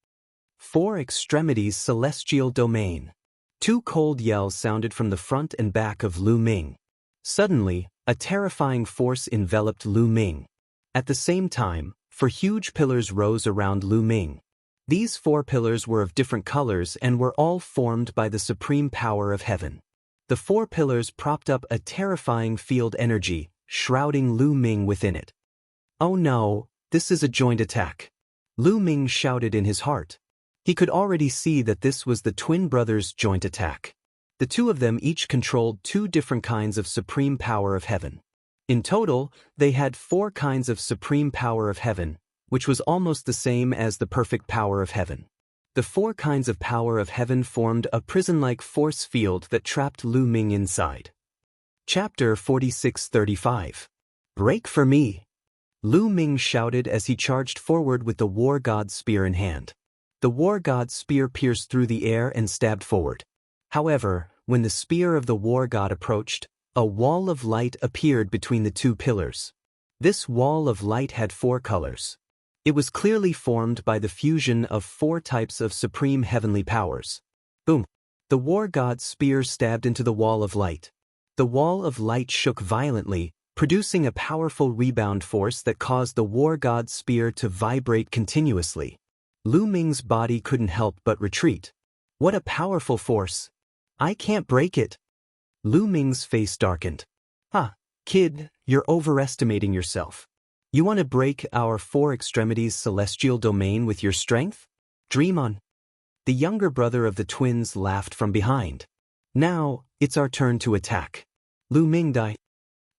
4 extremities celestial domain. 2 cold yells sounded from the front and back of Lu Ming. Suddenly, a terrifying force enveloped Lu Ming. At the same time, 4 huge pillars rose around Lu Ming. These 4 pillars were of different colors and were all formed by the supreme power of heaven. The 4 pillars propped up a terrifying field energy, shrouding Lu Ming within it. Oh no, this is a joint attack. Lu Ming shouted in his heart. He could already see that this was the twin brothers' joint attack. The 2 of them each controlled 2 different kinds of supreme power of heaven. In total, they had 4 kinds of supreme power of heaven, which was almost the same as the perfect power of heaven. The 4 kinds of power of heaven formed a prison-like force field that trapped Lu Ming inside. Chapter 46-35. Break for me! Lu Ming shouted as he charged forward with the war god's spear in hand. The war god's spear pierced through the air and stabbed forward. However, when the spear of the war god approached, a wall of light appeared between the 2 pillars. This wall of light had 4 colors. It was clearly formed by the fusion of 4 types of supreme heavenly powers. Boom! The war god's spear stabbed into the wall of light. The wall of light shook violently, producing a powerful rebound force that caused the war god's spear to vibrate continuously. Lu Ming's body couldn't help but retreat. What a powerful force! I can't break it! Lu Ming's face darkened. Kid, you're overestimating yourself. You want to break our 4 extremities celestial domain with your strength? Dream on. The younger brother of the twins laughed from behind. Now, it's our turn to attack. Lu Ming died.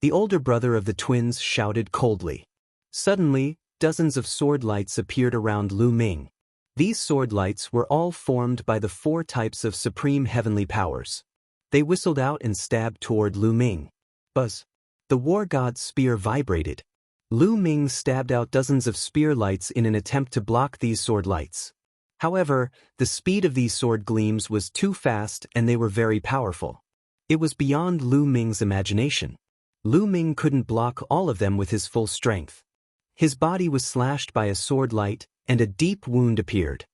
The older brother of the twins shouted coldly. Suddenly, dozens of sword lights appeared around Lu Ming. These sword lights were all formed by the 4 types of supreme heavenly powers. They whistled out and stabbed toward Lu Ming. Buzz! The war god's spear vibrated. Lu Ming stabbed out dozens of spear lights in an attempt to block these sword lights. However, the speed of these sword gleams was too fast and they were very powerful. It was beyond Lu Ming's imagination. Lu Ming couldn't block all of them with his full strength. His body was slashed by a sword light, and a deep wound appeared.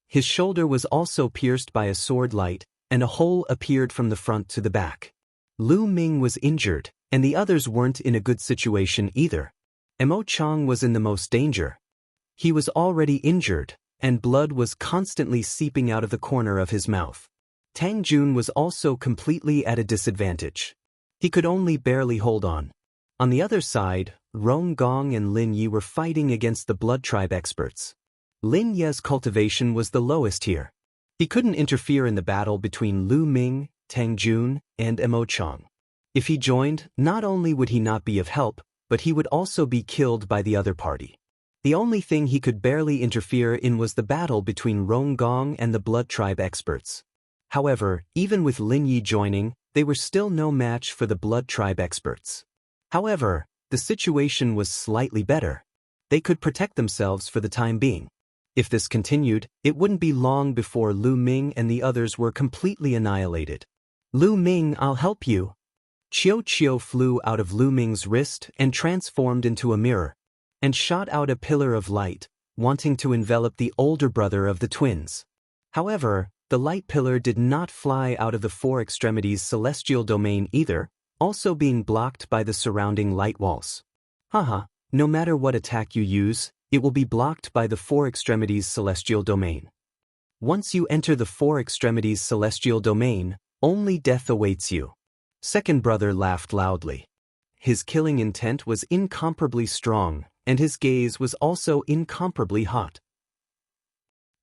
His shoulder was also pierced by a sword light, and a hole appeared from the front to the back. Lu Ming was injured, and the others weren't in a good situation either. Mo Chang was in the most danger. He was already injured, and blood was constantly seeping out of the corner of his mouth. Tang Jun was also completely at a disadvantage. He could only barely hold on. On the other side, Rong Gong and Lin Yi were fighting against the blood tribe experts. Lin Ye's cultivation was the lowest here. He couldn't interfere in the battle between Lu Ming, Tang Jun, and Mo Chang. If he joined, not only would he not be of help, but he would also be killed by the other party. The only thing he could barely interfere in was the battle between Rong Gong and the blood tribe experts. However, even with Lin Yi joining, they were still no match for the Blood Tribe experts. However, the situation was slightly better. They could protect themselves for the time being. If this continued, it wouldn't be long before Lu Ming and the others were completely annihilated. Lu Ming, I'll help you. Qiu flew out of Lu Ming's wrist and transformed into a mirror, and shot out a pillar of light, wanting to envelop the older brother of the twins. However, the light pillar did not fly out of the Four Extremities celestial domain either, also being blocked by the surrounding light walls. Haha, no matter what attack you use, it will be blocked by the Four Extremities celestial domain. Once you enter the Four Extremities celestial domain, only death awaits you. Second brother laughed loudly. His killing intent was incomparably strong, and his gaze was also incomparably hot.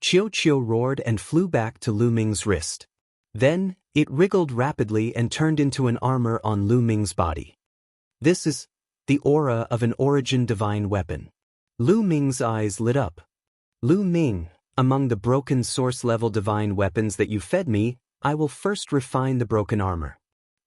Qiu roared and flew back to Lu Ming's wrist. Then, it wriggled rapidly and turned into an armor on Lu Ming's body. This is the aura of an origin divine weapon. Lu Ming's eyes lit up. Lu Ming, among the broken source-level divine weapons that you fed me, I will first refine the broken armor.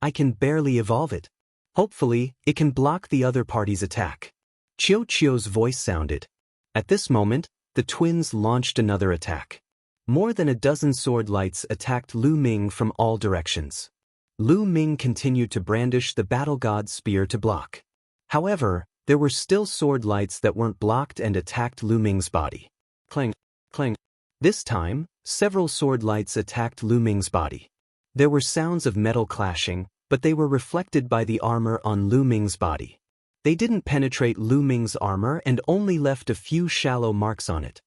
I can barely evolve it. Hopefully, it can block the other party's attack. Qiu's voice sounded. At this moment, the twins launched another attack. More than a dozen sword lights attacked Lu Ming from all directions. Lu Ming continued to brandish the battle god's spear to block. However, there were still sword lights that weren't blocked and attacked Lu Ming's body. Clang, clang. This time, several sword lights attacked Lu Ming's body. There were sounds of metal clashing, but they were reflected by the armor on Lu Ming's body. They didn't penetrate Lu Ming's armor and only left a few shallow marks on it.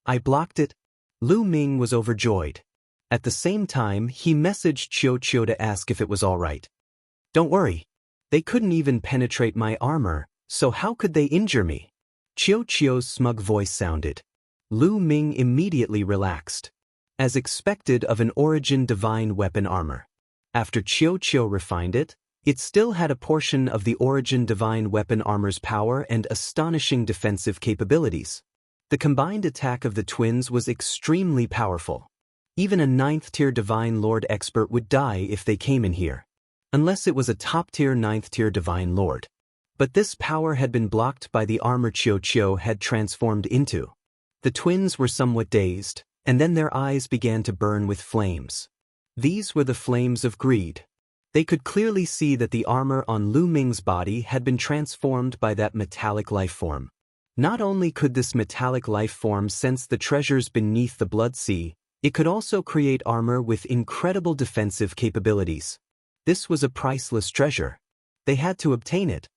I blocked it. Lu Ming was overjoyed. At the same time, he messaged Qiu to ask if it was all right. Don't worry. They couldn't even penetrate my armor, so how could they injure me? Qiu's smug voice sounded. Lu Ming immediately relaxed. As expected of an origin divine weapon armor. After Qiu refined it, it still had a portion of the origin divine weapon armor's power and astonishing defensive capabilities. The combined attack of the twins was extremely powerful. Even a 9th-tier Divine Lord expert would die if they came in here. Unless it was a top-tier 9th-tier Divine Lord. But this power had been blocked by the armor Qiu had transformed into. The twins were somewhat dazed, and then their eyes began to burn with flames. These were the flames of greed. They could clearly see that the armor on Lu Ming's body had been transformed by that metallic life form. Not only could this metallic life form sense the treasures beneath the Blood Sea, it could also create armor with incredible defensive capabilities. This was a priceless treasure. They had to obtain it.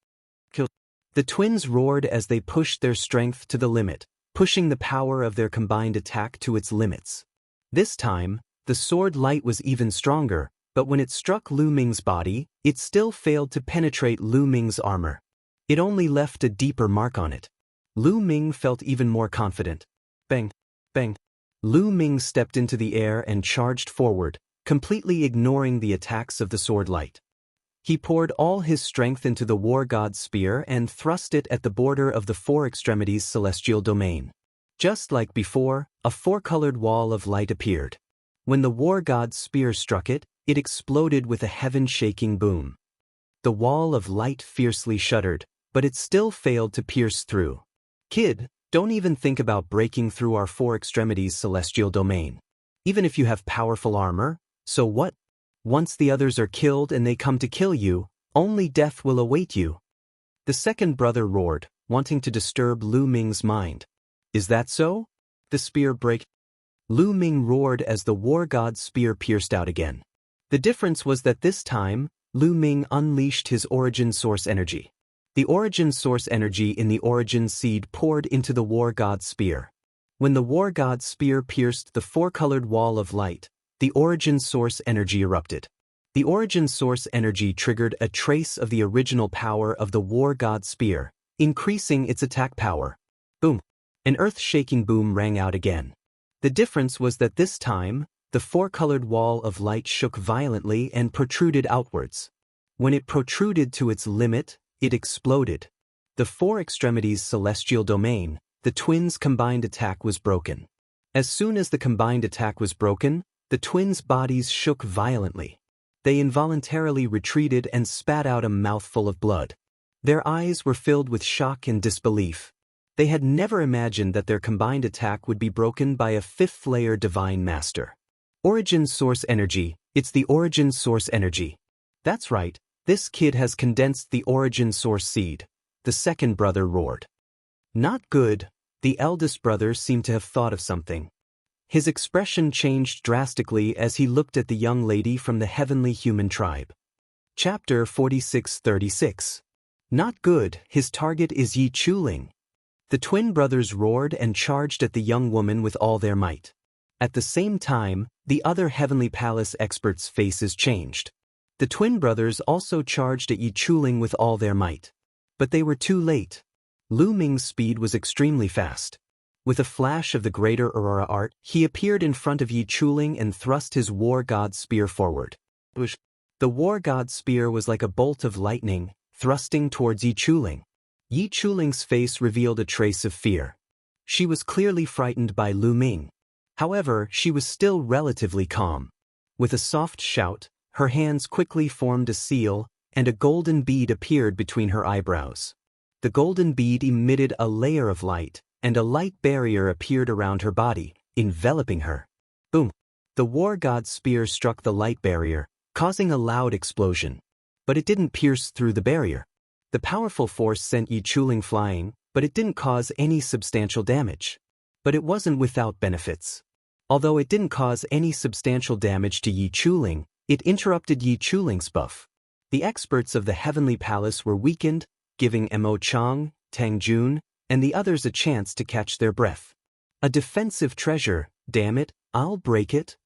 The twins roared as they pushed their strength to the limit, pushing the power of their combined attack to its limits. This time, the sword light was even stronger, but when it struck Lu Ming's body, it still failed to penetrate Lu Ming's armor. It only left a deeper mark on it. Lu Ming felt even more confident. Bang, bang. Lu Ming stepped into the air and charged forward, completely ignoring the attacks of the sword light. He poured all his strength into the war god's spear and thrust it at the border of the Four Extremities celestial domain. Just like before, a four-colored wall of light appeared. When the war god's spear struck it, it exploded with a heaven-shaking boom. The wall of light fiercely shuddered, but it still failed to pierce through. Kid, don't even think about breaking through our Four Extremities celestial domain. Even if you have powerful armor, so what? Once the others are killed and they come to kill you, only death will await you. The second brother roared, wanting to disturb Lu Ming's mind. Is that so? The spear break. Lu Ming roared as the war god's spear pierced out again. The difference was that this time, Lu Ming unleashed his origin source energy. The origin source energy in the origin seed poured into the war god's spear. When the war god's spear pierced the four-colored wall of light, the origin source energy erupted. The origin source energy triggered a trace of the original power of the war god's spear, increasing its attack power. Boom! An earth-shaking boom rang out again. The difference was that this time, the four-colored wall of light shook violently and protruded outwards. When it protruded to its limit, it exploded. The Four Extremities celestial domain, the twins' combined attack was broken. As soon as the combined attack was broken, the twins' bodies shook violently. They involuntarily retreated and spat out a mouthful of blood. Their eyes were filled with shock and disbelief. They had never imagined that their combined attack would be broken by a fifth-layer divine master. Origin source energy, it's the origin source energy. That's right, this kid has condensed the origin source seed, the second brother roared. Not good, the eldest brother seemed to have thought of something. His expression changed drastically as he looked at the young lady from the heavenly human tribe. Chapter 46:36. Not good, his target is Yi Chuling. The twin brothers roared and charged at the young woman with all their might. At the same time, the other Heavenly Palace experts' faces changed. The twin brothers also charged at Yi Chuling with all their might. But they were too late. Lu Ming's speed was extremely fast. With a flash of the greater Aurora art, he appeared in front of Yi Chuling and thrust his war god spear forward. The war god spear was like a bolt of lightning, thrusting towards Yi Chuling. Yi Chuling's face revealed a trace of fear. She was clearly frightened by Lu Ming. However, she was still relatively calm. With a soft shout, her hands quickly formed a seal, and a golden bead appeared between her eyebrows. The golden bead emitted a layer of light, and a light barrier appeared around her body, enveloping her. Boom! The war god's spear struck the light barrier, causing a loud explosion. But it didn't pierce through the barrier. The powerful force sent Yi Chuling flying, but it didn't cause any substantial damage. But it wasn't without benefits. Although it didn't cause any substantial damage to Yi Chuling, it interrupted Yi Chuling's buff. The experts of the Heavenly Palace were weakened, giving Mo Chang, Tang Jun, and the others a chance to catch their breath. A defensive treasure, damn it, I'll break it.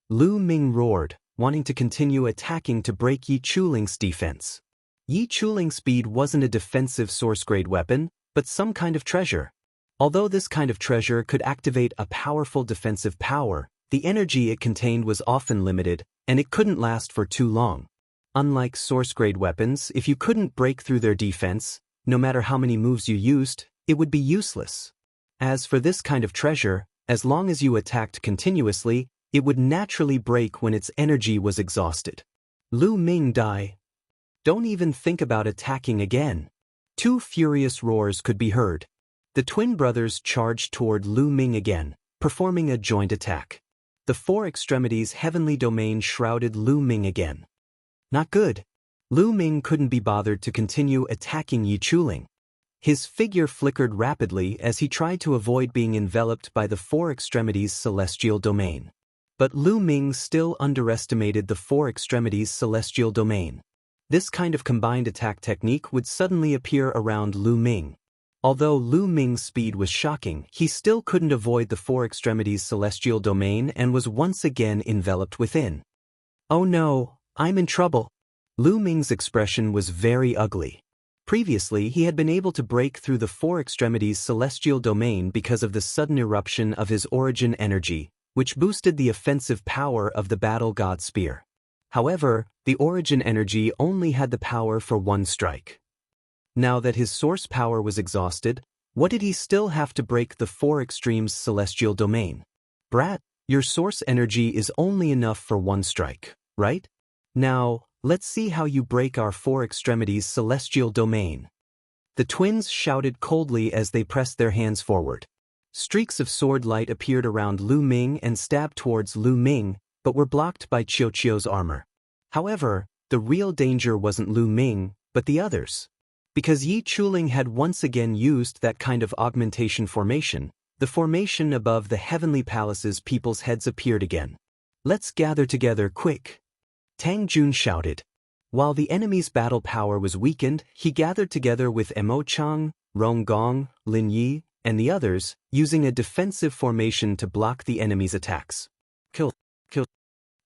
Lu Ming roared, wanting to continue attacking to break Yi Chuling's defense. Yi Chuling's speed wasn't a defensive source-grade weapon, but some kind of treasure. Although this kind of treasure could activate a powerful defensive power, the energy it contained was often limited, and it couldn't last for too long. Unlike source-grade weapons, if you couldn't break through their defense, no matter how many moves you used, it would be useless. As for this kind of treasure, as long as you attacked continuously, it would naturally break when its energy was exhausted. Lu Ming died. Don't even think about attacking again. Two furious roars could be heard. The twin brothers charged toward Lu Ming again, performing a joint attack. The four extremities heavenly domain shrouded Lu Ming again. Not good. Lu Ming couldn't be bothered to continue attacking Yi Chuling. His figure flickered rapidly as he tried to avoid being enveloped by the four extremities celestial domain. But Lu Ming still underestimated the four extremities celestial domain. This kind of combined attack technique would suddenly appear around Lu Ming. Although Lu Ming's speed was shocking, he still couldn't avoid the four extremities celestial domain and was once again enveloped within. Oh no, I'm in trouble. Lu Ming's expression was very ugly. Previously, he had been able to break through the four extremities celestial domain because of the sudden eruption of his origin energy, which boosted the offensive power of the battle god spear. However, the origin energy only had the power for one strike. Now that his source power was exhausted, what did he still have to break the four extremes celestial domain? Brat, your source energy is only enough for one strike, right? Now, let's see how you break our four extremities celestial domain. The twins shouted coldly as they pressed their hands forward. Streaks of sword light appeared around Lu Ming and stabbed towards Lu Ming, but were blocked by Qiuqiu's armor. However, the real danger wasn't Lu Ming, but the others. Because Yi Chuling had once again used that kind of augmentation formation, the formation above the Heavenly Palace's people's heads appeared again. Let's gather together quick. Tang Jun shouted. While the enemy's battle power was weakened, he gathered together with Mo Chang, Rong Gong, Lin Yi, and the others, using a defensive formation to block the enemy's attacks. Kill.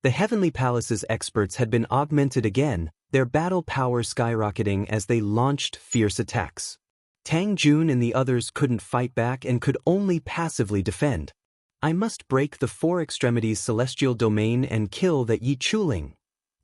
The Heavenly Palace's experts had been augmented again, their battle power skyrocketing as they launched fierce attacks. Tang Jun and the others couldn't fight back and could only passively defend. I must break the four extremities celestial domain and kill that Yi Chuling.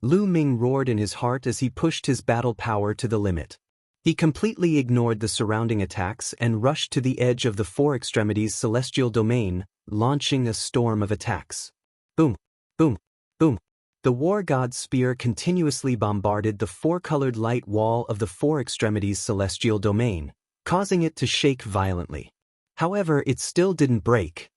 Lu Ming roared in his heart as he pushed his battle power to the limit. He completely ignored the surrounding attacks and rushed to the edge of the four extremities celestial domain, launching a storm of attacks. Boom, boom, boom, The war god's spear continuously bombarded the four-colored light wall of the four extremities celestial domain, causing it to shake violently. However, it still didn't break.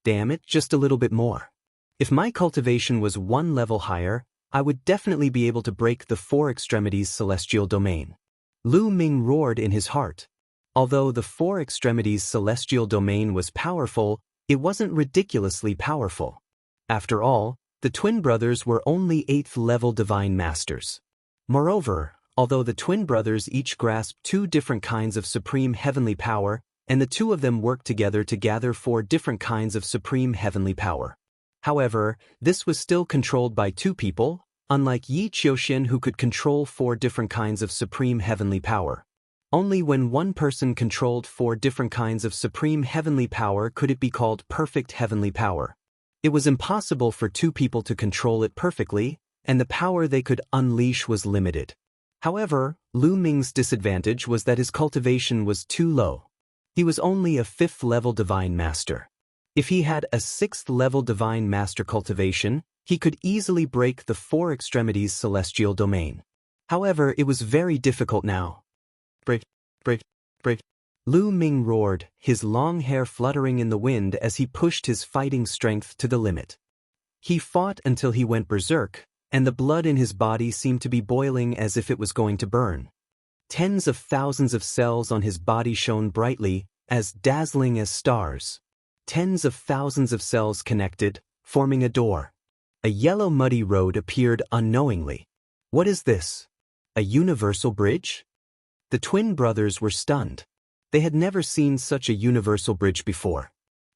Damn it, just a little bit more. If my cultivation was one level higher, I would definitely be able to break the four extremities celestial domain. Lu Ming roared in his heart. Although the four extremities celestial domain was powerful, it wasn't ridiculously powerful. After all, the twin brothers were only 8th-level divine masters. Moreover, although the twin brothers each grasped two different kinds of supreme heavenly power, and the two of them worked together to gather four different kinds of supreme heavenly power. However, this was still controlled by two people, unlike Yi Qiuxian who could control four different kinds of supreme heavenly power. Only when one person controlled four different kinds of supreme heavenly power could it be called perfect heavenly power. It was impossible for two people to control it perfectly, and the power they could unleash was limited. However, Lu Ming's disadvantage was that his cultivation was too low. He was only a 5th-level divine master. If he had a 6th-level divine master cultivation, he could easily break the four extremities celestial domain. However, it was very difficult now. Break. Lu Ming roared, his long hair fluttering in the wind as he pushed his fighting strength to the limit. He fought until he went berserk, and the blood in his body seemed to be boiling as if it was going to burn. Tens of thousands of cells on his body shone brightly, as dazzling as stars. Tens of thousands of cells connected, forming a door. A yellow muddy road appeared unknowingly. What is this? A universal bridge? The twin brothers were stunned. They had never seen such a universal bridge before.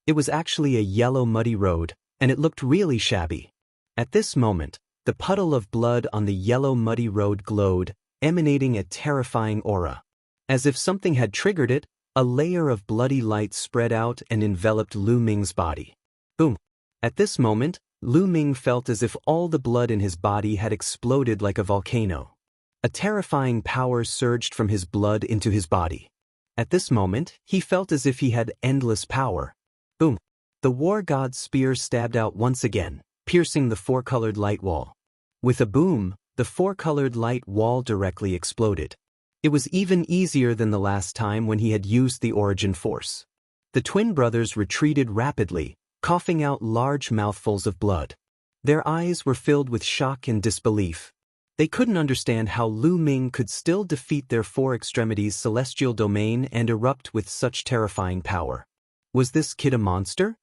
It was actually a yellow muddy road, and it looked really shabby. At this moment, the puddle of blood on the yellow muddy road glowed, emanating a terrifying aura. As if something had triggered it, a layer of bloody light spread out and enveloped Lu Ming's body. Boom! At this moment, Lu Ming felt as if all the blood in his body had exploded like a volcano. A terrifying power surged from his blood into his body. At this moment, he felt as if he had endless power. Boom! The war god's spear stabbed out once again, piercing the four-colored light wall. With a boom, the four-colored light wall directly exploded. It was even easier than the last time when he had used the origin force. The twin brothers retreated rapidly, coughing out large mouthfuls of blood. Their eyes were filled with shock and disbelief. They couldn't understand how Lu Ming could still defeat their four extremities celestial domain and erupt with such terrifying power. Was this kid a monster?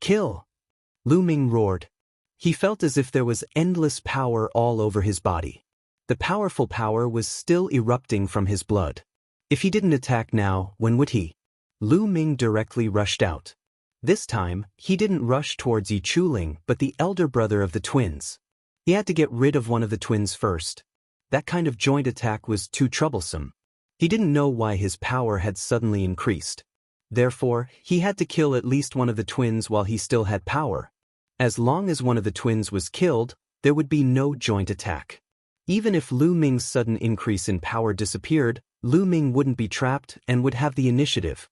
Kill! Lu Ming roared. He felt as if there was endless power all over his body. The powerful power was still erupting from his blood. If he didn't attack now, when would he? Lu Ming directly rushed out. This time, he didn't rush towards Yi Chuling but the elder brother of the twins. He had to get rid of one of the twins first. That kind of joint attack was too troublesome. He didn't know why his power had suddenly increased. Therefore, he had to kill at least one of the twins while he still had power. As long as one of the twins was killed, there would be no joint attack. Even if Lu Ming's sudden increase in power disappeared, Lu Ming wouldn't be trapped and would have the initiative.